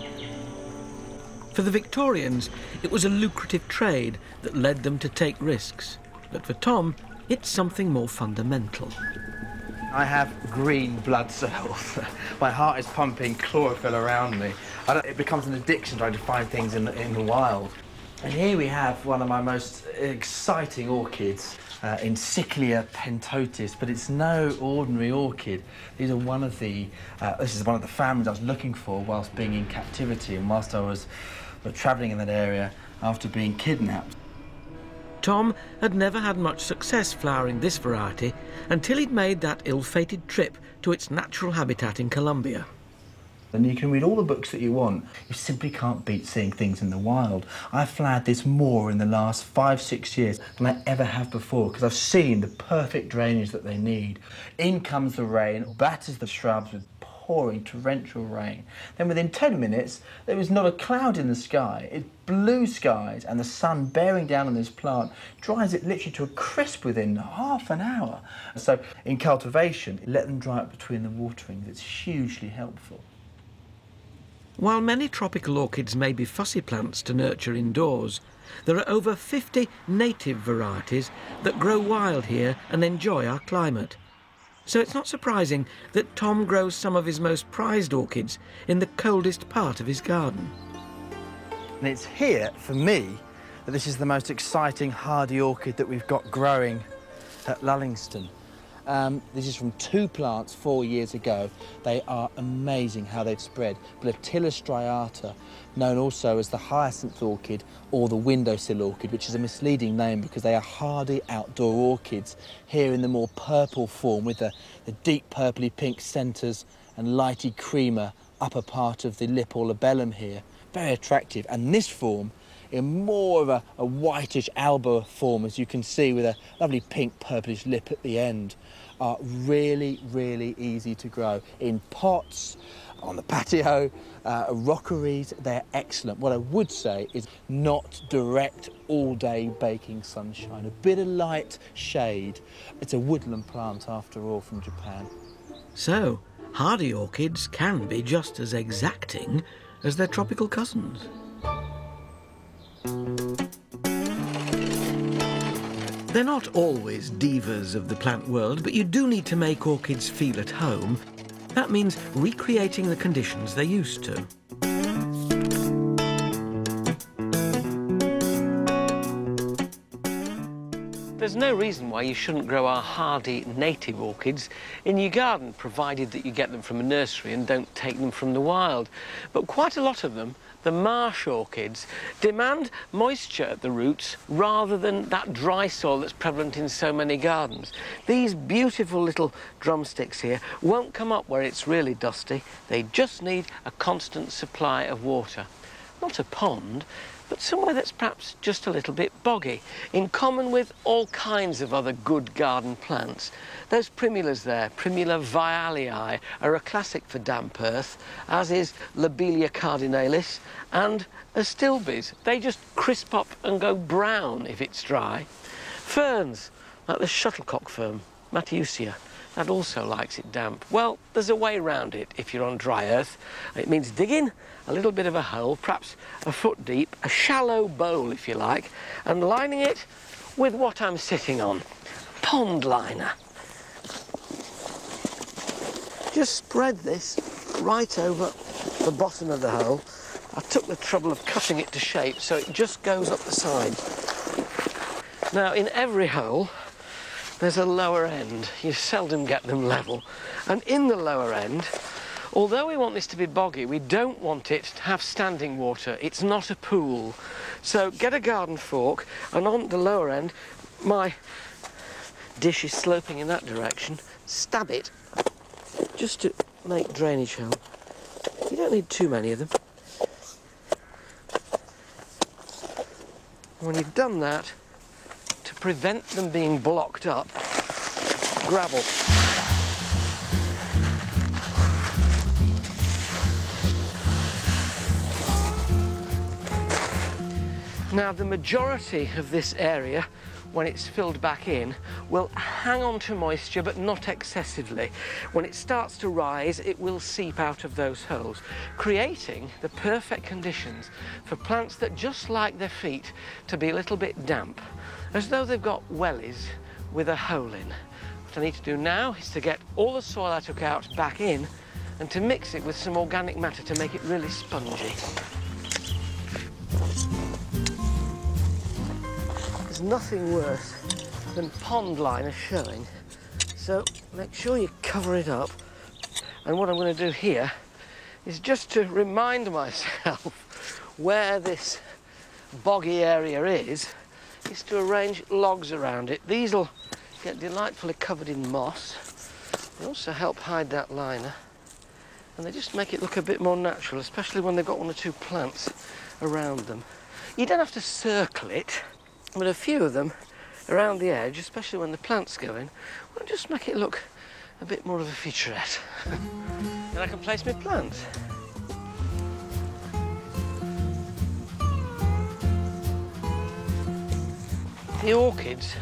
For the Victorians, it was a lucrative trade that led them to take risks. But for Tom, it's something more fundamental. I have green blood cells. My heart is pumping chlorophyll around me. It becomes an addiction trying to find things in the wild. And here we have one of my most exciting orchids, Encyclia pentotis, but it's no ordinary orchid. These are one of the, this is one of the families I was looking for whilst being in captivity and whilst I was travelling in that area after being kidnapped. Tom had never had much success flowering this variety until he'd made that ill-fated trip to its natural habitat in Colombia. And you can read all the books that you want. You simply can't beat seeing things in the wild. I've flowered this more in the last 5-6 years than I ever have before because I've seen the perfect drainage that they need. In comes the rain, batters the shrubs with pouring torrential rain. Then within 10 minutes, there was not a cloud in the sky. It's blue skies, and the sun bearing down on this plant dries it literally to a crisp within half an hour. So in cultivation, let them dry up between the waterings. It's hugely helpful. While many tropical orchids may be fussy plants to nurture indoors, there are over 50 native varieties that grow wild here and enjoy our climate. So it's not surprising that Tom grows some of his most prized orchids in the coldest part of his garden. And it's here, for me, that this is the most exciting hardy orchid that we've got growing at Lullingston. This is from 2 plants 4 years ago. They are amazing how they've spread. Blatilla striata, known also as the hyacinth orchid or the windowsill orchid, which is a misleading name because they are hardy outdoor orchids, here in the more purple form with the deep purpley pink centres and lighty creamer upper part of the lip or labellum here. Very attractive. And this form, in more of a whitish alba form, as you can see, with a lovely pink purplish lip at the end, are really, really easy to grow. In pots, on the patio, rockeries, they're excellent. What I would say is not direct all-day baking sunshine. A bit of light shade. It's a woodland plant, after all, from Japan. So, hardy orchids can be just as exacting as their tropical cousins. They're not always divas of the plant world, but you do need to make orchids feel at home. That means recreating the conditions they're used to. There's no reason why you shouldn't grow our hardy native orchids in your garden, provided that you get them from a nursery and don't take them from the wild. But quite a lot of them, the marsh orchids, demand moisture at the roots rather than that dry soil that's prevalent in so many gardens. These beautiful little drumsticks here won't come up where it's really dusty. They just need a constant supply of water. Not a pond, but somewhere that's perhaps just a little bit boggy, in common with all kinds of other good garden plants. Those primulas there, Primula vialii, are a classic for damp earth, as is Lobelia cardinalis and astilbes. They just crisp up and go brown if it's dry. Ferns, like the shuttlecock fern, Matteusia, that also likes it damp. Well, there's a way around it if you're on dry earth. It means digging a little bit of a hole, perhaps a foot deep, a shallow bowl if you like, and lining it with what I'm sitting on, pond liner. Just spread this right over the bottom of the hole. I took the trouble of cutting it to shape so it just goes up the side. Now, in every hole, there's a lower end. You seldom get them level. And in the lower end, although we want this to be boggy, we don't want it to have standing water. It's not a pool. So get a garden fork, and on the lower end, my dish is sloping in that direction, stab it, just to make drainage hole. You don't need too many of them. When you've done that, to prevent them being blocked up, gravel. Now, the majority of this area, when it's filled back in, will hang on to moisture, but not excessively. When it starts to rise, it will seep out of those holes, creating the perfect conditions for plants that just like their feet to be a little bit damp, as though they've got wellies with a hole in. What I need to do now is to get all the soil I took out back in and to mix it with some organic matter to make it really spongy. There's nothing worse than pond liner showing, so make sure you cover it up. And what I'm going to do here is just to remind myself where this boggy area is to arrange logs around it. These will get delightfully covered in moss. They also help hide that liner, and they just make it look a bit more natural, especially when they've got 1 or 2 plants around them. You don't have to circle it, but a few of them around the edge, especially when the plants go in, will just make it look a bit more of a featurette. Then I can place my plants. The orchids,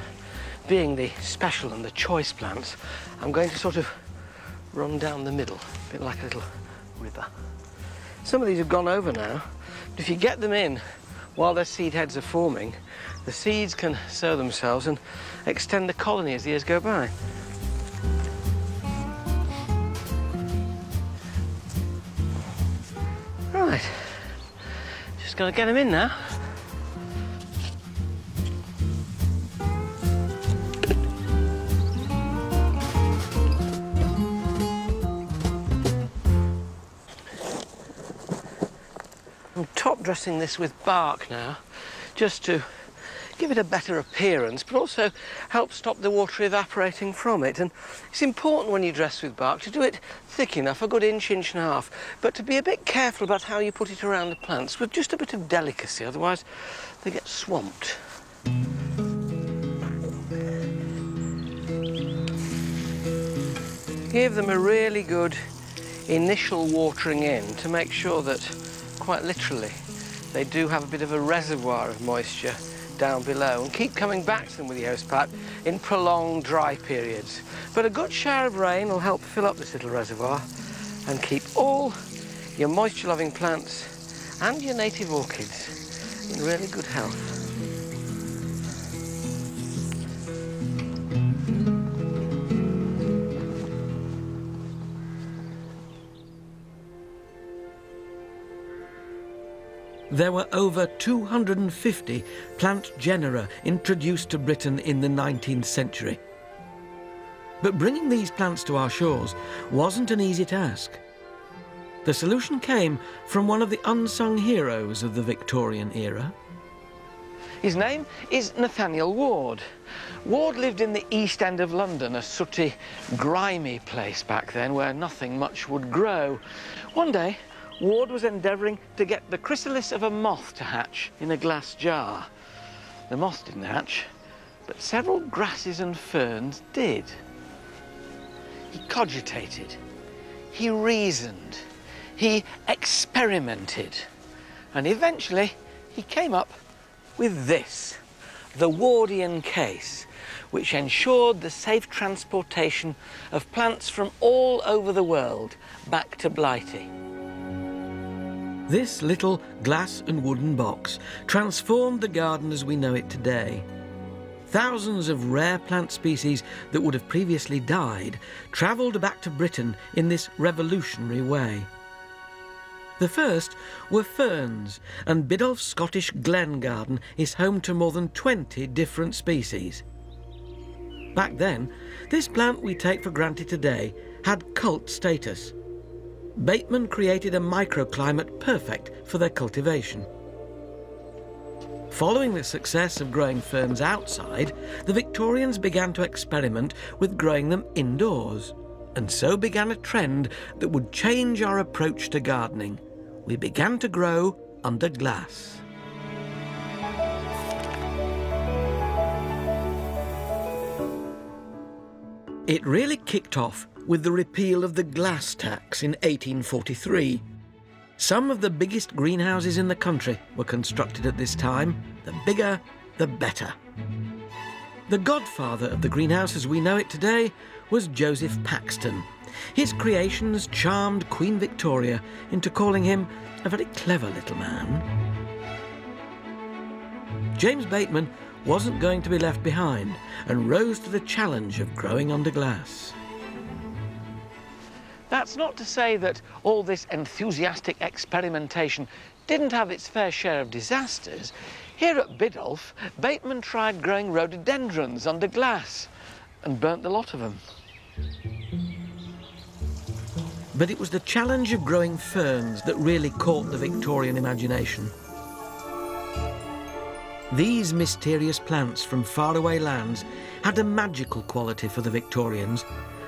being the special and the choice plants, I'm going to sort of run down the middle, a bit like a little river. Some of these have gone over now, but if you get them in while their seed heads are forming, the seeds can sow themselves and extend the colony as the years go by. Right, just got to get them in now. I'm top dressing this with bark now, just to give it a better appearance, but also help stop the water evaporating from it. And it's important when you dress with bark to do it thick enough, a good inch, inch and a half, but to be a bit careful about how you put it around the plants with just a bit of delicacy, otherwise they get swamped. Give them a really good initial watering in to make sure that, quite literally, they do have a bit of a reservoir of moisture down below, and keep coming back to them with the hosepipe in prolonged dry periods. But a good shower of rain will help fill up this little reservoir and keep all your moisture-loving plants and your native orchids in really good health. There were over 250 plant genera introduced to Britain in the 19th century. But bringing these plants to our shores wasn't an easy task. The solution came from one of the unsung heroes of the Victorian era. His name is Nathaniel Ward. Ward lived in the East End of London, a sooty, grimy place back then where nothing much would grow. One day, Ward was endeavouring to get the chrysalis of a moth to hatch in a glass jar. The moth didn't hatch, but several grasses and ferns did. He cogitated, he reasoned, he experimented, and eventually he came up with this, the Wardian case, which ensured the safe transportation of plants from all over the world back to Blighty. This little glass and wooden box transformed the garden as we know it today. Thousands of rare plant species that would have previously died travelled back to Britain in this revolutionary way. The first were ferns, and Biddulph's Scottish Glen Garden is home to more than 20 different species. Back then, this plant we take for granted today had cult status. Bateman created a microclimate perfect for their cultivation. Following the success of growing ferns outside, the Victorians began to experiment with growing them indoors, and so began a trend that would change our approach to gardening. We began to grow under glass. It really kicked off with the repeal of the glass tax in 1843. Some of the biggest greenhouses in the country were constructed at this time. The bigger, the better. The godfather of the greenhouse as we know it today was Joseph Paxton. His creations charmed Queen Victoria into calling him a very clever little man. James Bateman wasn't going to be left behind and rose to the challenge of growing under glass. That's not to say that all this enthusiastic experimentation didn't have its fair share of disasters. Here at Biddulph, Bateman tried growing rhododendrons under glass and burnt the lot of them. But it was the challenge of growing ferns that really caught the Victorian imagination. These mysterious plants from faraway lands had a magical quality for the Victorians,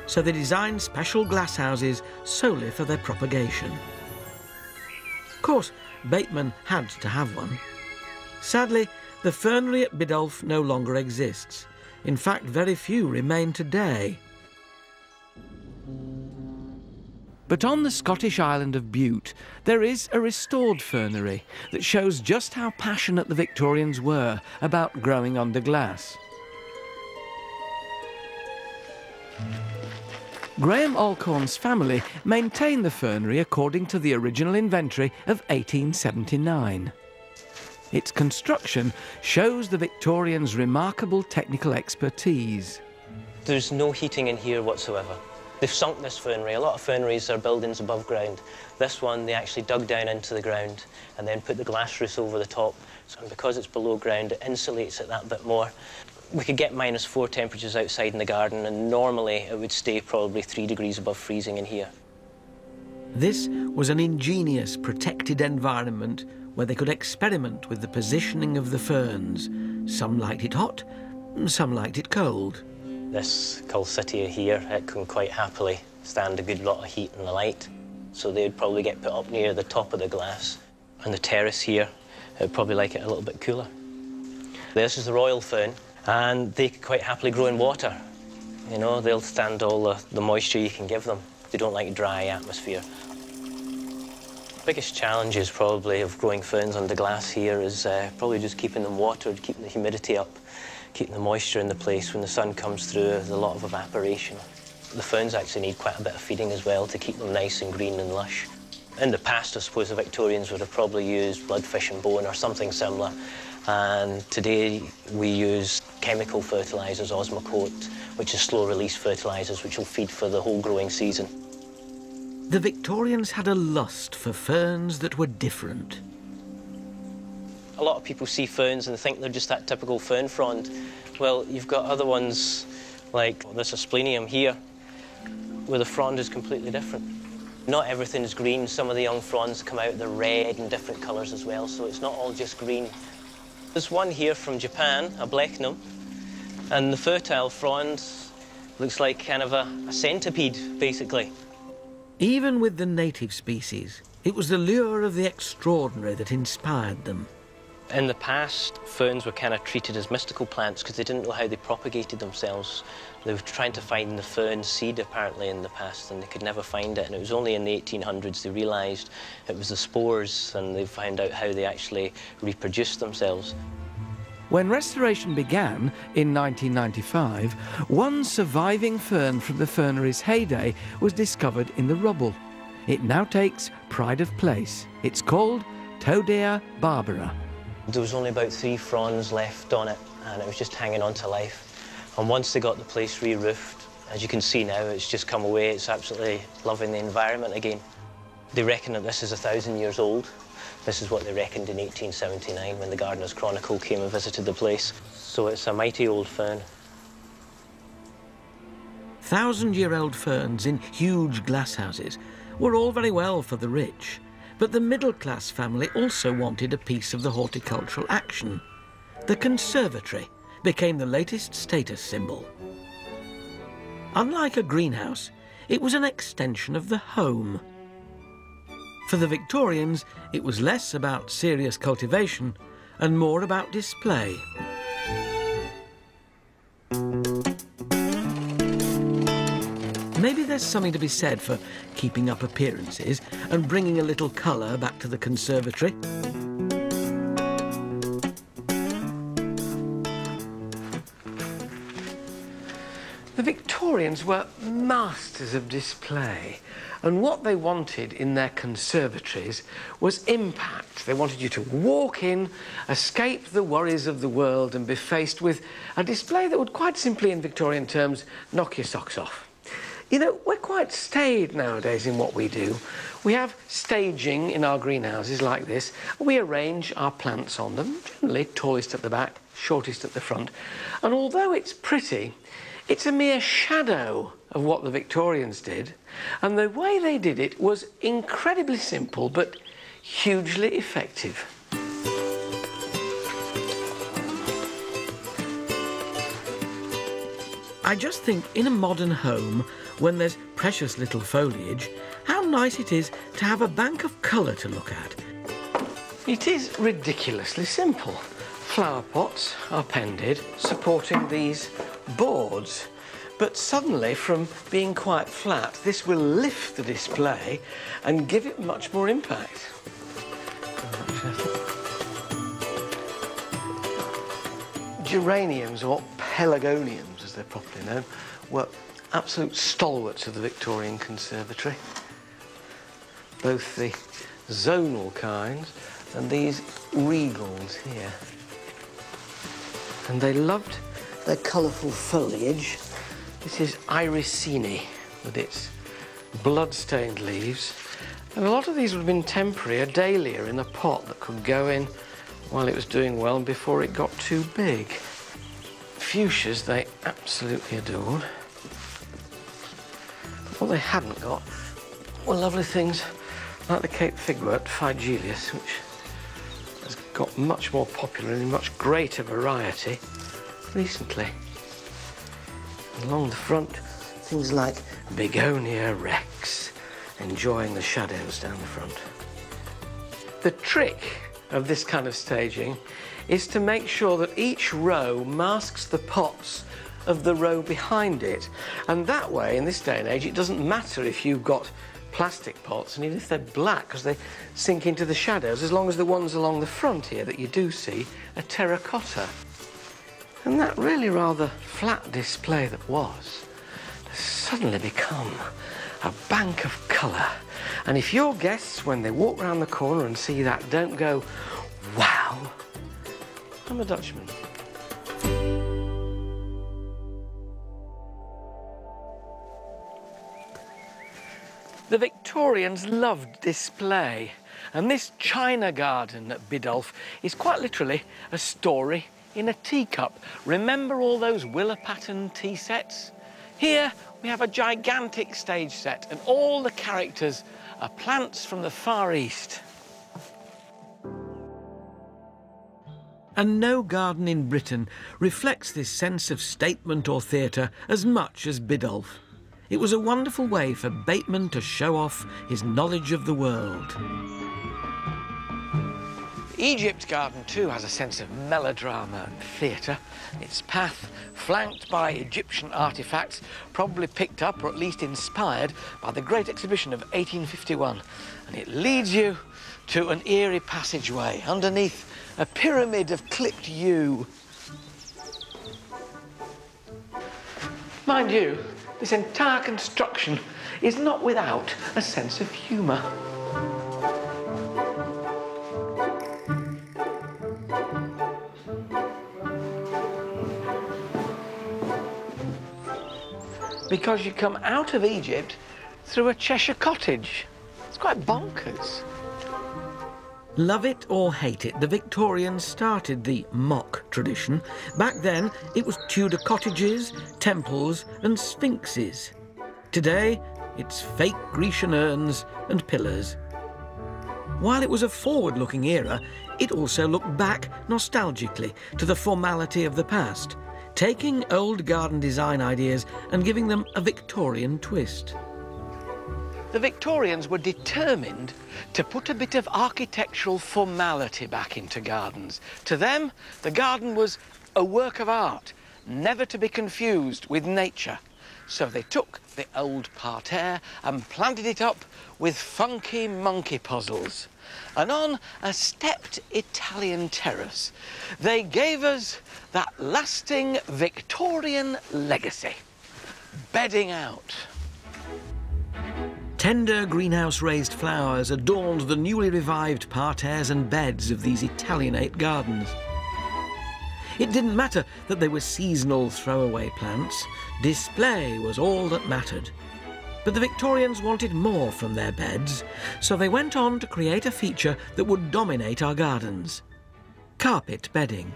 so they designed special glasshouses solely for their propagation. Of course, Bateman had to have one. Sadly, the fernery at Biddulph no longer exists. In fact, very few remain today. But on the Scottish island of Bute, there is a restored fernery that shows just how passionate the Victorians were about growing under glass. Graham Alcorn's family maintained the fernery according to the original inventory of 1879. Its construction shows the Victorians' remarkable technical expertise. There's no heating in here whatsoever. They've sunk this fernery. A lot of ferneries are buildings above ground. This one, they actually dug down into the ground and then put the glass roof over the top. So because it's below ground, it insulates it that bit more. We could get -4 temperatures outside in the garden, and normally it would stay probably 3 degrees above freezing in here. This was an ingenious, protected environment where they could experiment with the positioning of the ferns. Some liked it hot, some liked it cold. This cull city here, it can quite happily stand a good lot of heat and the light. So they would probably get put up near the top of the glass. And the terrace here, it would probably like it a little bit cooler. This is the royal fern, and they could quite happily grow in water. You know, they'll stand all the moisture you can give them. They don't like dry atmosphere. Biggest challenge is probably of growing ferns under glass here is probably just keeping them watered, keeping the humidity up, keeping the moisture in the place. When the sun comes through, there's a lot of evaporation. The ferns actually need quite a bit of feeding as well to keep them nice and green and lush. In the past, I suppose the Victorians would have probably used bloodfish and bone or something similar. And today we use chemical fertilisers, Osmocote, which is slow-release fertilisers, which will feed for the whole growing season. The Victorians had a lust for ferns that were different. A lot of people see ferns and think they're just that typical fern frond. Well, you've got other ones like this asplenium here, where the frond is completely different. Not everything's green. Some of the young fronds come out, they're red and different colours as well, so it's not all just green. There's one here from Japan, a blechnum, and the fertile frond looks like kind of a centipede, basically. Even with the native species, it was the lure of the extraordinary that inspired them. In the past, ferns were kind of treated as mystical plants because they didn't know how they propagated themselves. They were trying to find the fern seed, apparently, in the past, and they could never find it. And it was only in the 1800s they realised it was the spores, and they found out how they actually reproduced themselves. When restoration began in 1995, one surviving fern from the fernery's heyday was discovered in the rubble. It now takes pride of place. It's called Todea barbara. There was only about 3 fronds left on it, and it was just hanging on to life. And once they got the place re-roofed, as you can see now, it's just come away. It's absolutely loving the environment again. They reckon that this is 1,000 years old. This is what they reckoned in 1879 when the Gardener's Chronicle came and visited the place. So it's a mighty old fern. 1,000-year-old ferns in huge glasshouses were all very well for the rich, but the middle-class family also wanted a piece of the horticultural action. The conservatory became the latest status symbol. Unlike a greenhouse, it was an extension of the home. For the Victorians, it was less about serious cultivation and more about display. Maybe there's something to be said for keeping up appearances and bringing a little colour back to the conservatory. The Victorians were masters of display, and what they wanted in their conservatories was impact. They wanted you to walk in, escape the worries of the world, and be faced with a display that would quite simply, in Victorian terms, knock your socks off. You know, we're quite staid nowadays in what we do. We have staging in our greenhouses like this. We arrange our plants on them, generally tallest at the back, shortest at the front. And although it's pretty, it's a mere shadow of what the Victorians did. And the way they did it was incredibly simple, but hugely effective. I just think in a modern home, when there's precious little foliage, how nice it is to have a bank of colour to look at. It is ridiculously simple. Flower pots are pended, supporting these boards. But suddenly, from being quite flat, this will lift the display and give it much more impact. Geraniums, or pelargoniums as they're properly known, were absolute stalwarts of the Victorian Conservatory. Both the zonal kinds and these regals here. And they loved their colourful foliage. This is Irisini with its blood-stained leaves. And a lot of these would have been temporary, a dahlia in a pot that could go in while it was doing well before it got too big. Fuchsias they absolutely adored. What they hadn't got were lovely things like the Cape Figwort Phygelius, which has got much more popular and in much greater variety recently. And along the front, things like Begonia rex, enjoying the shadows down the front. The trick of this kind of staging is to make sure that each row masks the pots of the row behind it. And that way, in this day and age, it doesn't matter if you've got plastic pots, and even if they're black, because they sink into the shadows, as long as the ones along the front here that you do see are terracotta. And that really rather flat display that was has suddenly become a bank of colour. And if your guests, when they walk round the corner and see that, don't go, wow, I'm a Dutchman. The Victorians loved display, and this china garden at Biddulph is quite literally a story in a teacup. Remember all those willow pattern tea sets? Here we have a gigantic stage set, and all the characters are plants from the Far East. And no garden in Britain reflects this sense of statement or theatre as much as Biddulph. It was a wonderful way for Bateman to show off his knowledge of the world. Egypt Garden too has a sense of melodrama and theatre. Its path flanked by Egyptian artefacts, probably picked up or at least inspired by the Great Exhibition of 1851. And it leads you to an eerie passageway underneath a pyramid of clipped yew. Mind you, this entire construction is not without a sense of humour. Because you come out of Egypt through a Cheshire cottage. It's quite bonkers. Love it or hate it, the Victorians started the mock tradition. Back then, it was Tudor cottages, temples and sphinxes. Today, it's fake Grecian urns and pillars. While it was a forward-looking era, it also looked back nostalgically to the formality of the past, taking old garden design ideas and giving them a Victorian twist. The Victorians were determined to put a bit of architectural formality back into gardens. To them, the garden was a work of art, never to be confused with nature. So they took the old parterre and planted it up with funky monkey puzzles. And on a stepped Italian terrace, they gave us that lasting Victorian legacy, bedding out. Tender greenhouse-raised flowers adorned the newly revived parterres and beds of these Italianate gardens. It didn't matter that they were seasonal throwaway plants. Display was all that mattered. But the Victorians wanted more from their beds, so they went on to create a feature that would dominate our gardens: carpet bedding.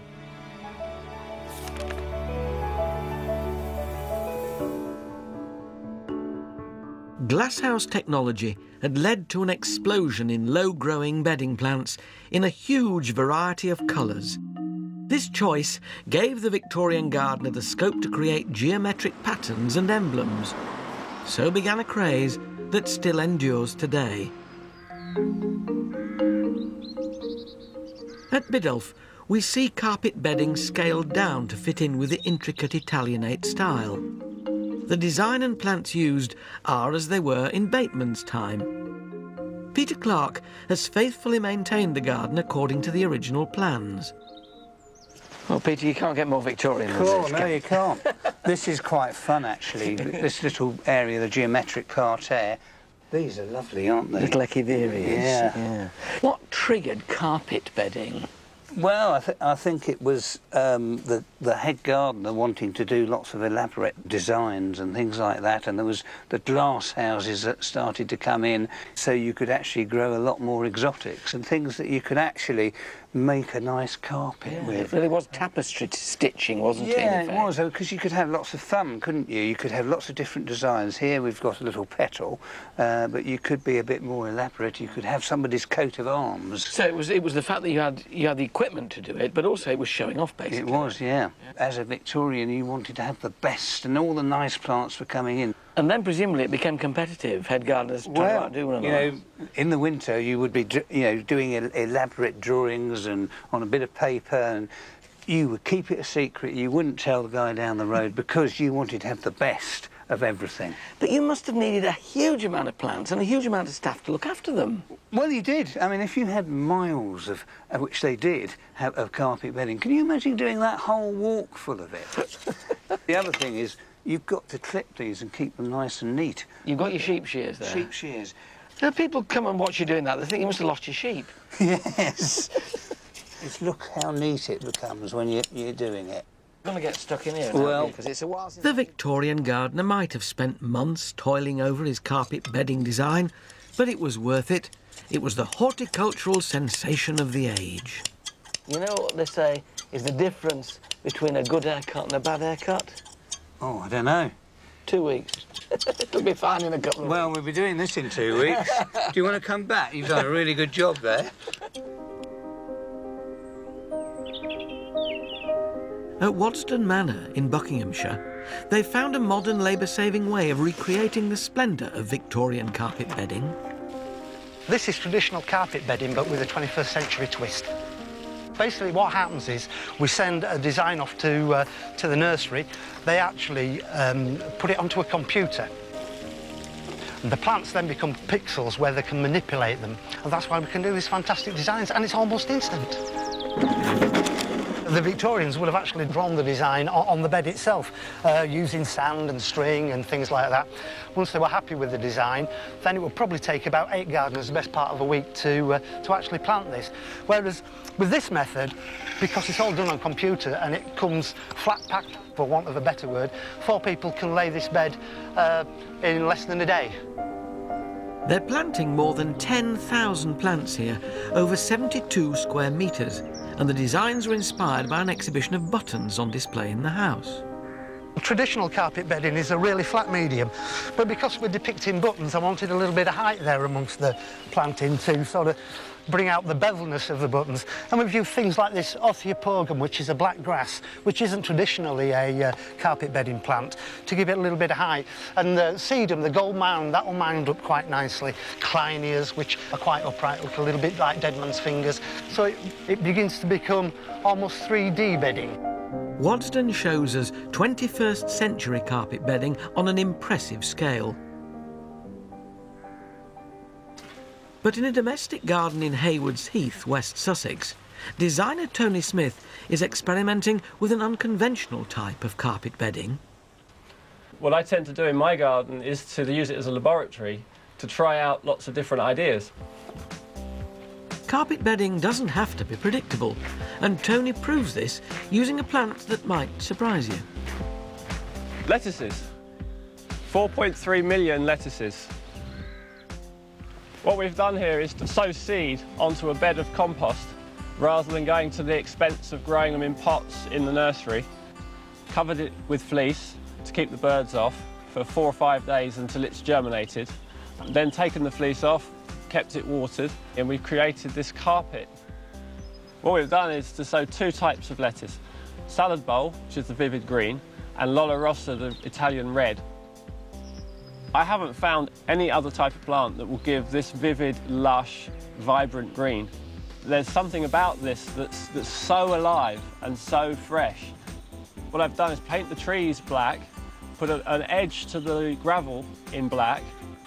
Glasshouse technology had led to an explosion in low-growing bedding plants in a huge variety of colours. This choice gave the Victorian gardener the scope to create geometric patterns and emblems. So began a craze that still endures today. At Biddulph, we see carpet bedding scaled down to fit in with the intricate Italianate style. The design and plants used are as they were in Bateman's time. Peter Clark has faithfully maintained the garden according to the original plans. Well, Peter, you can't get more Victorian than Cool, this, no, you can't. This is quite fun, actually, this little area, the geometric parterre. These are lovely, aren't they? Little echiderias. Yeah. What triggered carpet bedding? Well, I think it was the head gardener wanting to do lots of elaborate designs and things like that, and there was the glass houses that started to come in, so you could actually grow a lot more exotics and things that you could actually make a nice carpet with. It really was tapestry stitching, wasn't it? Yeah, it was, because you could have lots of fun, couldn't you? You could have lots of different designs. Here we've got a little petal, but you could be a bit more elaborate. You could have somebody's coat of arms. So it was the fact that you had the equipment to do it, but also it was showing off, basically. It was, yeah. As a Victorian, you wanted to have the best, and all the nice plants were coming in. And then presumably it became competitive. Head gardeners trying to do one another. You know, in the winter you would be, doing elaborate drawings and on a bit of paper, and you would keep it a secret. You wouldn't tell the guy down the road because you wanted to have the best of everything. But you must have needed a huge amount of plants and a huge amount of staff to look after them. Well, you did. I mean, if you had miles of which they did have of carpet bedding, can you imagine doing that whole walk full of it? The other thing is, you've got to clip these and keep them nice and neat. You've got your sheep shears there? Sheep shears. So people come and watch you doing that, they think you must have lost your sheep. Yes. Just look how neat it becomes when you're doing it. I'm going to get stuck in here well, because it's a while since... The Victorian gardener might have spent months toiling over his carpet bedding design, but it was worth it. It was the horticultural sensation of the age. You know what they say is the difference between a good haircut and a bad haircut? Oh, I don't know. 2 weeks. It'll be fine in a couple of weeks. Well, we'll be doing this in 2 weeks. Do you want to come back? You've done a really good job there. At Wadston Manor in Buckinghamshire, they found a modern labour-saving way of recreating the splendour of Victorian carpet bedding. This is traditional carpet bedding, but with a 21st century twist. Basically, what happens is we send a design off to the nursery. They actually put it onto a computer. And the plants then become pixels where they can manipulate them. And that's why we can do these fantastic designs, and it's almost instant. The Victorians would have actually drawn the design on the bed itself, using sand and string and things like that. Once they were happy with the design, then it would probably take about 8 gardeners the best part of a week to actually plant this. Whereas with this method, because it's all done on computer and it comes flat packed, for want of a better word, 4 people can lay this bed in less than a day. They're planting more than 10,000 plants here, over 72 square metres, and the designs were inspired by an exhibition of buttons on display in the house. Traditional carpet bedding is a really flat medium, but because we're depicting buttons, I wanted a little bit of height there amongst the planting to sort of bring out the bevelness of the buttons. And we've used things like this Otheopogum, which is a black grass, which isn't traditionally a carpet bedding plant, to give it a little bit of height. And the sedum, the gold mound, that will mound up quite nicely. Clinias, which are quite upright, look a little bit like dead man's fingers. So it begins to become almost 3D bedding. Wadston shows us 21st century carpet bedding on an impressive scale. But in a domestic garden in Haywards Heath, West Sussex, designer Tony Smith is experimenting with an unconventional type of carpet bedding. What I tend to do in my garden is to use it as a laboratory to try out lots of different ideas. Carpet bedding doesn't have to be predictable, and Tony proves this using a plant that might surprise you. Lettuces. 4.3 million lettuces. What we've done here is to sow seed onto a bed of compost rather than going to the expense of growing them in pots in the nursery. Covered it with fleece to keep the birds off for 4 or 5 days until it's germinated. Then taken the fleece off, kept it watered, and we've created this carpet. What we've done is to sow 2 types of lettuce. Salad bowl, which is the vivid green, and Lolla Rossa, the Italian red. I haven't found any other type of plant that will give this vivid, lush, vibrant green. There's something about this that's so alive and so fresh. What I've done is paint the trees black, put an edge to the gravel in black.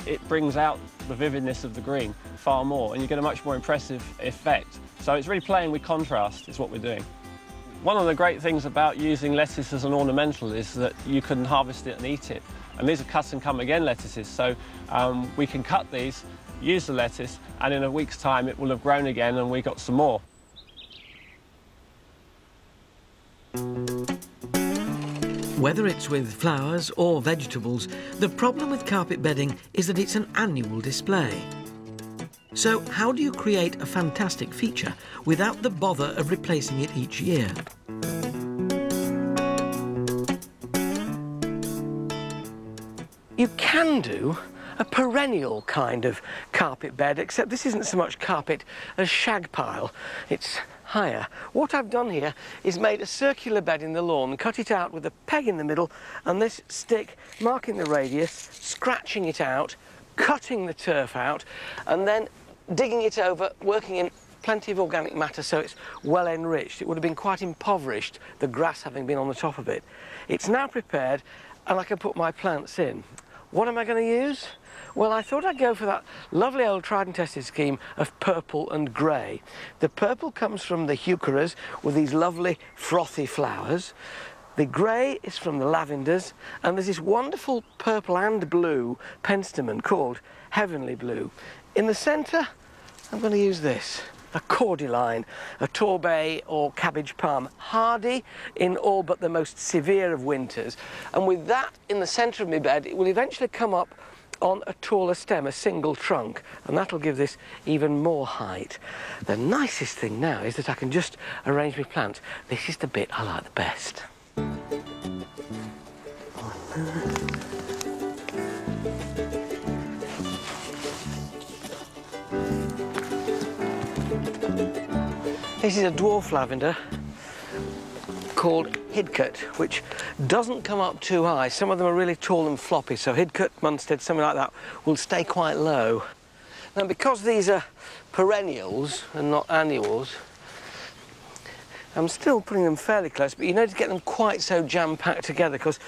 It brings out the vividness of the green far more, and you get a much more impressive effect. So it's really playing with contrast is what we're doing. One of the great things about using lettuce as an ornamental is that you can harvest it and eat it. And these are cut and come again lettuces, so we can cut these, use the lettuce, and in a week's time it will have grown again and we got some more. Whether it's with flowers or vegetables, the problem with carpet bedding is that it's an annual display. So how do you create a fantastic feature without the bother of replacing it each year? You can do a perennial kind of carpet bed, except this isn't so much carpet as shag pile. It's higher. What I've done here is made a circular bed in the lawn, cut it out with a peg in the middle and this stick marking the radius, scratching it out, cutting the turf out and then digging it over, working in plenty of organic matter so it's well enriched. It would have been quite impoverished, the grass having been on the top of it. It's now prepared and I can put my plants in. What am I going to use? Well, I thought I'd go for that lovely old tried and tested scheme of purple and grey. The purple comes from the heucheras with these lovely frothy flowers. The grey is from the lavenders, and there's this wonderful purple and blue penstemon called Heavenly Blue. In the centre, I'm going to use this, a cordyline, a torbay or cabbage palm, hardy in all but the most severe of winters. And with that in the centre of my bed, it will eventually come up on a taller stem, a single trunk, and that'll give this even more height. The nicest thing now is that I can just arrange my plants. This is the bit I like the best. This is a dwarf lavender called Hidcote, which doesn't come up too high. Some of them are really tall and floppy, so Hidcote, Munstead, something like that, will stay quite low. Now, because these are perennials and not annuals, I'm still putting them fairly close, but you need to get them quite so jam-packed together because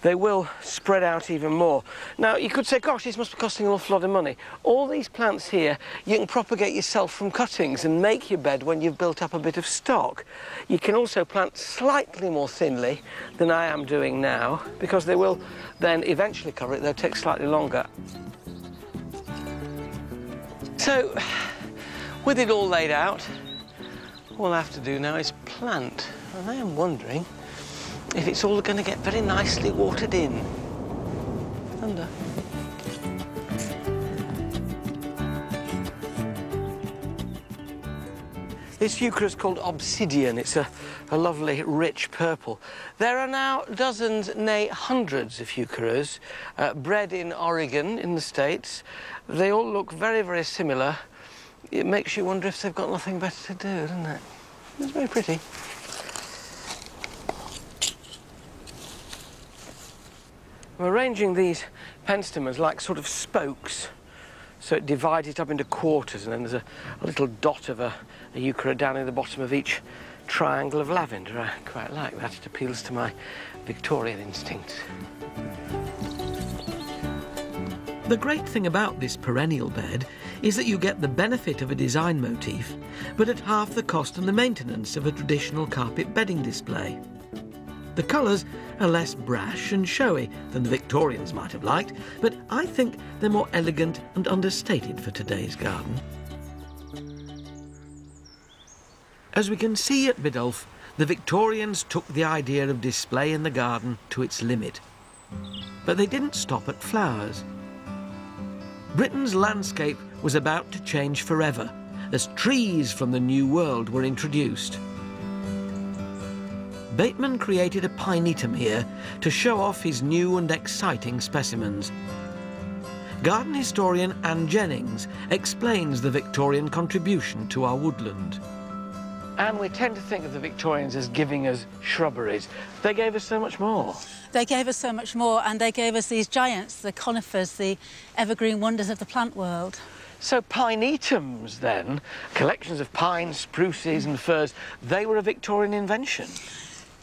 they will spread out even more. Now, you could say, gosh, this must be costing an awful lot of money. All these plants here, you can propagate yourself from cuttings and make your bed when you've built up a bit of stock. You can also plant slightly more thinly than I am doing now because they will then eventually cover it. They'll take slightly longer. So, with it all laid out, all I have to do now is plant. And I am wondering if it's all going to get very nicely watered in. Under. This heuchera is called obsidian. It's a lovely, rich purple. There are now dozens, nay, hundreds of heucheras bred in Oregon, in the States. They all look very, very similar. It makes you wonder if they've got nothing better to do, doesn't it? It's very pretty. I'm arranging these penstemons like sort of spokes, so it divides it up into quarters, and then there's a little dot of a heuchera down in the bottom of each triangle of lavender. I quite like that. It appeals to my Victorian instincts. The great thing about this perennial bed is that you get the benefit of a design motif, but at half the cost and the maintenance of a traditional carpet bedding display. The colours are less brash and showy than the Victorians might have liked, but I think they're more elegant and understated for today's garden. As we can see at Biddulph, the Victorians took the idea of display in the garden to its limit. But they didn't stop at flowers. Britain's landscape was about to change forever as trees from the New World were introduced. Bateman created a pinetum here to show off his new and exciting specimens. Garden historian Anne Jennings explains the Victorian contribution to our woodland. And we tend to think of the Victorians as giving us shrubberies. They gave us so much more. They gave us so much more, and they gave us these giants, the conifers, the evergreen wonders of the plant world. So pinetums, then, collections of pines, spruces and firs, they were a Victorian invention?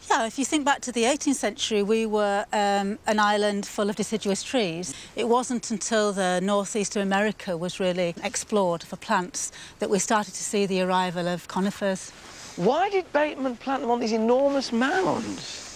Yeah, if you think back to the 18th century, we were an island full of deciduous trees. It wasn't until the northeast of America was really explored for plants that we started to see the arrival of conifers. Why did Bateman plant them on these enormous mounds?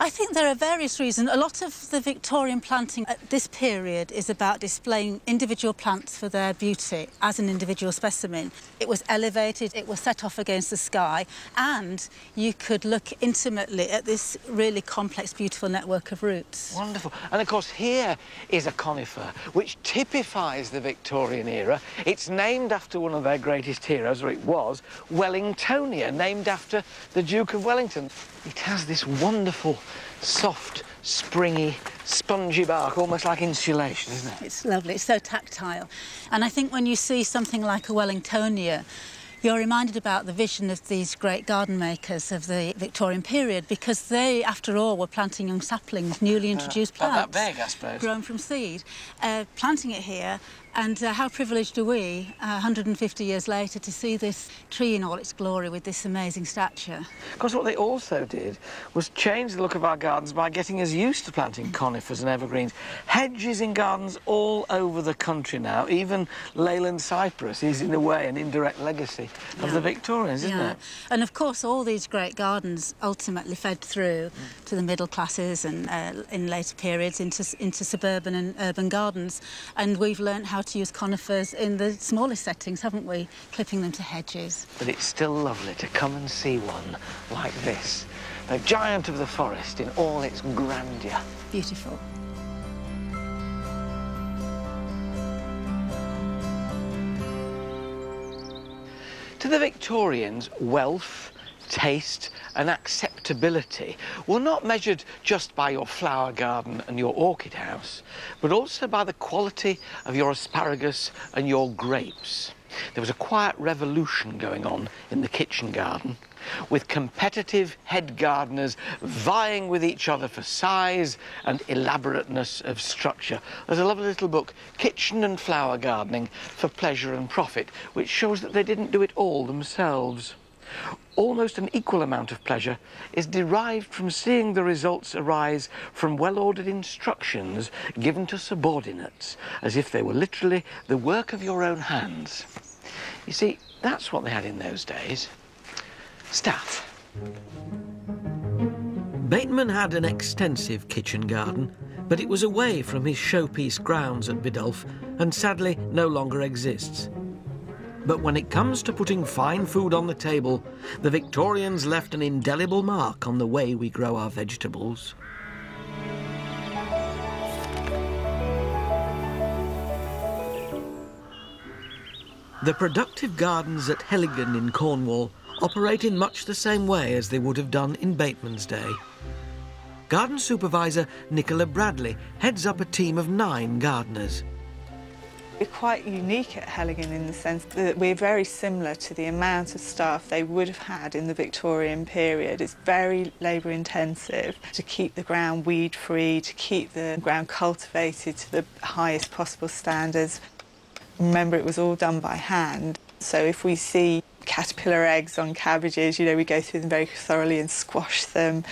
I think there are various reasons. A lot of the Victorian planting at this period is about displaying individual plants for their beauty as an individual specimen. It was elevated, it was set off against the sky, and you could look intimately at this really complex, beautiful network of roots. Wonderful. And of course here is a conifer which typifies the Victorian era. It's named after one of their greatest heroes, or it was, Wellingtonia, named after the Duke of Wellington. It has this wonderful, soft, springy, spongy bark, almost like insulation, isn't it? It's lovely, it's so tactile. And I think when you see something like a Wellingtonia, you're reminded about the vision of these great garden makers of the Victorian period, because they, after all, were planting young saplings, newly introduced plants. About that big, I suppose. Grown from seed. Planting it here, and how privileged are we, 150 years later, to see this tree in all its glory with this amazing stature. Of course, what they also did was change the look of our gardens by getting us used to planting conifers and evergreens. Hedges in gardens all over the country now. Even Leyland cypress is, in a way, an indirect legacy of the Victorians, isn't it? And, of course, all these great gardens ultimately fed through to the middle classes and, in later periods, into suburban and urban gardens. And we've learnt how to use conifers in the smallest settings, haven't we? Clipping them to hedges. But it's still lovely to come and see one like this. The giant of the forest in all its grandeur. Beautiful. To the Victorians, wealth, taste and acceptability were not measured just by your flower garden and your orchid house, but also by the quality of your asparagus and your grapes. There was a quiet revolution going on in the kitchen garden, with competitive head gardeners vying with each other for size and elaborateness of structure. There's a lovely little book, Kitchen and Flower Gardening for Pleasure and Profit, which shows that they didn't do it all themselves. Almost an equal amount of pleasure is derived from seeing the results arise from well-ordered instructions given to subordinates, as if they were literally the work of your own hands. You see, that's what they had in those days. Staff. Bateman had an extensive kitchen garden, but it was away from his showpiece grounds at Biddulph and sadly no longer exists. But when it comes to putting fine food on the table, the Victorians left an indelible mark on the way we grow our vegetables. The productive gardens at Helligan in Cornwall operate in much the same way as they would have done in Bateman's day. Garden supervisor Nicola Bradley heads up a team of 9 gardeners. We're quite unique at Helligan in the sense that we're very similar to the amount of staff they would have had in the Victorian period. It's very labour intensive to keep the ground weed free, to keep the ground cultivated to the highest possible standards. Remember, it was all done by hand, so if we see caterpillar eggs on cabbages, you know, we go through them very thoroughly and squash them.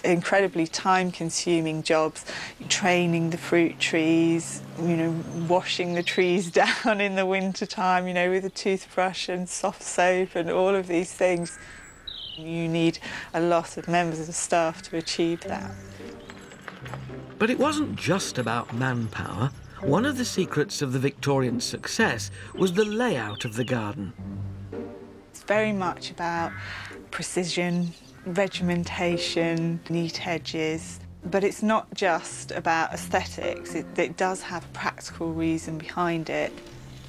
Incredibly time-consuming jobs, training the fruit trees, you know, washing the trees down in the winter time, you know, with a toothbrush and soft soap and all of these things. You need a lot of members of staff to achieve that. But it wasn't just about manpower. One of the secrets of the Victorian success was the layout of the garden. It's very much about precision, regimentation, neat hedges, but it's not just about aesthetics. It does have a practical reason behind it.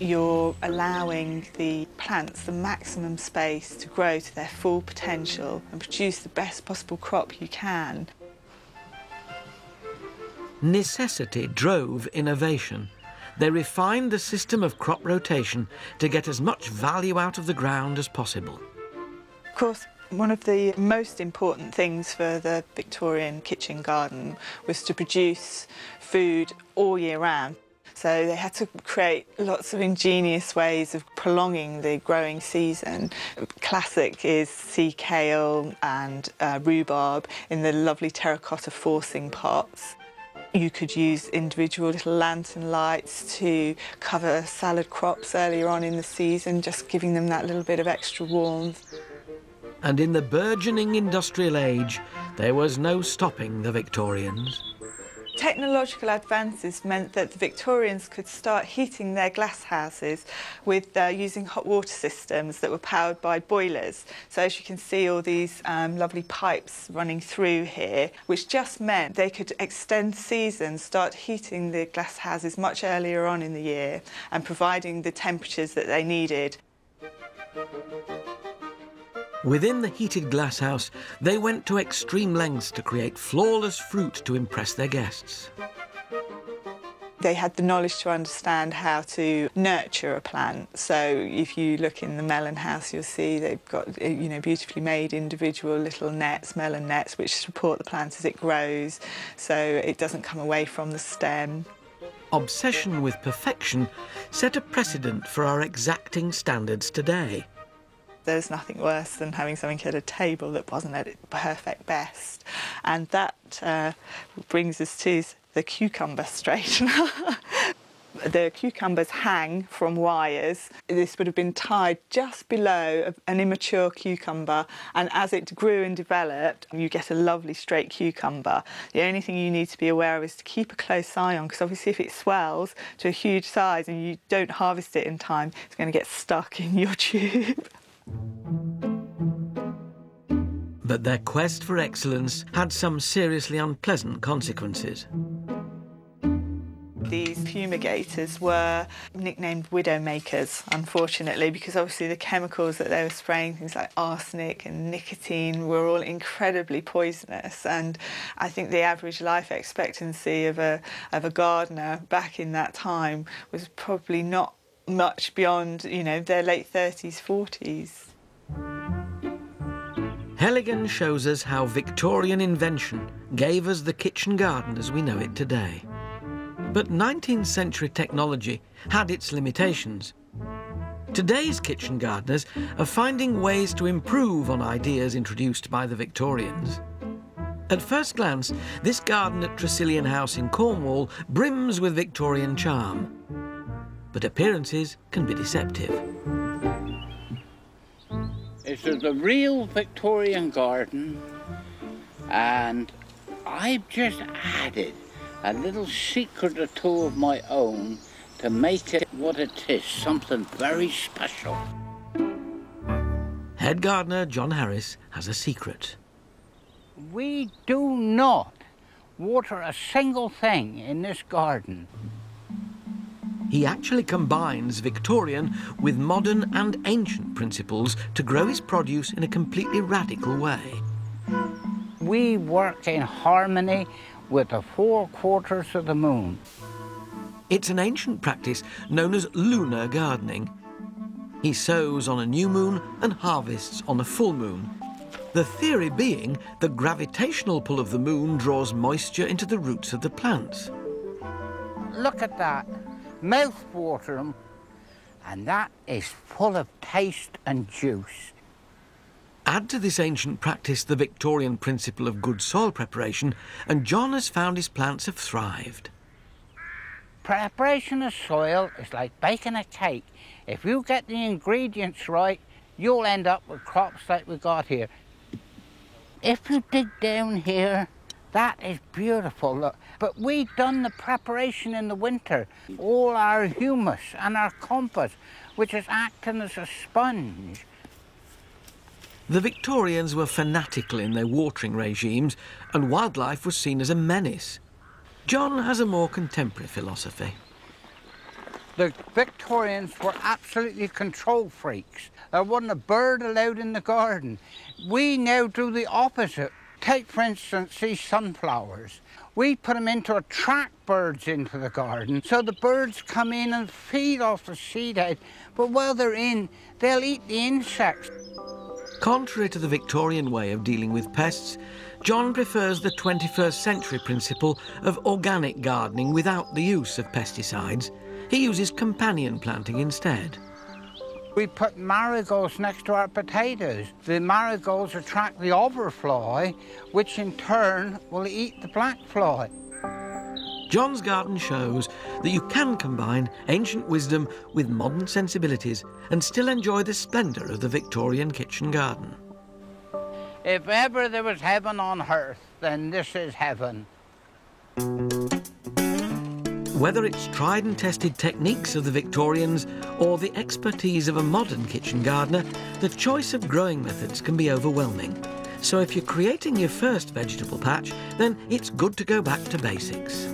You're allowing the plants the maximum space to grow to their full potential and produce the best possible crop you can. Necessity drove innovation. They refined the system of crop rotation to get as much value out of the ground as possible. Of course, one of the most important things for the Victorian kitchen garden was to produce food all year round. So they had to create lots of ingenious ways of prolonging the growing season. Classic is sea kale and rhubarb in the lovely terracotta forcing pots. You could use individual little lantern lights to cover salad crops earlier on in the season, just giving them that little bit of extra warmth. And in the burgeoning industrial age, there was no stopping the Victorians. Technological advances meant that the Victorians could start heating their glass houses with using hot water systems that were powered by boilers. So as you can see, all these lovely pipes running through here, which just meant they could extend seasons, start heating the glass houses much earlier on in the year and providing the temperatures that they needed. Within the heated glasshouse, they went to extreme lengths to create flawless fruit to impress their guests. They had the knowledge to understand how to nurture a plant. So if you look in the melon house, you'll see they've got, you know, beautifully made individual little nets, melon nets, which support the plant as it grows, so it doesn't come away from the stem. Obsession with perfection set a precedent for our exacting standards today. There's nothing worse than having something at a table that wasn't at its perfect best. And that brings us to the cucumber straightener. The cucumbers hang from wires. This would have been tied just below an immature cucumber, and as it grew and developed, you get a lovely straight cucumber. The only thing you need to be aware of is to keep a close eye on, because obviously if it swells to a huge size and you don't harvest it in time, it's going to get stuck in your tube. But their quest for excellence had some seriously unpleasant consequences. These fumigators were nicknamed widowmakers, unfortunately, because obviously the chemicals that they were spraying, things like arsenic and nicotine, were all incredibly poisonous. And I think the average life expectancy of a gardener back in that time was probably not much beyond, you know, their late 30s, 40s. Helligan shows us how Victorian invention gave us the kitchen garden as we know it today. But 19th century technology had its limitations. Today's kitchen gardeners are finding ways to improve on ideas introduced by the Victorians. At first glance, this garden at Tresillian House in Cornwall brims with Victorian charm. But appearances can be deceptive. This is a real Victorian garden, and I've just added a little secret or two of my own to make it what it is, something very special. Head gardener John Harris has a secret. We do not water a single thing in this garden. He actually combines Victorian with modern and ancient principles to grow his produce in a completely radical way. We work in harmony with the 4 quarters of the moon. It's an ancient practice known as lunar gardening. He sows on a new moon and harvests on a full moon. The theory being the gravitational pull of the moon draws moisture into the roots of the plants. Look at that. Mouth-watering, and that is full of taste and juice. Add to this ancient practice the Victorian principle of good soil preparation, and John has found his plants have thrived. Preparation of soil is like baking a cake. If you get the ingredients right, you'll end up with crops like we got here. If you dig down here, that is beautiful, look. But we done the preparation in the winter. All our humus and our compost, which is acting as a sponge. The Victorians were fanatical in their watering regimes, and wildlife was seen as a menace. John has a more contemporary philosophy. The Victorians were absolutely control freaks. There wasn't a bird allowed in the garden. We now do the opposite. Take, for instance, these sunflowers. We put them in to attract birds into the garden, so the birds come in and feed off the seed head, but while they're in, they'll eat the insects. Contrary to the Victorian way of dealing with pests, John prefers the 21st century principle of organic gardening without the use of pesticides. He uses companion planting instead. We put marigolds next to our potatoes. The marigolds attract the overfly, which in turn will eat the black fly. John's garden shows that you can combine ancient wisdom with modern sensibilities and still enjoy the splendour of the Victorian kitchen garden. If ever there was heaven on earth, then this is heaven. Whether it's tried and tested techniques of the Victorians or the expertise of a modern kitchen gardener, the choice of growing methods can be overwhelming. So if you're creating your first vegetable patch, then it's good to go back to basics.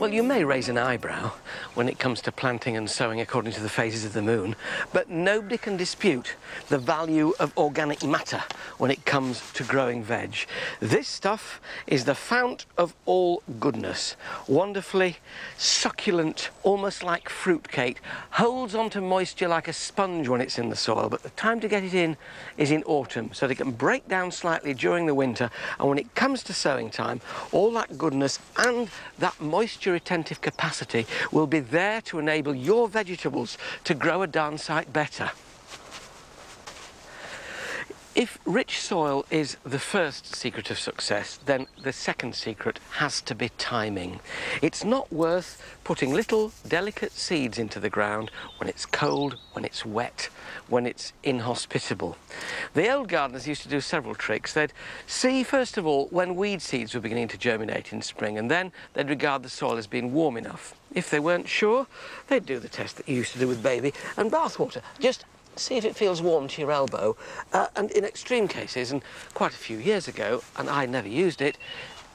Well, you may raise an eyebrow when it comes to planting and sowing according to the phases of the moon, but nobody can dispute the value of organic matter when it comes to growing veg. This stuff is the fount of all goodness. Wonderfully succulent, almost like fruitcake, holds onto moisture like a sponge when it's in the soil, but the time to get it in is in autumn, so that it can break down slightly during the winter, and when it comes to sowing time, all that goodness and that moisture retentive capacity will be there to enable your vegetables to grow a darn sight better. If rich soil is the first secret of success, then the second secret has to be timing. It's not worth putting little delicate seeds into the ground when it's cold, when it's wet, when it's inhospitable. The old gardeners used to do several tricks. They'd see, first of all, when weed seeds were beginning to germinate in spring, and then they'd regard the soil as being warm enough. If they weren't sure, they'd do the test that you used to do with baby and bathwater. Just see if it feels warm to your elbow, and in extreme cases, and quite a few years ago, and I never used it,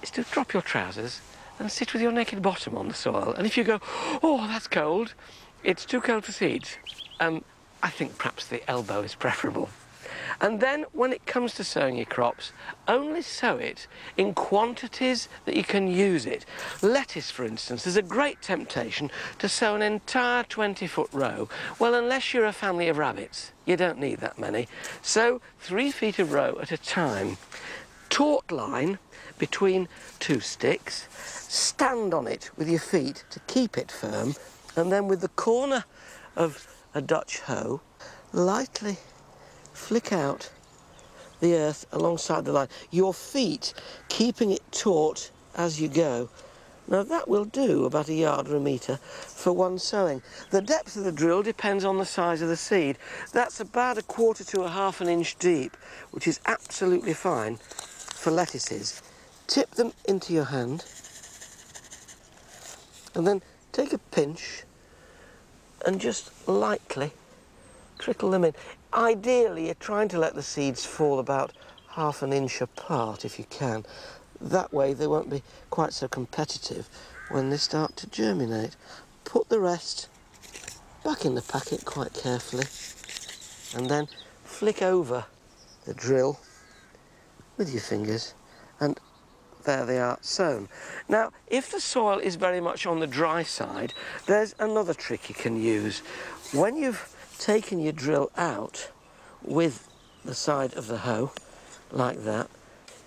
is to drop your trousers and sit with your naked bottom on the soil. And if you go, oh, that's cold, it's too cold for seeds, I think perhaps the elbow is preferable. And then, when it comes to sowing your crops, only sow it in quantities that you can use it. Lettuce, for instance, there's a great temptation to sow an entire 20-foot row. Well, unless you're a family of rabbits, you don't need that many. Sow 3 feet of row at a time. Taut line between 2 sticks. Stand on it with your feet to keep it firm, and then with the corner of a Dutch hoe, lightly flick out the earth alongside the line, your feet keeping it taut as you go. Now that will do about 1 yard or 1 metre for one sowing. The depth of the drill depends on the size of the seed. That's about 1/4 to 1/2 inch deep, which is absolutely fine for lettuces. Tip them into your hand and then take a pinch and just lightly trickle them in. Ideally, you're trying to let the seeds fall about 1/2 inch apart if you can. That way they won't be quite so competitive when they start to germinate. Put the rest back in the packet quite carefully and then flick over the drill with your fingers, and there they are sown. Now, if the soil is very much on the dry side, there's another trick you can use. When you've taken your drill out with the side of the hoe, like that,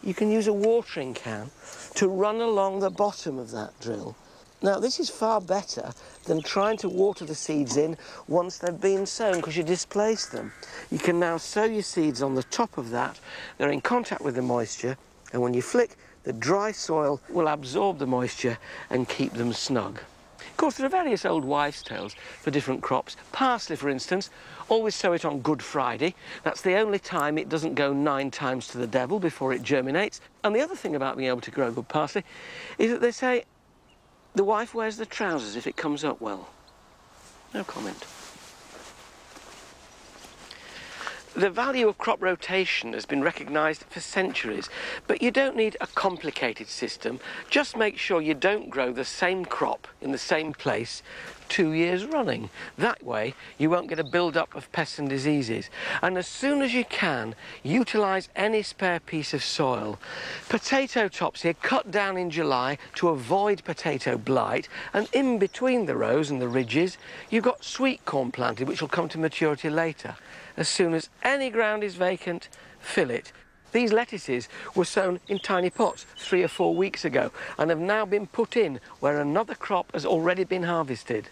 you can use a watering can to run along the bottom of that drill. Now, this is far better than trying to water the seeds in once they've been sown, because you displace them. You can now sow your seeds on the top of that. They're in contact with the moisture, and when you flick, the dry soil will absorb the moisture and keep them snug. Of course, there are various old wives' tales for different crops. Parsley, for instance, always sow it on Good Friday. That's the only time it doesn't go 9 times to the devil before it germinates. And the other thing about being able to grow good parsley is that they say the wife wears the trousers if it comes up well. No comment. The value of crop rotation has been recognised for centuries, but you don't need a complicated system. Just make sure you don't grow the same crop in the same place 2 years running. That way, you won't get a build-up of pests and diseases. And as soon as you can, utilise any spare piece of soil. Potato tops here, cut down in July to avoid potato blight, and in between the rows and the ridges, you've got sweet corn planted, which will come to maturity later. As soon as any ground is vacant, fill it. These lettuces were sown in tiny pots 3 or 4 weeks ago and have now been put in where another crop has already been harvested.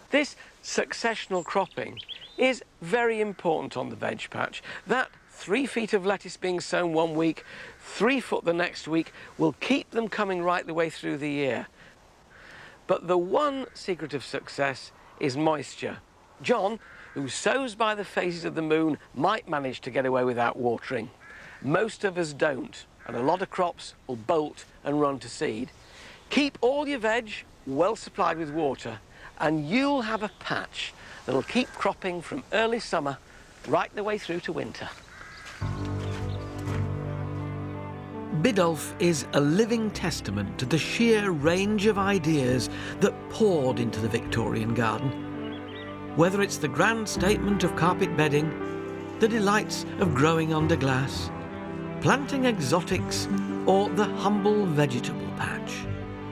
This successional cropping is very important on the veg patch. That 3 feet of lettuce being sown 1 week, 3 foot the next week, will keep them coming right the way through the year. But the one secret of success is moisture. John who sows by the phases of the moon might manage to get away without watering. Most of us don't, and a lot of crops will bolt and run to seed. Keep all your veg well supplied with water, and you'll have a patch that'll keep cropping from early summer right the way through to winter. Biddulph is a living testament to the sheer range of ideas that poured into the Victorian garden. Whether it's the grand statement of carpet bedding, the delights of growing under glass, planting exotics, or the humble vegetable patch.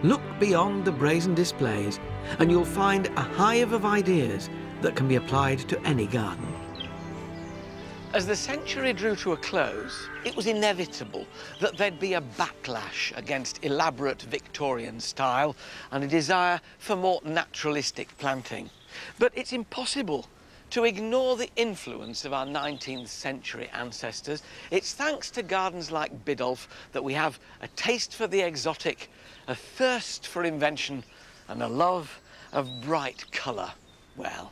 Look beyond the brazen displays and you'll find a hive of ideas that can be applied to any garden. As the century drew to a close, it was inevitable that there'd be a backlash against elaborate Victorian style and a desire for more naturalistic planting. But it's impossible to ignore the influence of our 19th century ancestors. It's thanks to gardens like Biddulph that we have a taste for the exotic, a thirst for invention, and a love of bright colour. Well,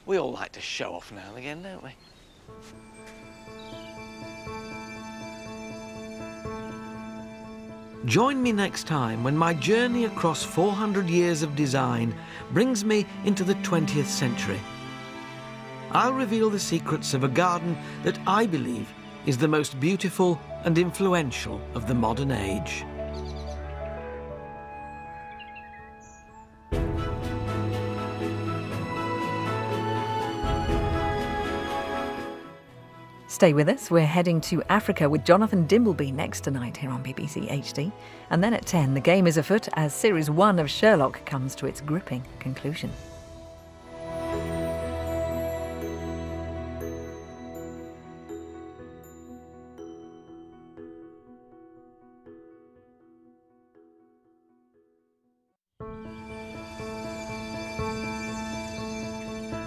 we all like to show off now and again, don't we? Join me next time when my journey across 400 years of design brings me into the 20th century. I'll reveal the secrets of a garden that I believe is the most beautiful and influential of the modern age. Stay with us. We're heading to Africa with Jonathan Dimbleby next tonight here on BBC HD. And then at 10, the game is afoot as Series 1 of Sherlock comes to its gripping conclusion.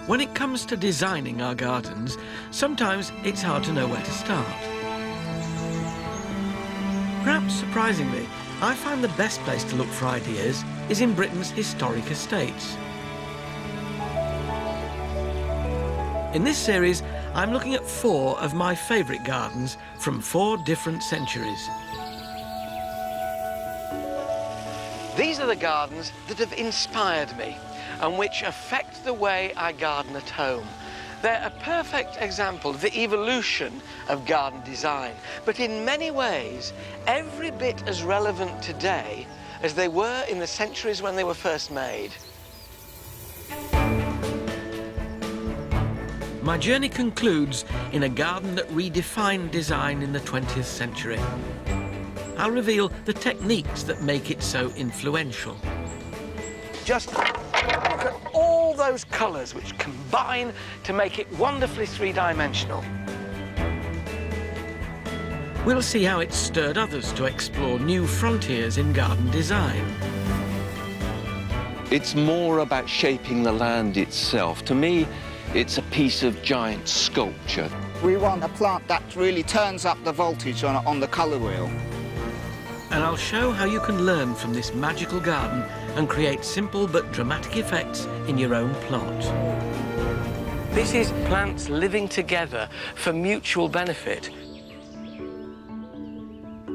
When it comes to designing our gardens, sometimes it's hard to know where to start. Perhaps surprisingly, I find the best place to look for ideas is in Britain's historic estates. In this series, I'm looking at 4 of my favourite gardens from 4 different centuries. These are the gardens that have inspired me and which affect the way I garden at home. They're a perfect example of the evolution of garden design, but in many ways, every bit as relevant today as they were in the centuries when they were first made. My journey concludes in a garden that redefined design in the 20th century. I'll reveal the techniques that make it so influential. Just look at all those colours which combine to make it wonderfully three-dimensional. We'll see how it stirred others to explore new frontiers in garden design. It's more about shaping the land itself. To me, it's a piece of giant sculpture. We want a plant that really turns up the voltage on the colour wheel. And I'll show how you can learn from this magical garden and create simple but dramatic effects in your own plot. This is plants living together for mutual benefit.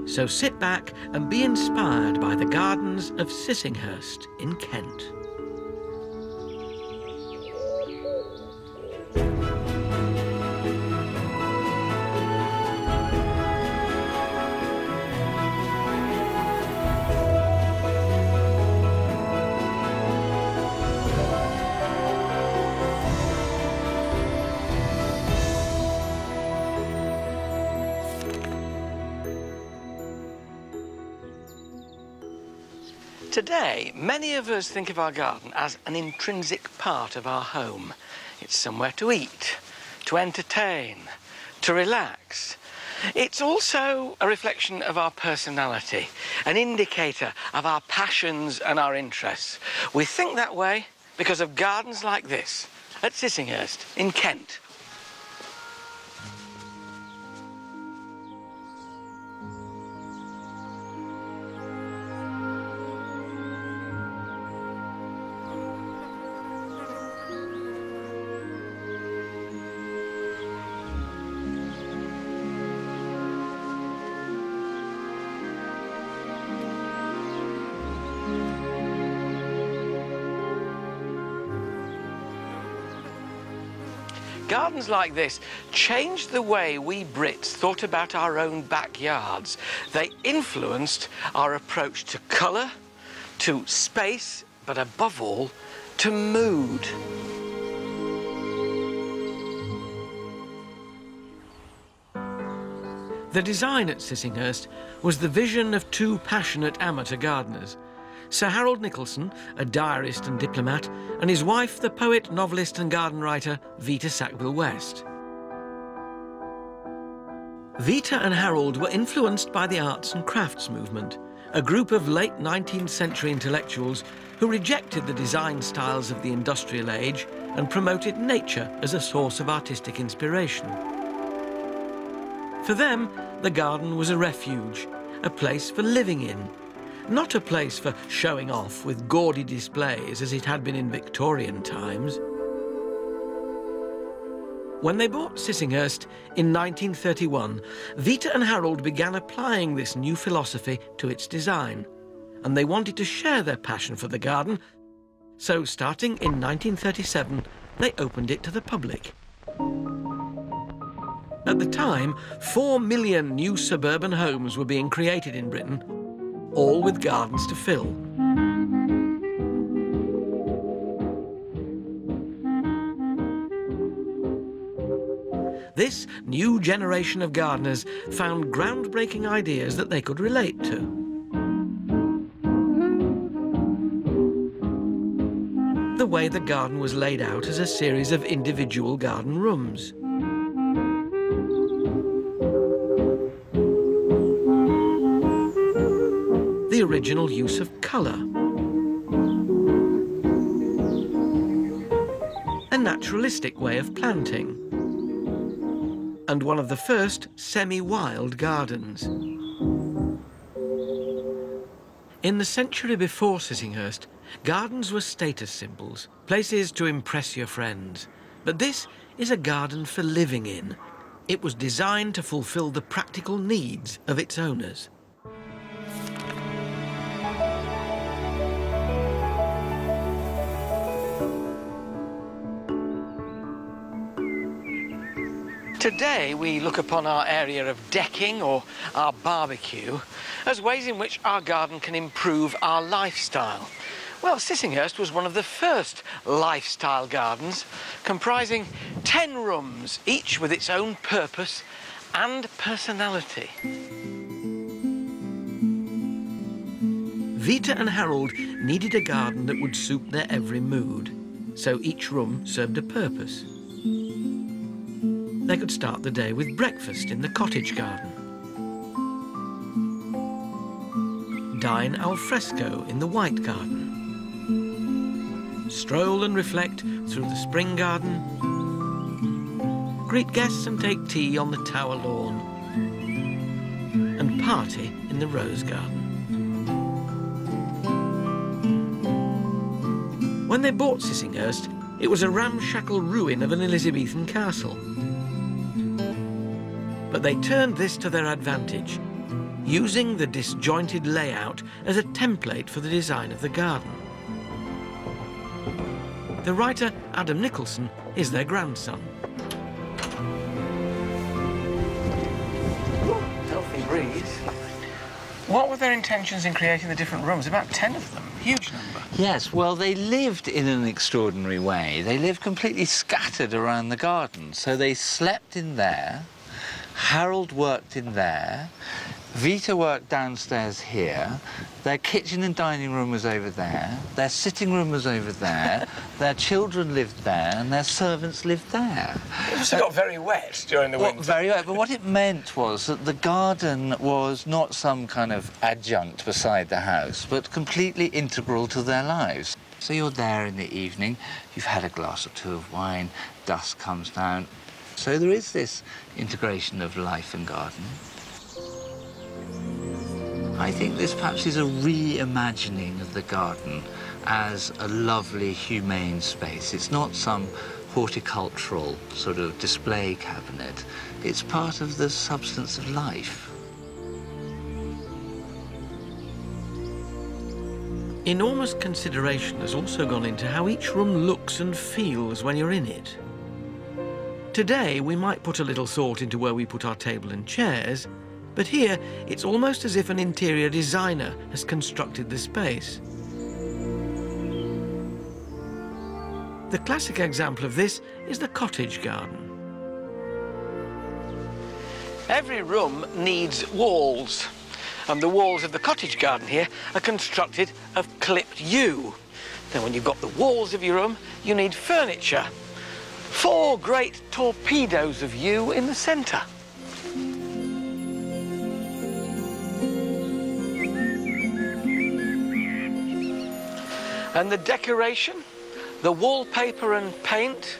So sit back and be inspired by the gardens of Sissinghurst in Kent. Today, many of us think of our garden as an intrinsic part of our home. It's somewhere to eat, to entertain, to relax. It's also a reflection of our personality, an indicator of our passions and our interests. We think that way because of gardens like this at Sissinghurst in Kent. gardens like this changed the way we Brits thought about our own backyards. They influenced our approach to colour, to space, but above all, to mood. The design at Sissinghurst was the vision of two passionate amateur gardeners, Sir Harold Nicholson, a diarist and diplomat, and his wife, the poet, novelist and garden writer, Vita Sackville-West. Vita and Harold were influenced by the arts and crafts movement, a group of late 19th century intellectuals who rejected the design styles of the industrial age and promoted nature as a source of artistic inspiration. For them, the garden was a refuge, a place for living in, not a place for showing off with gaudy displays as it had been in Victorian times. When they bought Sissinghurst in 1931, Vita and Harold began applying this new philosophy to its design, and they wanted to share their passion for the garden, so starting in 1937, they opened it to the public. At the time, 4 million new suburban homes were being created in Britain, all with gardens to fill. This new generation of gardeners found groundbreaking ideas that they could relate to. The way the garden was laid out as a series of individual garden rooms. The original use of colour. A naturalistic way of planting. And one of the first semi-wild gardens. In the century before Sissinghurst, gardens were status symbols, places to impress your friends. But this is a garden for living in. It was designed to fulfil the practical needs of its owners. Today we look upon our area of decking or our barbecue as ways in which our garden can improve our lifestyle. Well, Sissinghurst was one of the first lifestyle gardens, comprising 10 rooms, each with its own purpose and personality. Vita and Harold needed a garden that would suit their every mood, so each room served a purpose. They could start the day with breakfast in the cottage garden, dine al fresco in the white garden, stroll and reflect through the spring garden, greet guests and take tea on the tower lawn, and party in the rose garden. When they bought Sissinghurst, it was a ramshackle ruin of an Elizabethan castle. But they turned this to their advantage, using the disjointed layout as a template for the design of the garden. The writer, Adam Nicholson, is their grandson. Healthy breeze. What were their intentions in creating the different rooms? About 10 of them, huge number. Yes, well, they lived in an extraordinary way. They lived completely scattered around the garden. So they slept in there, Harold worked in there, Vita worked downstairs here, their kitchen and dining room was over there, their sitting room was over there, their children lived there, and their servants lived there. It also got very wet during the winter. Very wet, but what it meant was that the garden was not some kind of adjunct beside the house, but completely integral to their lives. So you're there in the evening, you've had a glass or two of wine, dusk comes down. So there is this integration of life and garden. I think this perhaps is a reimagining of the garden as a lovely, humane space. It's not some horticultural sort of display cabinet. It's part of the substance of life. Enormous consideration has also gone into how each room looks and feels when you're in it. Today, we might put a little thought into where we put our table and chairs, but here it's almost as if an interior designer has constructed the space. The classic example of this is the cottage garden. Every room needs walls, and the walls of the cottage garden here are constructed of clipped yew. Then when you've got the walls of your room, you need furniture. 4 great torpedoes of yew in the centre. And the decoration, the wallpaper and paint,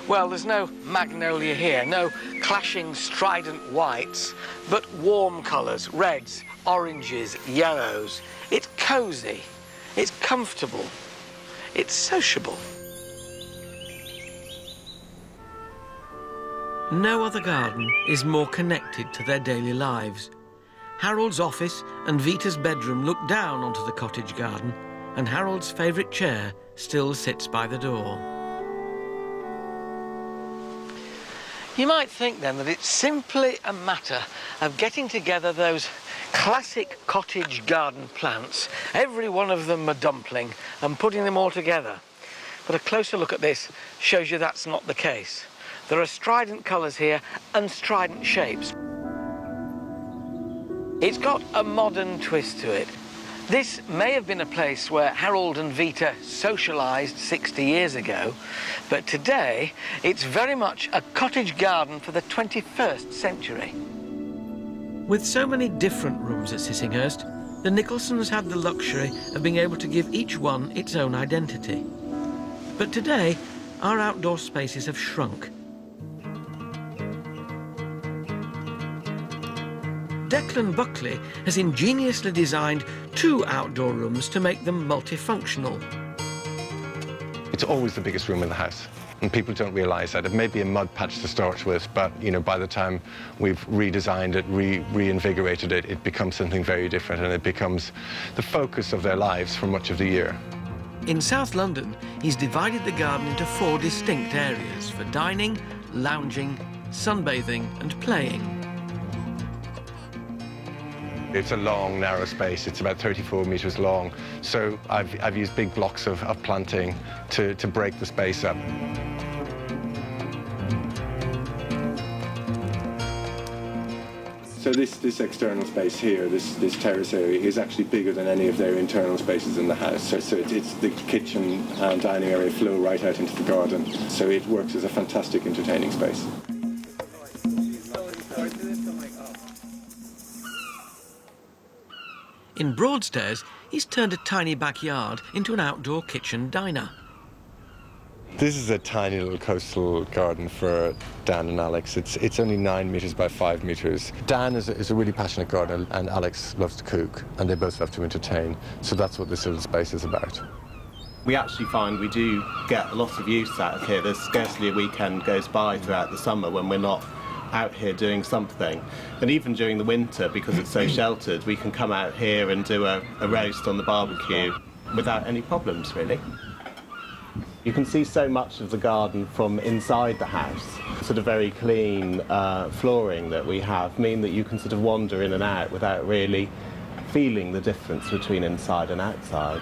well, there's no magnolia here, no clashing strident whites, but warm colours, reds, oranges, yellows. It's cosy, it's comfortable, it's sociable. No other garden is more connected to their daily lives. Harold's office and Vita's bedroom look down onto the cottage garden, and Harold's favourite chair still sits by the door. You might think then that it's simply a matter of getting together those classic cottage garden plants, every one of them a dumpling, and putting them all together. But a closer look at this shows you that's not the case. There are strident colours here and strident shapes. It's got a modern twist to it. This may have been a place where Harold and Vita socialised 60 years ago, but today it's very much a cottage garden for the 21st century. With so many different rooms at Sissinghurst, the Nicholsons had the luxury of being able to give each one its own identity. But today, our outdoor spaces have shrunk. Declan Buckley has ingeniously designed 2 outdoor rooms to make them multifunctional. It's always the biggest room in the house, and people don't realise that. It may be a mud patch to start with, but you know, by the time we've redesigned it, reinvigorated it, it becomes something very different, and it becomes the focus of their lives for much of the year. In South London, he's divided the garden into 4 distinct areas for dining, lounging, sunbathing and playing. It's a long, narrow space. It's about 34 metres long. So I've used big blocks of planting to break the space up. So this external space here, this terrace area, is actually bigger than any of their internal spaces in the house. So it's the kitchen and dining area flow right out into the garden. So it works as a fantastic entertaining space. In Broadstairs, he's turned a tiny backyard into an outdoor kitchen diner. This is a tiny little coastal garden for Dan and Alex. It's only 9 metres by 5 metres. Dan is a really passionate gardener, and Alex loves to cook, and they both love to entertain. So that's what this little space is about. We actually find we do get a lot of use out of here. There's scarcely a weekend goes by throughout the summer when we're not out here doing something. And even during the winter, because it's so sheltered, we can come out here and do a roast on the barbecue without any problems, really. You can see so much of the garden from inside the house. Sort of very clean flooring that we have mean that you can sort of wander in and out without really feeling the difference between inside and outside.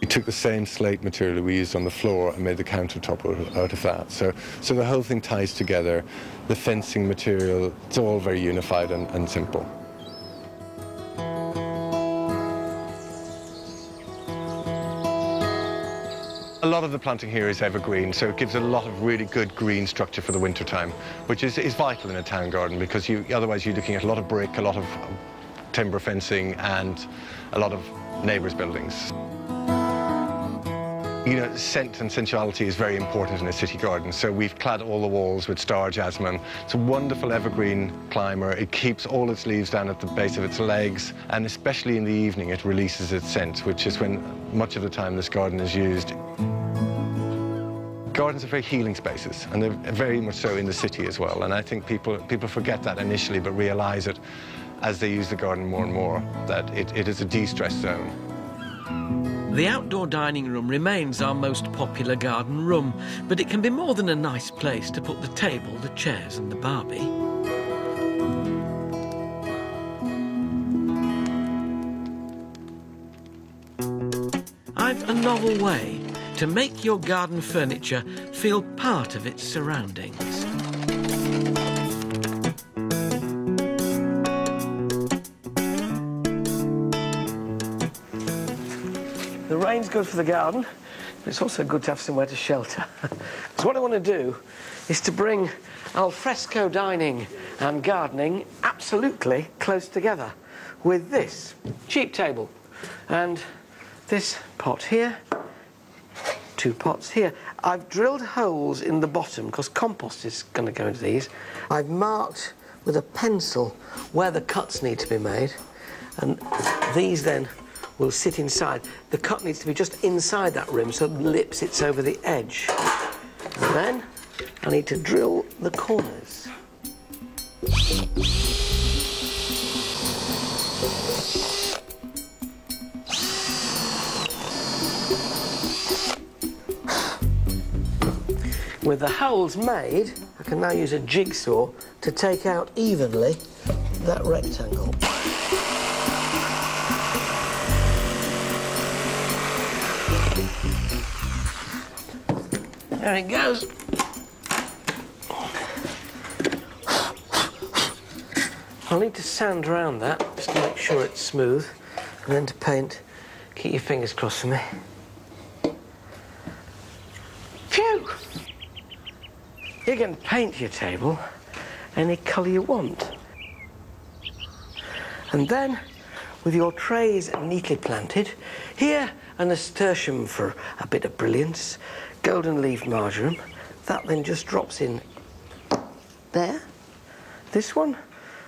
We took the same slate material we used on the floor and made the countertop out of that. So the whole thing ties together. The fencing material, it's all very unified and simple. A lot of the planting here is evergreen, so it gives a lot of really good green structure for the winter time, which is vital in a town garden, because otherwise you're looking at a lot of brick, a lot of timber fencing and a lot of neighbours' buildings. You know, scent and sensuality is very important in a city garden, so we've clad all the walls with star jasmine. It's a wonderful evergreen climber. It keeps all its leaves down at the base of its legs, and especially in the evening it releases its scent, which is when much of the time this garden is used. Gardens are very healing spaces, and they're very much so in the city as well, and I think people forget that initially, but realise it as they use the garden more and more, that it is a de-stress zone. The outdoor dining room remains our most popular garden room, but it can be more than a nice place to put the table, the chairs and the Barbie. I've a novel way to make your garden furniture feel part of its surroundings. The rain's good for the garden, but it's also good to have somewhere to shelter. So what I want to do is to bring al fresco dining and gardening absolutely close together with this cheap table and this pot here, 2 pots here. I've drilled holes in the bottom because compost is going to go into these. I've marked with a pencil where the cuts need to be made, and these then will sit inside. The cut needs to be just inside that rim so the lip sits over the edge. And then I need to drill the corners. With the holes made, I can now use a jigsaw to take out evenly that rectangle. There it goes. I'll need to sand around that just to make sure it's smooth, and then to paint. Keep your fingers crossed for me. Phew! You can paint your table any colour you want. And then, with your trays neatly planted, here a nasturtium for a bit of brilliance, golden leaf marjoram, that then just drops in there. This one,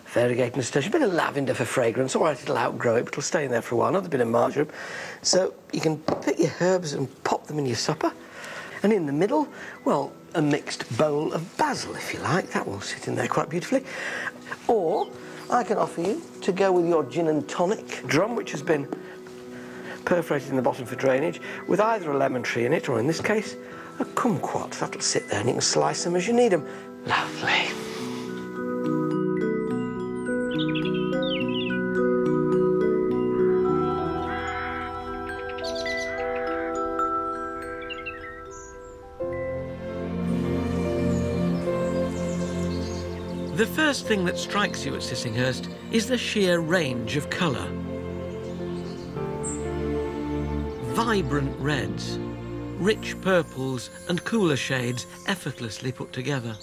variegated nasturtium, a bit of lavender for fragrance. All right, it'll outgrow it, but it'll stay in there for a while. Another bit of marjoram. So you can pick your herbs and pop them in your supper. And in the middle, well, a mixed bowl of basil, if you like. That will sit in there quite beautifully. Or I can offer you to go with your gin and tonic drum, which has been perforated in the bottom for drainage, with either a lemon tree in it, or in this case, a kumquat. That'll sit there and you can slice them as you need them. Lovely. The first thing that strikes you at Sissinghurst is the sheer range of colour. Vibrant reds, rich purples and cooler shades effortlessly put together.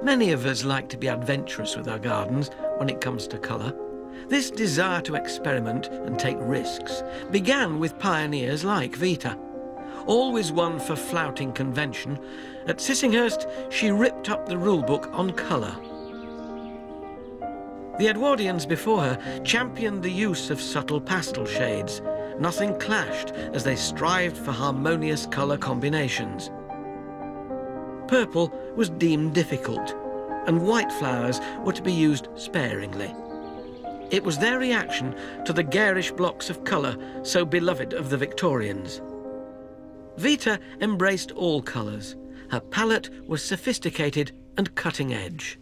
Many of us like to be adventurous with our gardens when it comes to colour. This desire to experiment and take risks began with pioneers like Vita. Always one for flouting convention, at Sissinghurst she ripped up the rulebook on colour. The Edwardians before her championed the use of subtle pastel shades. Nothing clashed as they strived for harmonious colour combinations. Purple was deemed difficult, and white flowers were to be used sparingly. It was their reaction to the garish blocks of colour so beloved of the Victorians. Vita embraced all colours. Her palette was sophisticated and cutting edge.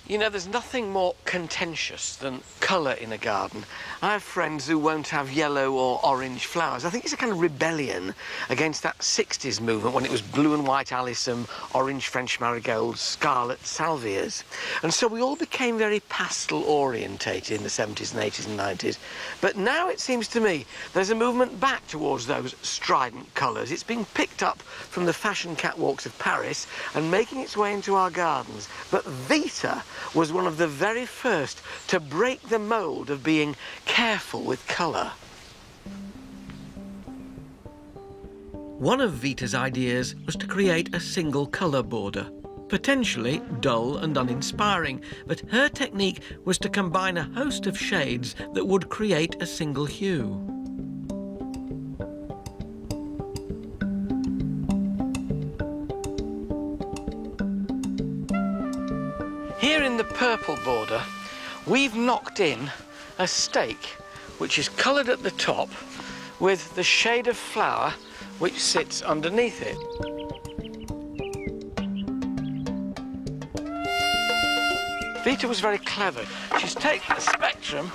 You know, there's nothing more contentious than colour in a garden. I have friends who won't have yellow or orange flowers. I think it's a kind of rebellion against that 60s movement when it was blue and white alyssum, orange French marigolds, scarlet salvias. And so we all became very pastel-orientated in the 70s and 80s and 90s. But now it seems to me there's a movement back towards those strident colours. It's being picked up from the fashion catwalks of Paris and making its way into our gardens. But Vita was one of the very first to break the mould of being careful with colour. One of Vita's ideas was to create a single colour border. Potentially dull and uninspiring, but her technique was to combine a host of shades that would create a single hue. purple border, we've knocked in a stake which is coloured at the top with the shade of flower which sits underneath it. Vita was very clever. She's taken the spectrum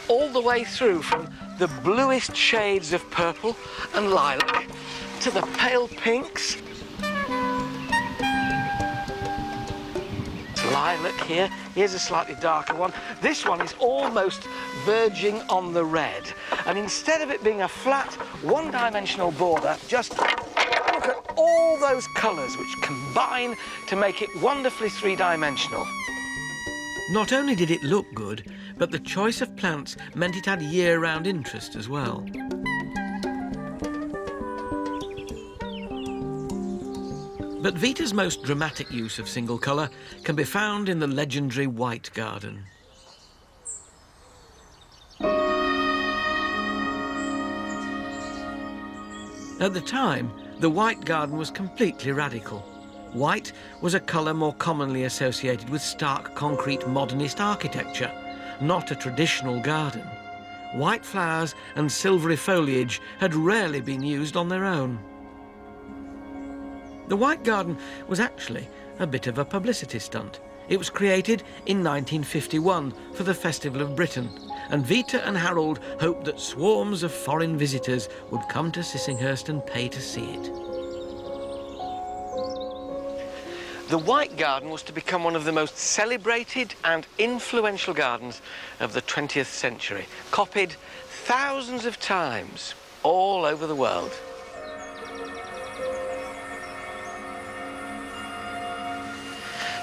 all the way through from the bluest shades of purple and lilac to the pale pinks. Lilac here. Here's a slightly darker one. This one is almost verging on the red. And instead of it being a flat, one-dimensional border, just look at all those colours which combine to make it wonderfully three-dimensional. Not only did it look good, but the choice of plants meant it had year-round interest as well. But Vita's most dramatic use of single colour can be found in the legendary White Garden. At the time, the White Garden was completely radical. White was a colour more commonly associated with stark concrete modernist architecture, not a traditional garden. White flowers and silvery foliage had rarely been used on their own. The White Garden was actually a bit of a publicity stunt. It was created in 1951 for the Festival of Britain, and Vita and Harold hoped that swarms of foreign visitors would come to Sissinghurst and pay to see it. The White Garden was to become one of the most celebrated and influential gardens of the 20th century, copied thousands of times all over the world.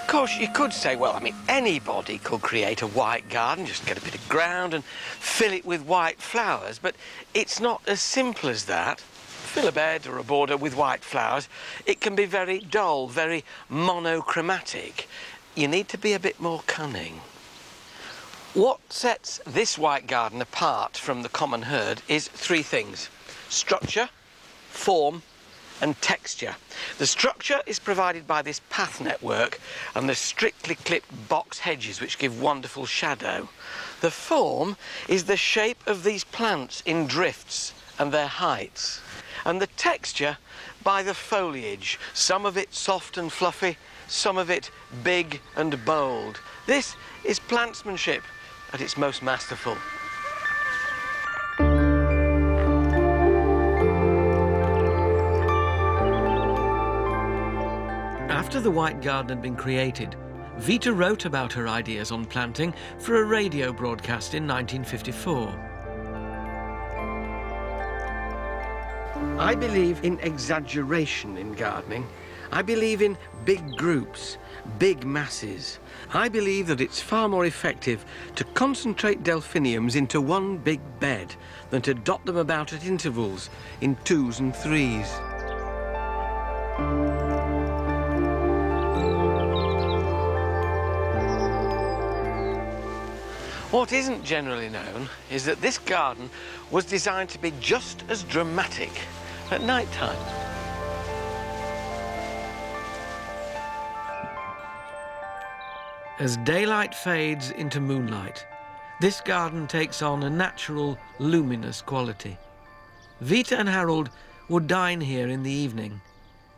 Of course, you could say, well, I mean, anybody could create a white garden, just get a bit of ground and fill it with white flowers, but it's not as simple as that. Fill a bed or a border with white flowers. It can be very dull, very monochromatic. You need to be a bit more cunning. What sets this white garden apart from the common herd is three things: structure, form, and texture. The structure is provided by this path network and the strictly clipped box hedges which give wonderful shadow. The form is the shape of these plants in drifts and their heights. And the texture by the foliage, some of it soft and fluffy, some of it big and bold. This is plantsmanship at its most masterful. After the White Garden had been created, Vita wrote about her ideas on planting for a radio broadcast in 1954. I believe in exaggeration in gardening. I believe in big groups, big masses. I believe that it's far more effective to concentrate delphiniums into one big bed than to dot them about at intervals in 2s and 3s. What isn't generally known is that this garden was designed to be just as dramatic at night time. As daylight fades into moonlight, this garden takes on a natural, luminous quality. Vita and Harold would dine here in the evening,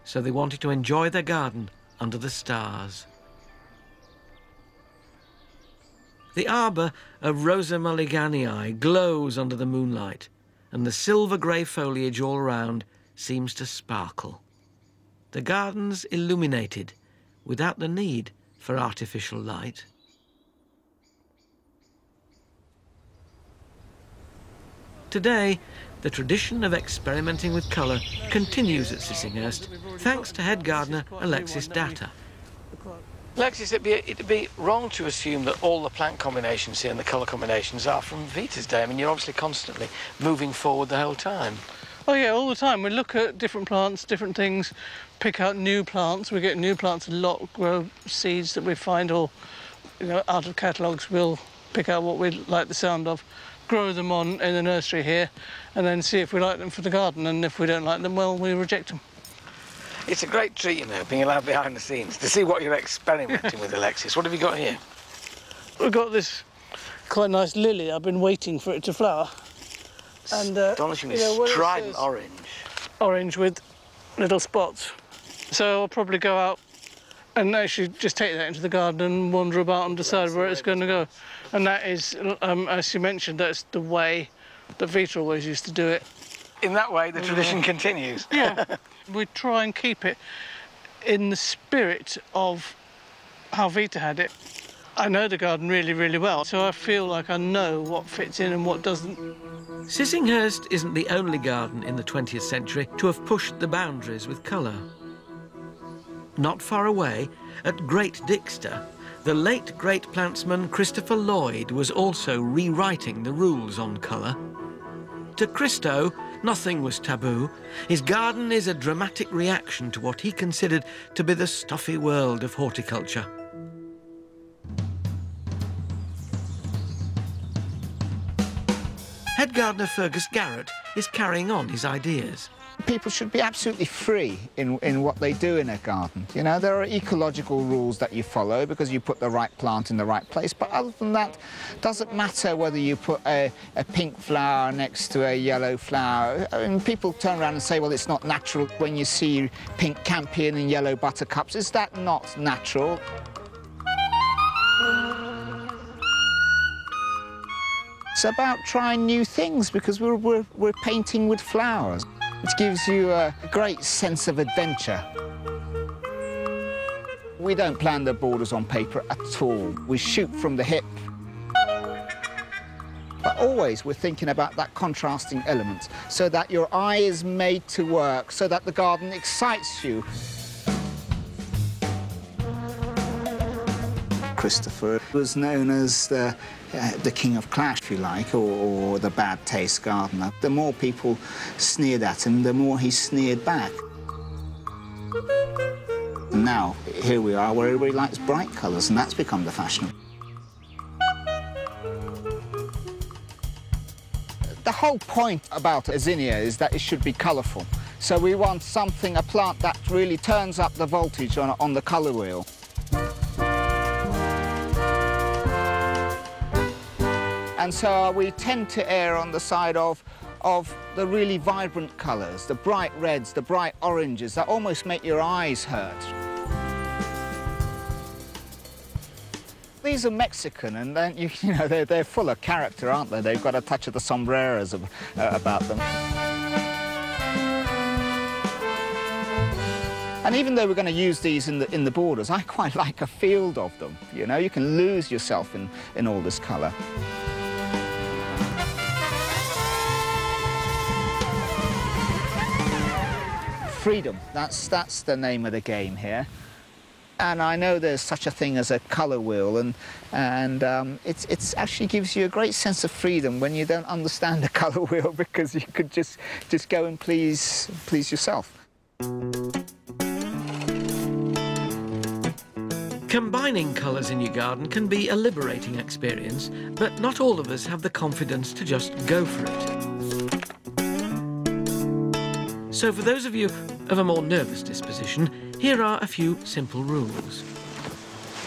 so they wanted to enjoy their garden under the stars. The arbour of Rosa mulliganii glows under the moonlight, and the silver-grey foliage all round seems to sparkle. The garden's illuminated without the need for artificial light. Today, the tradition of experimenting with colour continues at Sissinghurst, thanks to head gardener Alexis Datta. Alexis, it'd be wrong to assume that all the plant combinations here and the colour combinations are from Vita's day. I mean, you're obviously constantly moving forward the whole time. Oh yeah, all the time. We look at different plants, different things, pick out new plants. We get new plants a lot, grow seeds that we find, or out of catalogues we'll pick out what we like the sound of, grow them on in the nursery here, and then see if we like them for the garden, and if we don't like them, well, we reject them. It's a great treat, being allowed behind the scenes to see what you're experimenting with, Alexis. What have you got here? We've got this quite nice lily. I've been waiting for it to flower. And astonishingly strident orange. Orange with little spots. So I'll probably go out and actually just take that into the garden and wander about and decide where it's going to go. And that is, as you mentioned, that's the way that Vita always used to do it. In that way, the tradition continues. Yeah. We try and keep it in the spirit of how Vita had it. I know the garden really, really well, so I feel like I know what fits in and what doesn't. Sissinghurst isn't the only garden in the 20th century to have pushed the boundaries with colour. Not far away, at Great Dixter, the late great plantsman Christopher Lloyd was also rewriting the rules on colour. To Christo, nothing was taboo. His garden is a dramatic reaction to what he considered to be the stuffy world of horticulture. Head gardener Fergus Garrett is carrying on his ideas. People should be absolutely free in what they do in a garden. You know, there are ecological rules that you follow because you put the right plant in the right place, but other than that, it doesn't matter whether you put a pink flower next to a yellow flower. I mean, people turn around and say, well, it's not natural when you see pink campion and yellow buttercups. Is that not natural? It's about trying new things because we're painting with flowers. It gives you a great sense of adventure. We don't plan the borders on paper at all. We shoot from the hip. But always we're thinking about that contrasting element so that your eye is made to work, so that the garden excites you. Christopher was known as the king of clash, if you like, or the bad taste gardener. The more people sneered at him, the more he sneered back. And now, here we are, where everybody likes bright colours, and that's become the fashion. The whole point about a zinnia is that it should be colourful. So we want something, a plant that really turns up the voltage on the colour wheel. And so we tend to err on the side of the really vibrant colours, the bright reds, the bright oranges, that almost make your eyes hurt. These are Mexican, and then you know they're full of character, aren't they? They've got a touch of the sombreros about them. And even though we're going to use these in the borders, I quite like a field of them. You know, you can lose yourself in all this colour. Freedom, that's the name of the game here. And I know there's such a thing as a colour wheel, and it actually gives you a great sense of freedom when you don't understand a colour wheel, because you could just go and please yourself. Combining colours in your garden can be a liberating experience, but not all of us have the confidence to just go for it. So for those of you of a more nervous disposition, here are a few simple rules.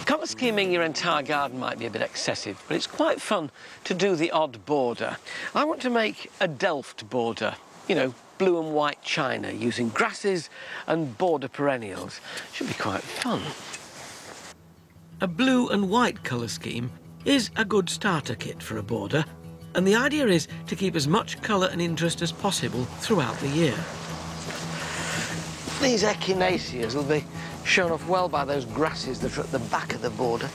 Colour scheming your entire garden might be a bit excessive, but it's quite fun to do the odd border. I want to make a Delft border, you know, blue and white china, using grasses and border perennials. Should be quite fun. A blue and white colour scheme is a good starter kit for a border, and the idea is to keep as much colour and interest as possible throughout the year. These echinaceas will be shown off well by those grasses that are at the back of the border,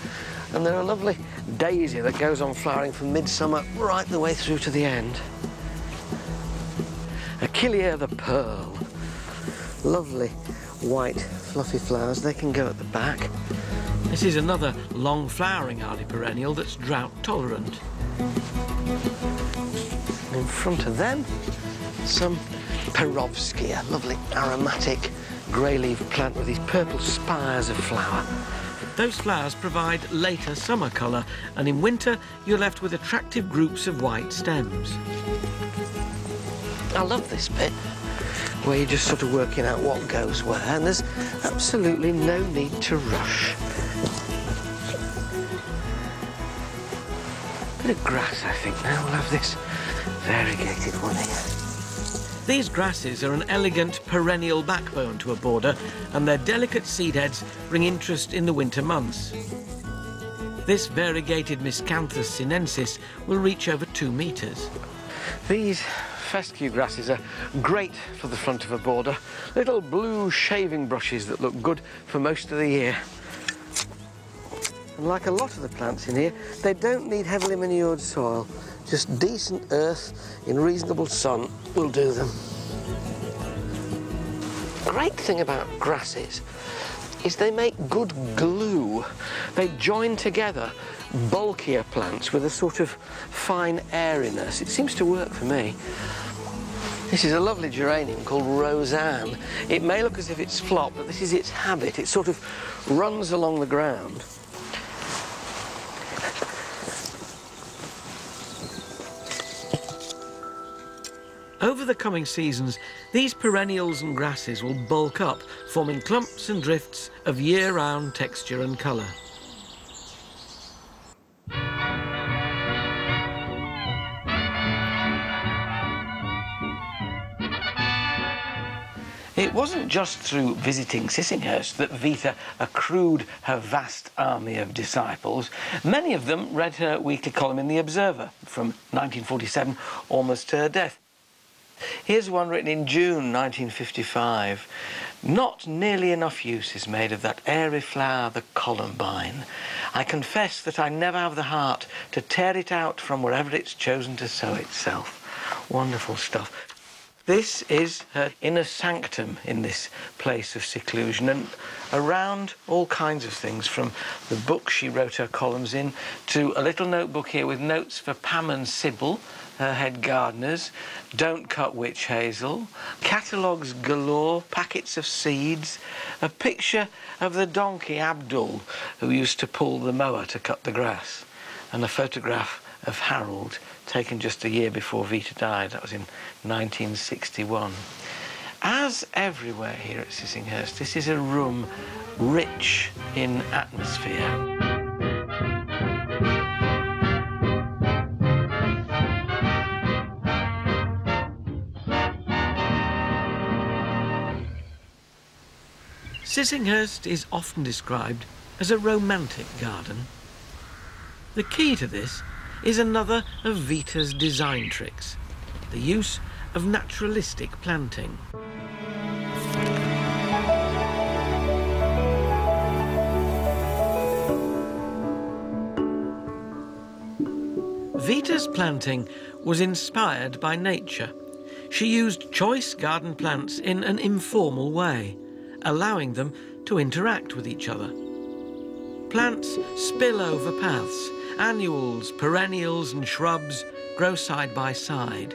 and they're a lovely daisy that goes on flowering from midsummer right the way through to the end. Achillea the pearl. Lovely white fluffy flowers, they can go at the back. This is another long flowering hardy perennial that's drought tolerant. In front of them, some Perovsky, a lovely aromatic grey-leaf plant with these purple spires of flower. Those flowers provide later summer colour, and in winter you're left with attractive groups of white stems. I love this bit, where you're just sort of working out what goes where, and there's absolutely no need to rush. bit of grass, I think. Now we'll have this variegated one here. These grasses are an elegant perennial backbone to a border, and their delicate seed heads bring interest in the winter months. This variegated Miscanthus sinensis will reach over 2 metres. These fescue grasses are great for the front of a border. Little blue shaving brushes that look good for most of the year. And like a lot of the plants in here, they don't need heavily manured soil. Just decent earth in reasonable sun will do them. Great thing about grasses is they make good glue. They join together bulkier plants with a sort of fine airiness. It seems to work for me. This is a lovely geranium called Roseanne. It may look as if it's flopped, but this is its habit. It sort of runs along the ground. Over the coming seasons, these perennials and grasses will bulk up, forming clumps and drifts of year-round texture and colour. It wasn't just through visiting Sissinghurst that Vita accrued her vast army of disciples. Many of them read her weekly column in The Observer from 1947, almost to her death. Here's one written in June 1955. Not nearly enough use is made of that airy flower, the columbine. I confess that I never have the heart to tear it out from wherever it's chosen to sow itself. Wonderful stuff. This is her inner sanctum in this place of seclusion, and around all kinds of things, from the book she wrote her columns in to a little notebook here with notes for Pam and Sybil, her head gardeners, don't cut witch hazel, catalogues galore, packets of seeds, a picture of the donkey Abdul who used to pull the mower to cut the grass, and a photograph of Harold taken just a year before Vita died. That was in 1961. As everywhere here at Sissinghurst, this is a room rich in atmosphere. Sissinghurst is often described as a romantic garden. The key to this is another of Vita's design tricks, the use of naturalistic planting. Vita's planting was inspired by nature. She used choice garden plants in an informal way, allowing them to interact with each other. Plants spill over paths. Annuals, perennials and shrubs grow side by side.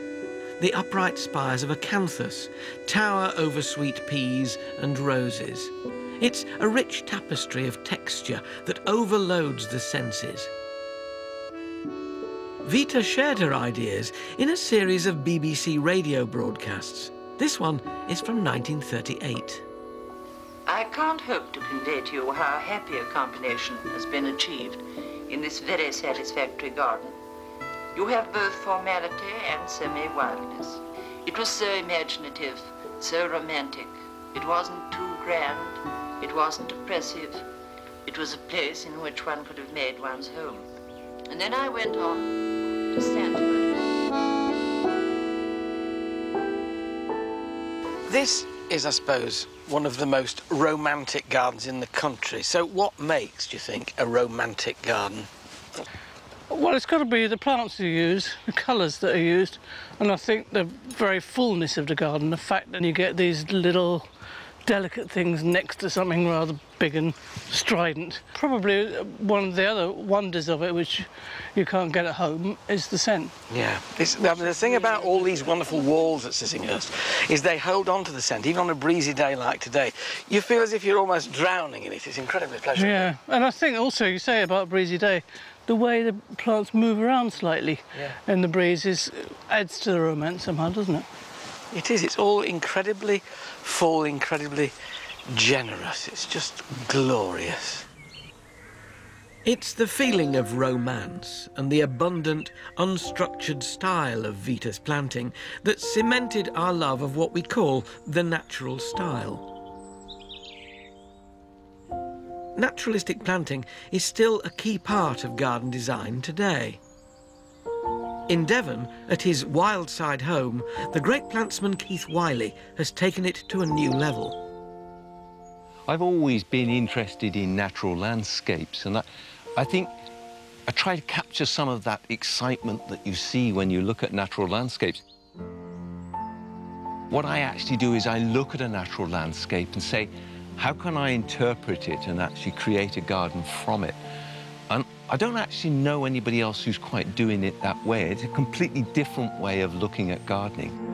The upright spires of acanthus tower over sweet peas and roses. It's a rich tapestry of texture that overloads the senses. Vita shared her ideas in a series of BBC radio broadcasts. This one is from 1938. I can't hope to convey to you how happy a combination has been achieved in this very satisfactory garden. You have both formality and semi-wildness. It was so imaginative, so romantic. It wasn't too grand, it wasn't oppressive. It was a place in which one could have made one's home. And then I went on to Sandwood. This is, I suppose, one of the most romantic gardens in the country. So what makes, do you think, a romantic garden? Well, it's got to be the plants you use, the colours that are used, and I think the very fullness of the garden, the fact that you get these little delicate things next to something rather big and strident. Probably one of the other wonders of it, which you can't get at home, is the scent. Yeah. The thing about all these wonderful walls at Sissinghurst is they hold on to the scent. Even on a breezy day like today, you feel as if you're almost drowning in it. It's incredibly pleasurable. Yeah, and I think also, you say about a breezy day, the way the plants move around slightly in the breeze adds to the romance somehow, doesn't it? It is. It's all incredibly full, incredibly generous. It's just glorious. It's the feeling of romance and the abundant, unstructured style of Vita's planting that cemented our love of what we call the natural style. Naturalistic planting is still a key part of garden design today. In Devon, at his Wildside home, the great plantsman Keith Wiley has taken it to a new level. I've always been interested in natural landscapes, and I think I try to capture some of that excitement that you see when you look at natural landscapes. What I actually do is I look at a natural landscape and say, how can I interpret it and actually create a garden from it? And I don't actually know anybody else who's quite doing it that way. It's a completely different way of looking at gardening.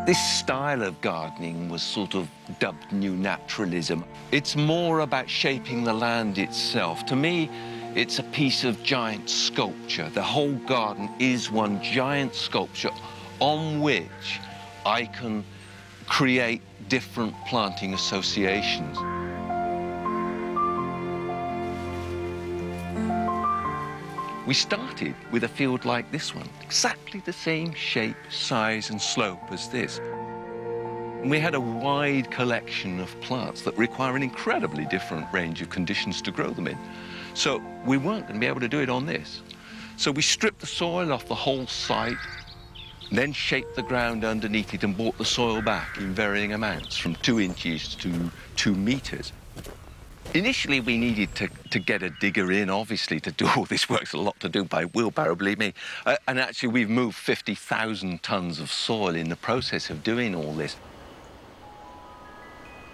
This style of gardening was sort of dubbed New Naturalism. It's more about shaping the land itself. To me, it's a piece of giant sculpture. The whole garden is one giant sculpture on which I can create different planting associations. We started with a field like this one, exactly the same shape, size and slope as this. And we had a wide collection of plants that require an incredibly different range of conditions to grow them in. So we weren't going to be able to do it on this. So we stripped the soil off the whole site, then shaped the ground underneath it and brought the soil back in varying amounts, from 2 inches to 2 meters. Initially, we needed to get a digger in, obviously, to do all this work. It's a lot to do by wheelbarrow, believe me. And actually, we've moved 50,000 tons of soil in the process of doing all this.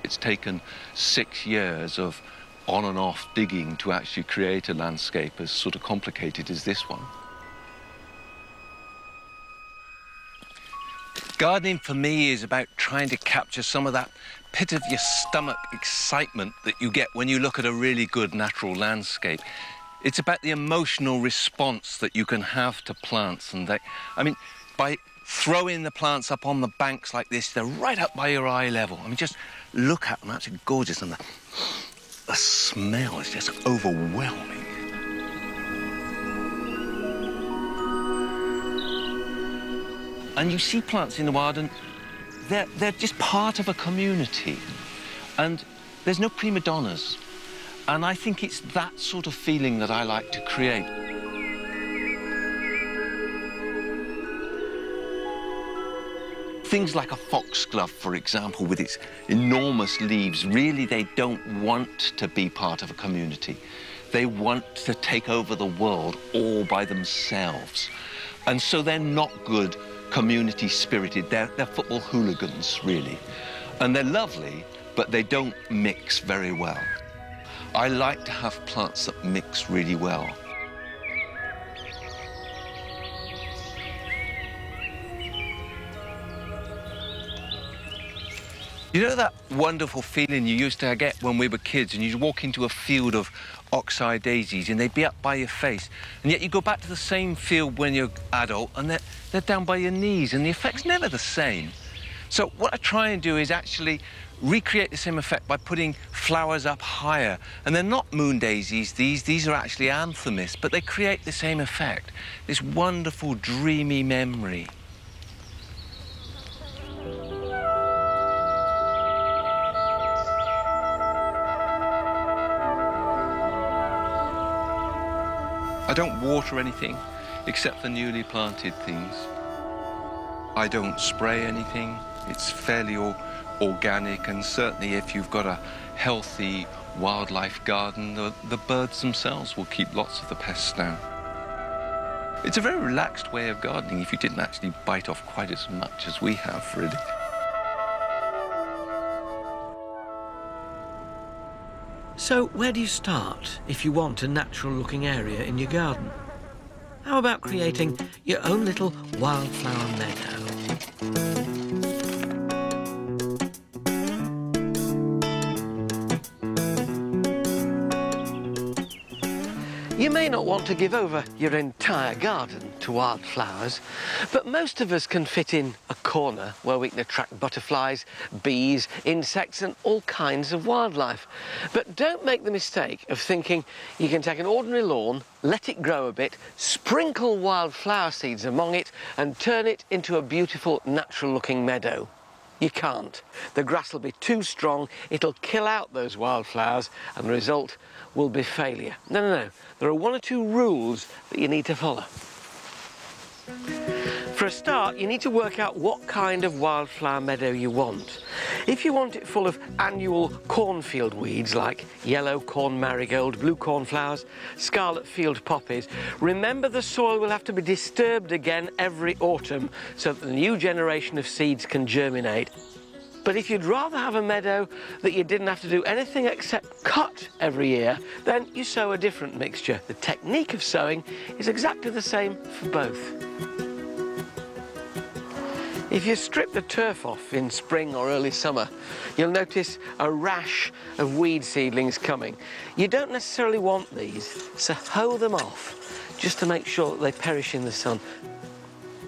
It's taken 6 years of on and off digging to actually create a landscape as sort of complicated as this one. Gardening, for me, is about trying to capture some of that pit of your stomach excitement that you get when you look at a really good natural landscape. It's about the emotional response that you can have to plants. And I mean, by throwing the plants up on the banks like this, they're right up by your eye level. I mean, just look at them, absolutely gorgeous. And the smell is just overwhelming. And you see plants in the wild, and they're just part of a community. And there's no prima donnas. And I think it's that sort of feeling that I like to create. Things like a foxglove, for example, with its enormous leaves, really they don't want to be part of a community. They want to take over the world all by themselves. And so they're not good community-spirited. They're football hooligans, really. And they're lovely, but they don't mix very well. I like to have plants that mix really well. You know that wonderful feeling you used to get when we were kids and you'd walk into a field of oxeye daisies and they'd be up by your face, and yet you go back to the same field when you're adult and they're down by your knees, and the effect's never the same. So what I try and do is actually recreate the same effect by putting flowers up higher. And they're not moon daisies, these are actually anthemis, but they create the same effect, this wonderful, dreamy memory. I don't water anything except the newly planted things. I don't spray anything. It's fairly organic, and certainly if you've got a healthy wildlife garden, the birds themselves will keep lots of the pests down. It's a very relaxed way of gardening if you didn't actually bite off quite as much as we have, really. So where do you start if you want a natural-looking area in your garden? How about creating your own little wildflower meadow? You may not want to give over your entire garden to wildflowers, but most of us can fit in a corner where we can attract butterflies, bees, insects and all kinds of wildlife. But don't make the mistake of thinking you can take an ordinary lawn, let it grow a bit, sprinkle wildflower seeds among it and turn it into a beautiful natural-looking meadow. You can't. The grass will be too strong, it'll kill out those wildflowers and the result will be failure. No. There are one or two rules that you need to follow. For a start, you need to work out what kind of wildflower meadow you want. If you want it full of annual cornfield weeds like yellow corn marigold, blue cornflowers, scarlet field poppies, remember the soil will have to be disturbed again every autumn so that the new generation of seeds can germinate. But if you'd rather have a meadow that you didn't have to do anything except cut every year, then you sow a different mixture. The technique of sowing is exactly the same for both. If you strip the turf off in spring or early summer, you'll notice a rash of weed seedlings coming. You don't necessarily want these, so hoe them off, just to make sure that they perish in the sun.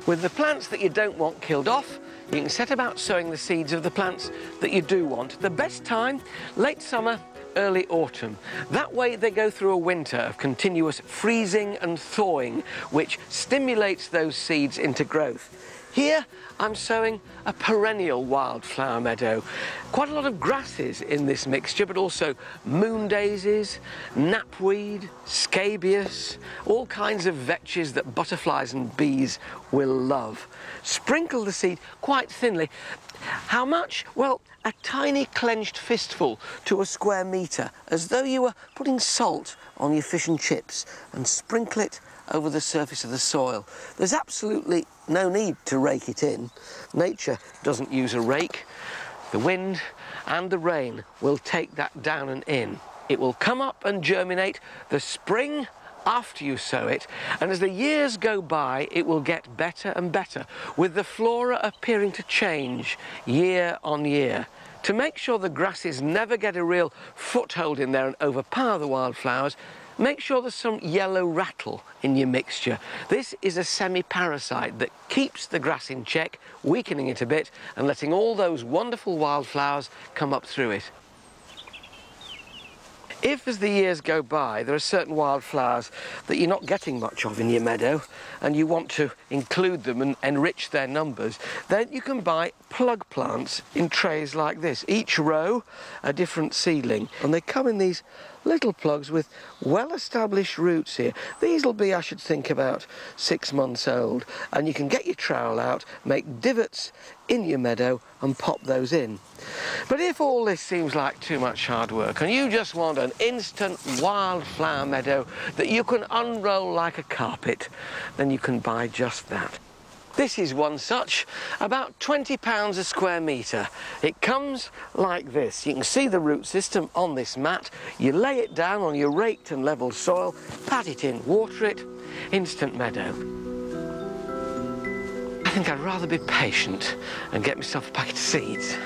With the plants that you don't want killed off, you can set about sowing the seeds of the plants that you do want. The best time, late summer, early autumn. That way they go through a winter of continuous freezing and thawing, which stimulates those seeds into growth. Here, I'm sowing a perennial wildflower meadow. Quite a lot of grasses in this mixture, but also moon daisies, knapweed, scabious, all kinds of vetches that butterflies and bees will love. Sprinkle the seed quite thinly. How much? Well, a tiny clenched fistful to a square metre, as though you were putting salt on your fish and chips, and sprinkle it over the surface of the soil. There's absolutely no need to rake it in. Nature doesn't use a rake. The wind and the rain will take that down and in. It will come up and germinate the spring after you sow it, and as the years go by, it will get better and better, with the flora appearing to change year on year. To make sure the grasses never get a real foothold in there and overpower the wildflowers, make sure there's some yellow rattle in your mixture. This is a semi-parasite that keeps the grass in check, weakening it a bit and letting all those wonderful wildflowers come up through it. If, as the years go by, there are certain wildflowers that you're not getting much of in your meadow and you want to include them and enrich their numbers, then you can buy plug plants in trays like this. Each row a different seedling, and they come in these little plugs with well-established roots here. These will be, I should think, about 6 months old, and you can get your trowel out, make divots in your meadow and pop those in. But if all this seems like too much hard work and you just want an instant wildflower meadow that you can unroll like a carpet, then you can buy just that. This is one such, about £20 a square metre. It comes like this. You can see the root system on this mat. You lay it down on your raked and levelled soil, pat it in, water it, instant meadow. I think I'd rather be patient and get myself a packet of seeds.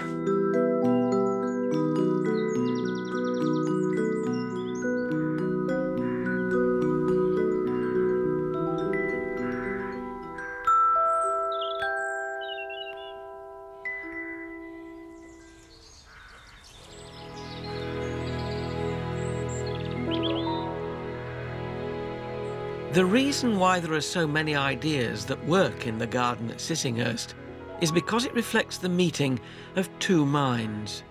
The reason why there are so many ideas that work in the garden at Sissinghurst is because it reflects the meeting of two minds.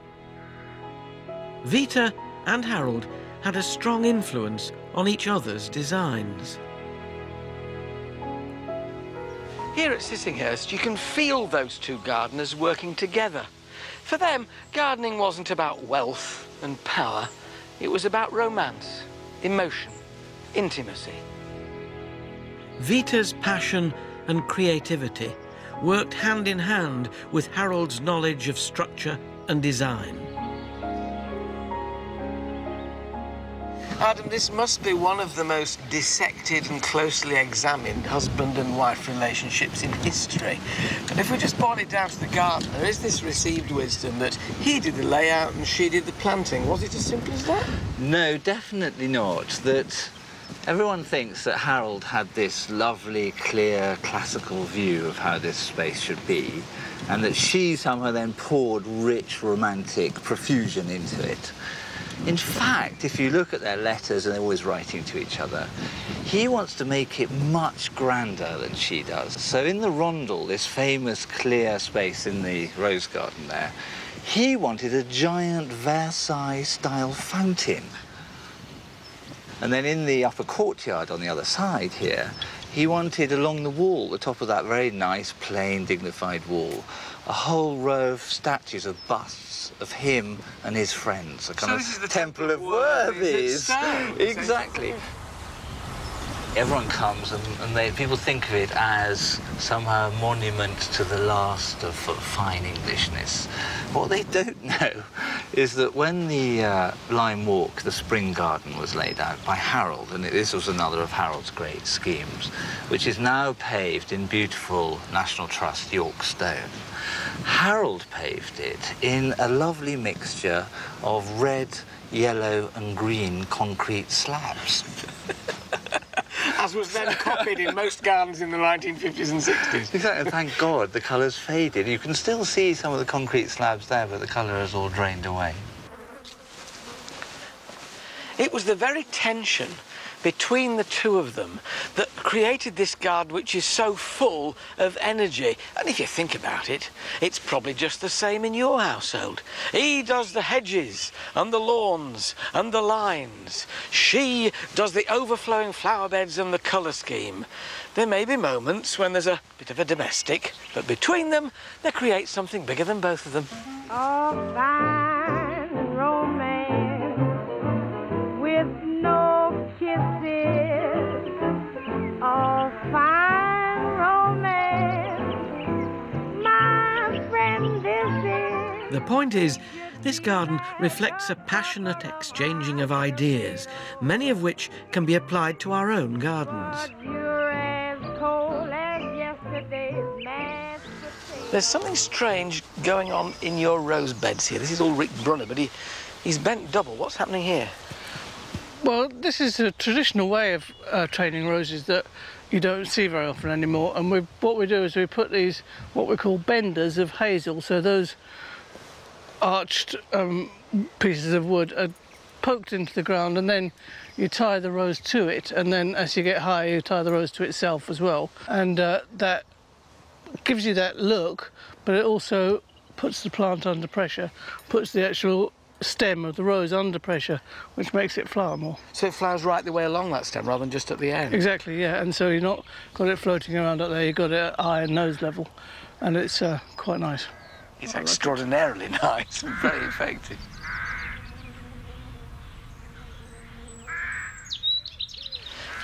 Vita and Harold had a strong influence on each other's designs. Here at Sissinghurst, you can feel those two gardeners working together. For them, gardening wasn't about wealth and power. It was about romance, emotion, intimacy. Vita's passion and creativity worked hand in hand with Harold's knowledge of structure and design. Adam, this must be one of the most dissected and closely examined husband and wife relationships in history. And if we just boil it down to the gardener, is this received wisdom that he did the layout and she did the planting? Was it as simple as that? No, definitely not. That Everyone thinks that Harold had this lovely, clear, classical view of how this space should be, and that she somehow then poured rich, romantic profusion into it. In fact, if you look at their letters, and they're always writing to each other, he wants to make it much grander than she does. So in the Rondel, this famous clear space in the rose garden there, he wanted a giant Versailles-style fountain. And then in the upper courtyard on the other side here, he wanted along the wall, the top of that very nice, plain, dignified wall, a whole row of statues of busts of him and his friends. A kind of this is the temple of worthies. Exactly. Everyone comes and people think of it as somehow a monument to the last of fine Englishness. What they don't know is that when the Lime Walk, the spring garden, was laid out by Harold, and this was another of Harold's great schemes, which is now paved in beautiful National Trust York stone, Harold paved it in a lovely mixture of red, yellow and green concrete slabs. As was then copied in most gardens in the 1950s and 60s. Exactly, thank God the colour's faded. You can still see some of the concrete slabs there, but the colour has all drained away. It was the very tension between the two of them that created this garden, which is so full of energy. And if you think about it, it's probably just the same in your household. He does the hedges and the lawns and the lines. She does the overflowing flower beds and the colour scheme. There may be moments when there's a bit of a domestic, but between them, they create something bigger than both of them. Oh, fine romance with no kisses. Oh, fine romance, my friend, this is. The point is, this garden reflects a passionate exchanging of ideas, many of which can be applied to our own gardens. There's something strange going on in your rose beds here. This is all Rick Brunner, but he's bent double. What's happening here? Well, this is a traditional way of training roses that you don't see very often anymore. And what we do is we put these, what we call benders of hazel. So those arched pieces of wood are poked into the ground, and then you tie the rose to it. And then as you get higher, you tie the rose to itself as well. And that gives you that look, but it also puts the plant under pressure, puts the actual stem of the rose under pressure, which makes it flower more. So it flowers right the way along that stem rather than just at the end? Exactly, yeah, and so you're not got it floating around up there, you've got it at eye and nose level, and it's quite nice. It's extraordinarily nice and very effective.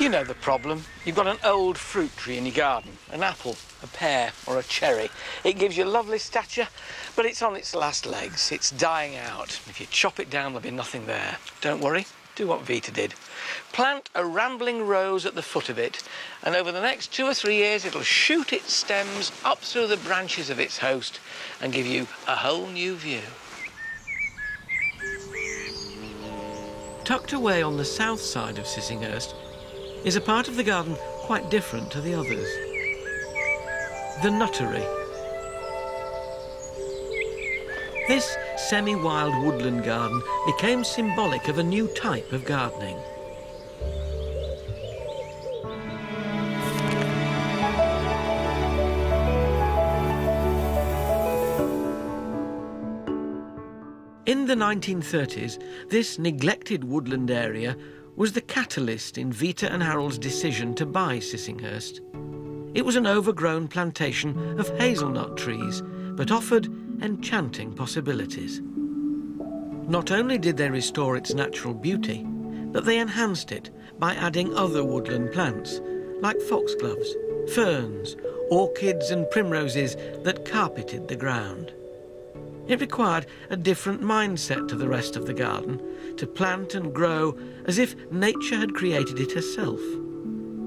You know the problem. You've got an old fruit tree in your garden, an apple, a pear or a cherry. It gives you lovely stature, but it's on its last legs. It's dying out. If you chop it down, there'll be nothing there. Don't worry, do what Vita did. Plant a rambling rose at the foot of it, and over the next 2 or 3 years, it'll shoot its stems up through the branches of its host and give you a whole new view. Tucked away on the south side of Sissinghurst is a part of the garden quite different to the others. The nuttery. This semi-wild woodland garden became symbolic of a new type of gardening. In the 1930s, this neglected woodland area was the catalyst in Vita and Harold's decision to buy Sissinghurst. It was an overgrown plantation of hazelnut trees, but offered enchanting possibilities. Not only did they restore its natural beauty, but they enhanced it by adding other woodland plants, like foxgloves, ferns, orchids and primroses that carpeted the ground. It required a different mindset to the rest of the garden, to plant and grow as if nature had created it herself.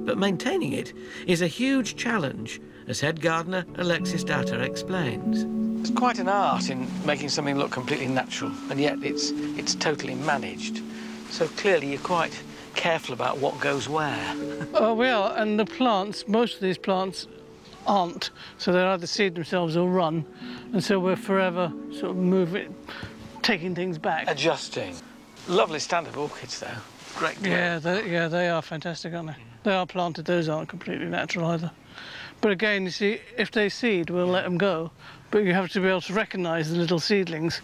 But maintaining it is a huge challenge, as head gardener Alexis Datter explains. There's quite an art in making something look completely natural, and yet it's totally managed. So clearly you're quite careful about what goes where. Oh, we are, and the plants, most of these plants aren't, so they either seed themselves or run, and so we're forever sort of moving, taking things back. Adjusting. Lovely stand of orchids, though. Great. Yeah, they are fantastic, aren't they? They are planted, those aren't completely natural either. But again, you see, if they seed, we'll let them go, but you have to be able to recognise the little seedlings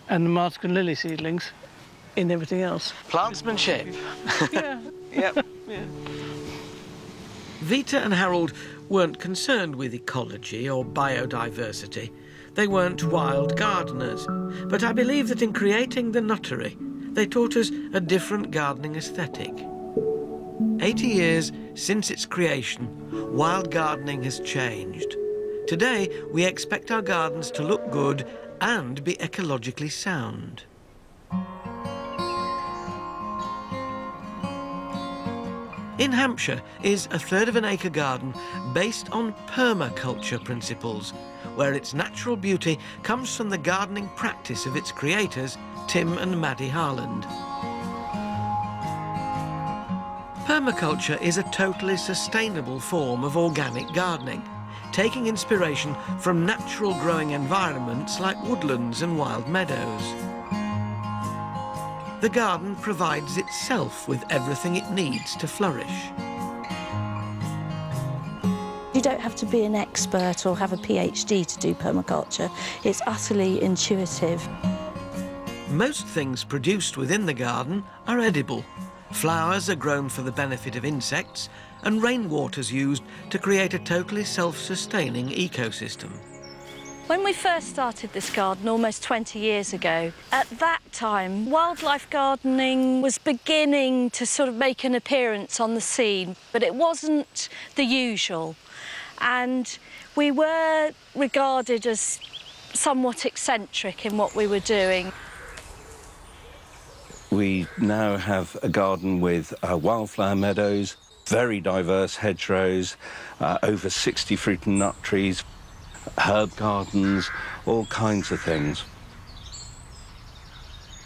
and the Martgren lily seedlings in everything else. Plantsmanship. Yeah. Yep. Yeah. Vita and Harold weren't concerned with ecology or biodiversity. They weren't wild gardeners. But I believe that in creating the nuttery, they taught us a different gardening aesthetic. 80 years since its creation, wild gardening has changed. Today, we expect our gardens to look good and be ecologically sound. In Hampshire is a third of an acre garden based on permaculture principles, where its natural beauty comes from the gardening practice of its creators, Tim and Maddie Harland. Permaculture is a totally sustainable form of organic gardening, taking inspiration from natural growing environments like woodlands and wild meadows. The garden provides itself with everything it needs to flourish. You don't have to be an expert or have a PhD to do permaculture. It's utterly intuitive. Most things produced within the garden are edible. Flowers are grown for the benefit of insects, and rainwater's used to create a totally self-sustaining ecosystem. When we first started this garden almost 20 years ago, at that time, wildlife gardening was beginning to sort of make an appearance on the scene, but it wasn't the usual. And we were regarded as somewhat eccentric in what we were doing. We now have a garden with wildflower meadows, very diverse hedgerows, over 60 fruit and nut trees, herb gardens, all kinds of things.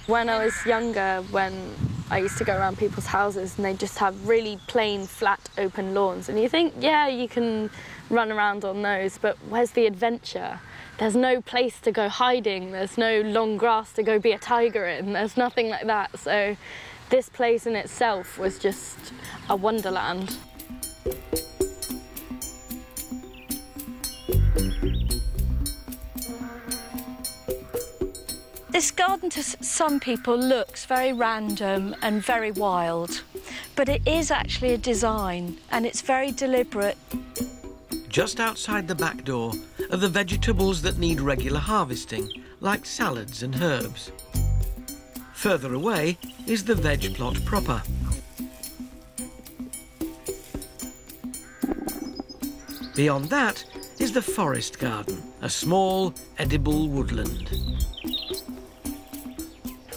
When I was younger, when I used to go around people's houses and they just have really plain, flat, open lawns, and you think, yeah, you can run around on those, but where's the adventure? There's no place to go hiding, there's no long grass to go be a tiger in, there's nothing like that. So this place in itself was just a wonderland. This garden to some people looks very random and very wild, but it is actually a design and it's very deliberate. Just outside the back door are the vegetables that need regular harvesting, like salads and herbs. Further away is the veg plot proper. Beyond that is the forest garden, a small, edible woodland.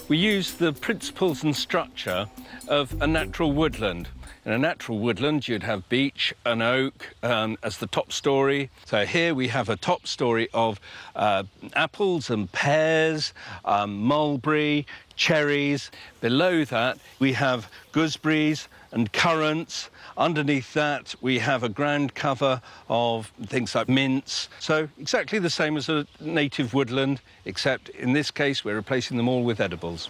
We use the principles and structure of a natural woodland. In a natural woodland, you'd have beech and oak as the top story. So here we have a top story of apples and pears, mulberry, cherries. Below that, we have gooseberries and currants. Underneath that, we have a ground cover of things like mints. So exactly the same as a native woodland, except in this case, we're replacing them all with edibles.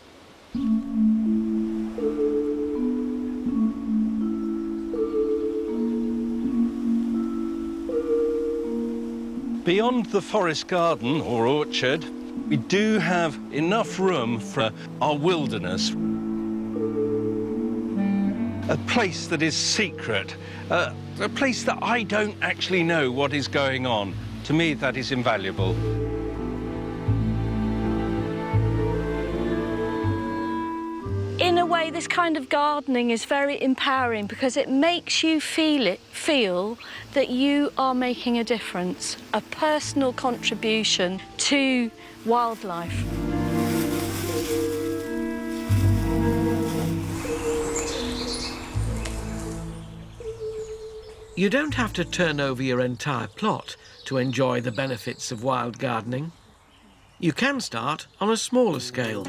Beyond the forest garden or orchard, we do have enough room for our wilderness. A place that is secret, a place that I don't actually know what is going on. To me, that is invaluable. In a way, this kind of gardening is very empowering because it makes you feel that you are making a difference, a personal contribution to wildlife. You don't have to turn over your entire plot to enjoy the benefits of wild gardening. You can start on a smaller scale.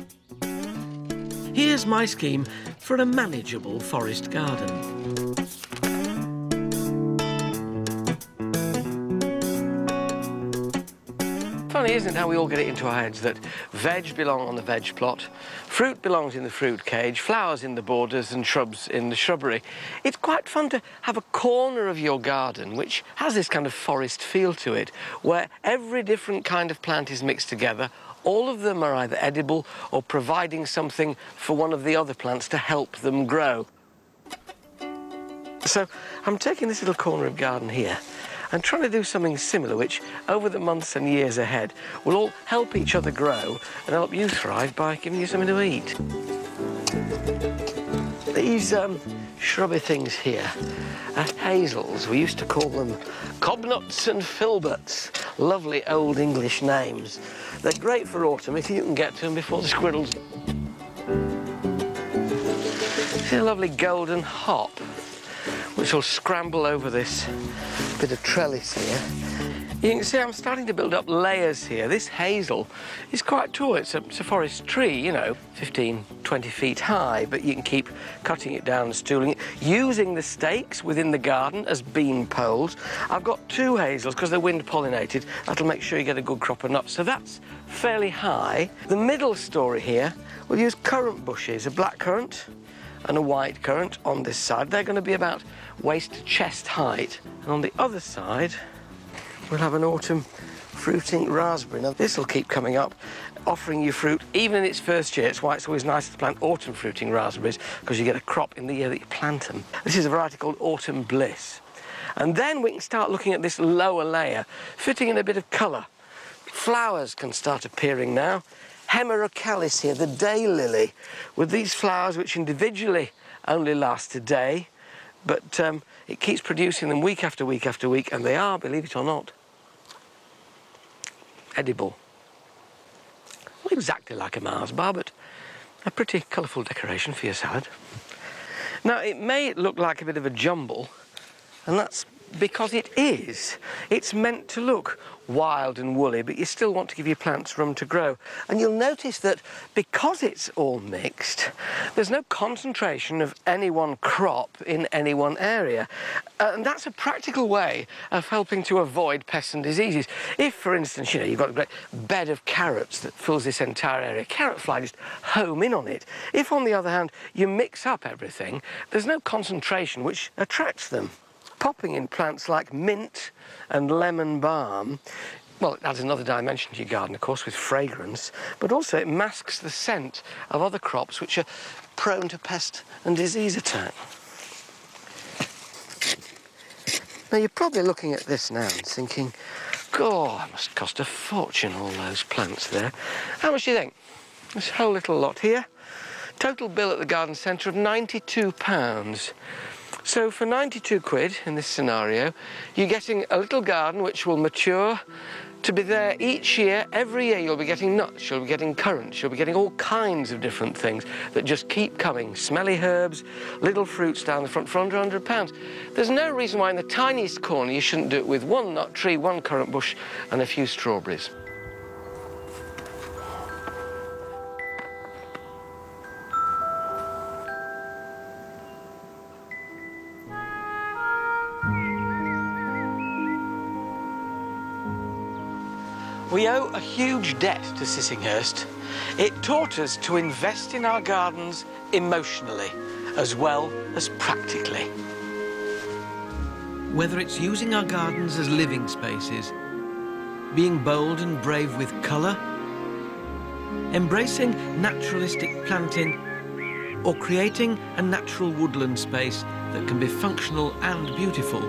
Here's my scheme for a manageable forest garden. Funny, isn't it, how we all get it into our heads that veg belong on the veg plot, fruit belongs in the fruit cage, flowers in the borders and shrubs in the shrubbery. It's quite fun to have a corner of your garden which has this kind of forest feel to it, where every different kind of plant is mixed together. All of them are either edible or providing something for one of the other plants to help them grow. So I'm taking this little corner of garden here and trying to do something similar, which over the months and years ahead will all help each other grow and help you thrive by giving you something to eat. These shrubby things here are hazels. We used to call them cobnuts and filberts. Lovely old English names. They're great for autumn if you can get to them before the squirrels. See a lovely golden hop, which will scramble over this bit of trellis here. You can see I'm starting to build up layers here. This hazel is quite tall. It's a forest tree, you know, 15, 20 feet high, but you can keep cutting it down and stooling it, using the stakes within the garden as bean poles. I've got 2 hazels because they're wind pollinated. That'll make sure you get a good crop of nuts. So that's fairly high. The middle story here, we'll use currant bushes, a black currant and a white currant on this side. They're going to be about waist to chest height. And on the other side, we'll have an autumn fruiting raspberry. Now, this will keep coming up, offering you fruit even in its first year. It's why it's always nice to plant autumn fruiting raspberries, because you get a crop in the year that you plant them. This is a variety called Autumn Bliss. And then we can start looking at this lower layer, fitting in a bit of colour. Flowers can start appearing now. Hemerocallis here, the daylily, with these flowers which individually only last a day, but it keeps producing them week after week after week, and they are, believe it or not, edible. Not exactly like a Mars bar, but a pretty colourful decoration for your salad. Now, it may look like a bit of a jumble, and that's because it is. It's meant to look wild and woolly, but you still want to give your plants room to grow. And you'll notice that because it's all mixed, there's no concentration of any one crop in any one area. And that's a practical way of helping to avoid pests and diseases. If, for instance, you know, you've got a great bed of carrots that fills this entire area, carrot fly just home in on it. If, on the other hand, you mix up everything, there's no concentration which attracts them. Popping in plants like mint and lemon balm, well, it adds another dimension to your garden, of course, with fragrance, but also it masks the scent of other crops which are prone to pest and disease attack. Now, you're probably looking at this now and thinking, God, it must cost a fortune, all those plants there. How much do you think? This whole little lot here. Total bill at the garden centre of £92. So for 92 quid in this scenario, you're getting a little garden which will mature to be there each year. Every year you'll be getting nuts, you'll be getting currants, you'll be getting all kinds of different things that just keep coming. Smelly herbs, little fruits down the front for under £100. There's no reason why in the tiniest corner you shouldn't do it with 1 nut tree, 1 currant bush and a few strawberries. We owe a huge debt to Sissinghurst. It taught us to invest in our gardens emotionally as well as practically. Whether it's using our gardens as living spaces, being bold and brave with colour, embracing naturalistic planting, or creating a natural woodland space that can be functional and beautiful,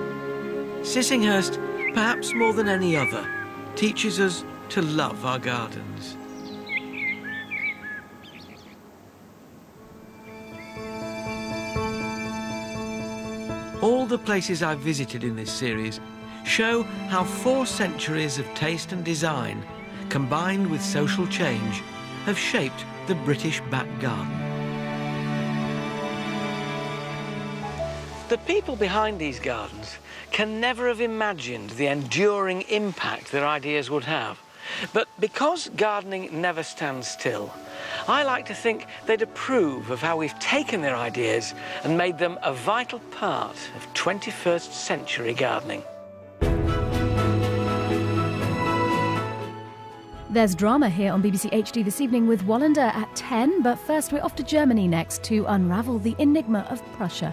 Sissinghurst, perhaps more than any other, teaches us to love our gardens. All the places I've visited in this series show how 4 centuries of taste and design, combined with social change, have shaped the British back garden. The people behind these gardens can never have imagined the enduring impact their ideas would have. But because gardening never stands still, I like to think they'd approve of how we've taken their ideas and made them a vital part of 21st century gardening. There's drama here on BBC HD this evening with Wallander at 10, but first we're off to Germany next to unravel the enigma of Prussia.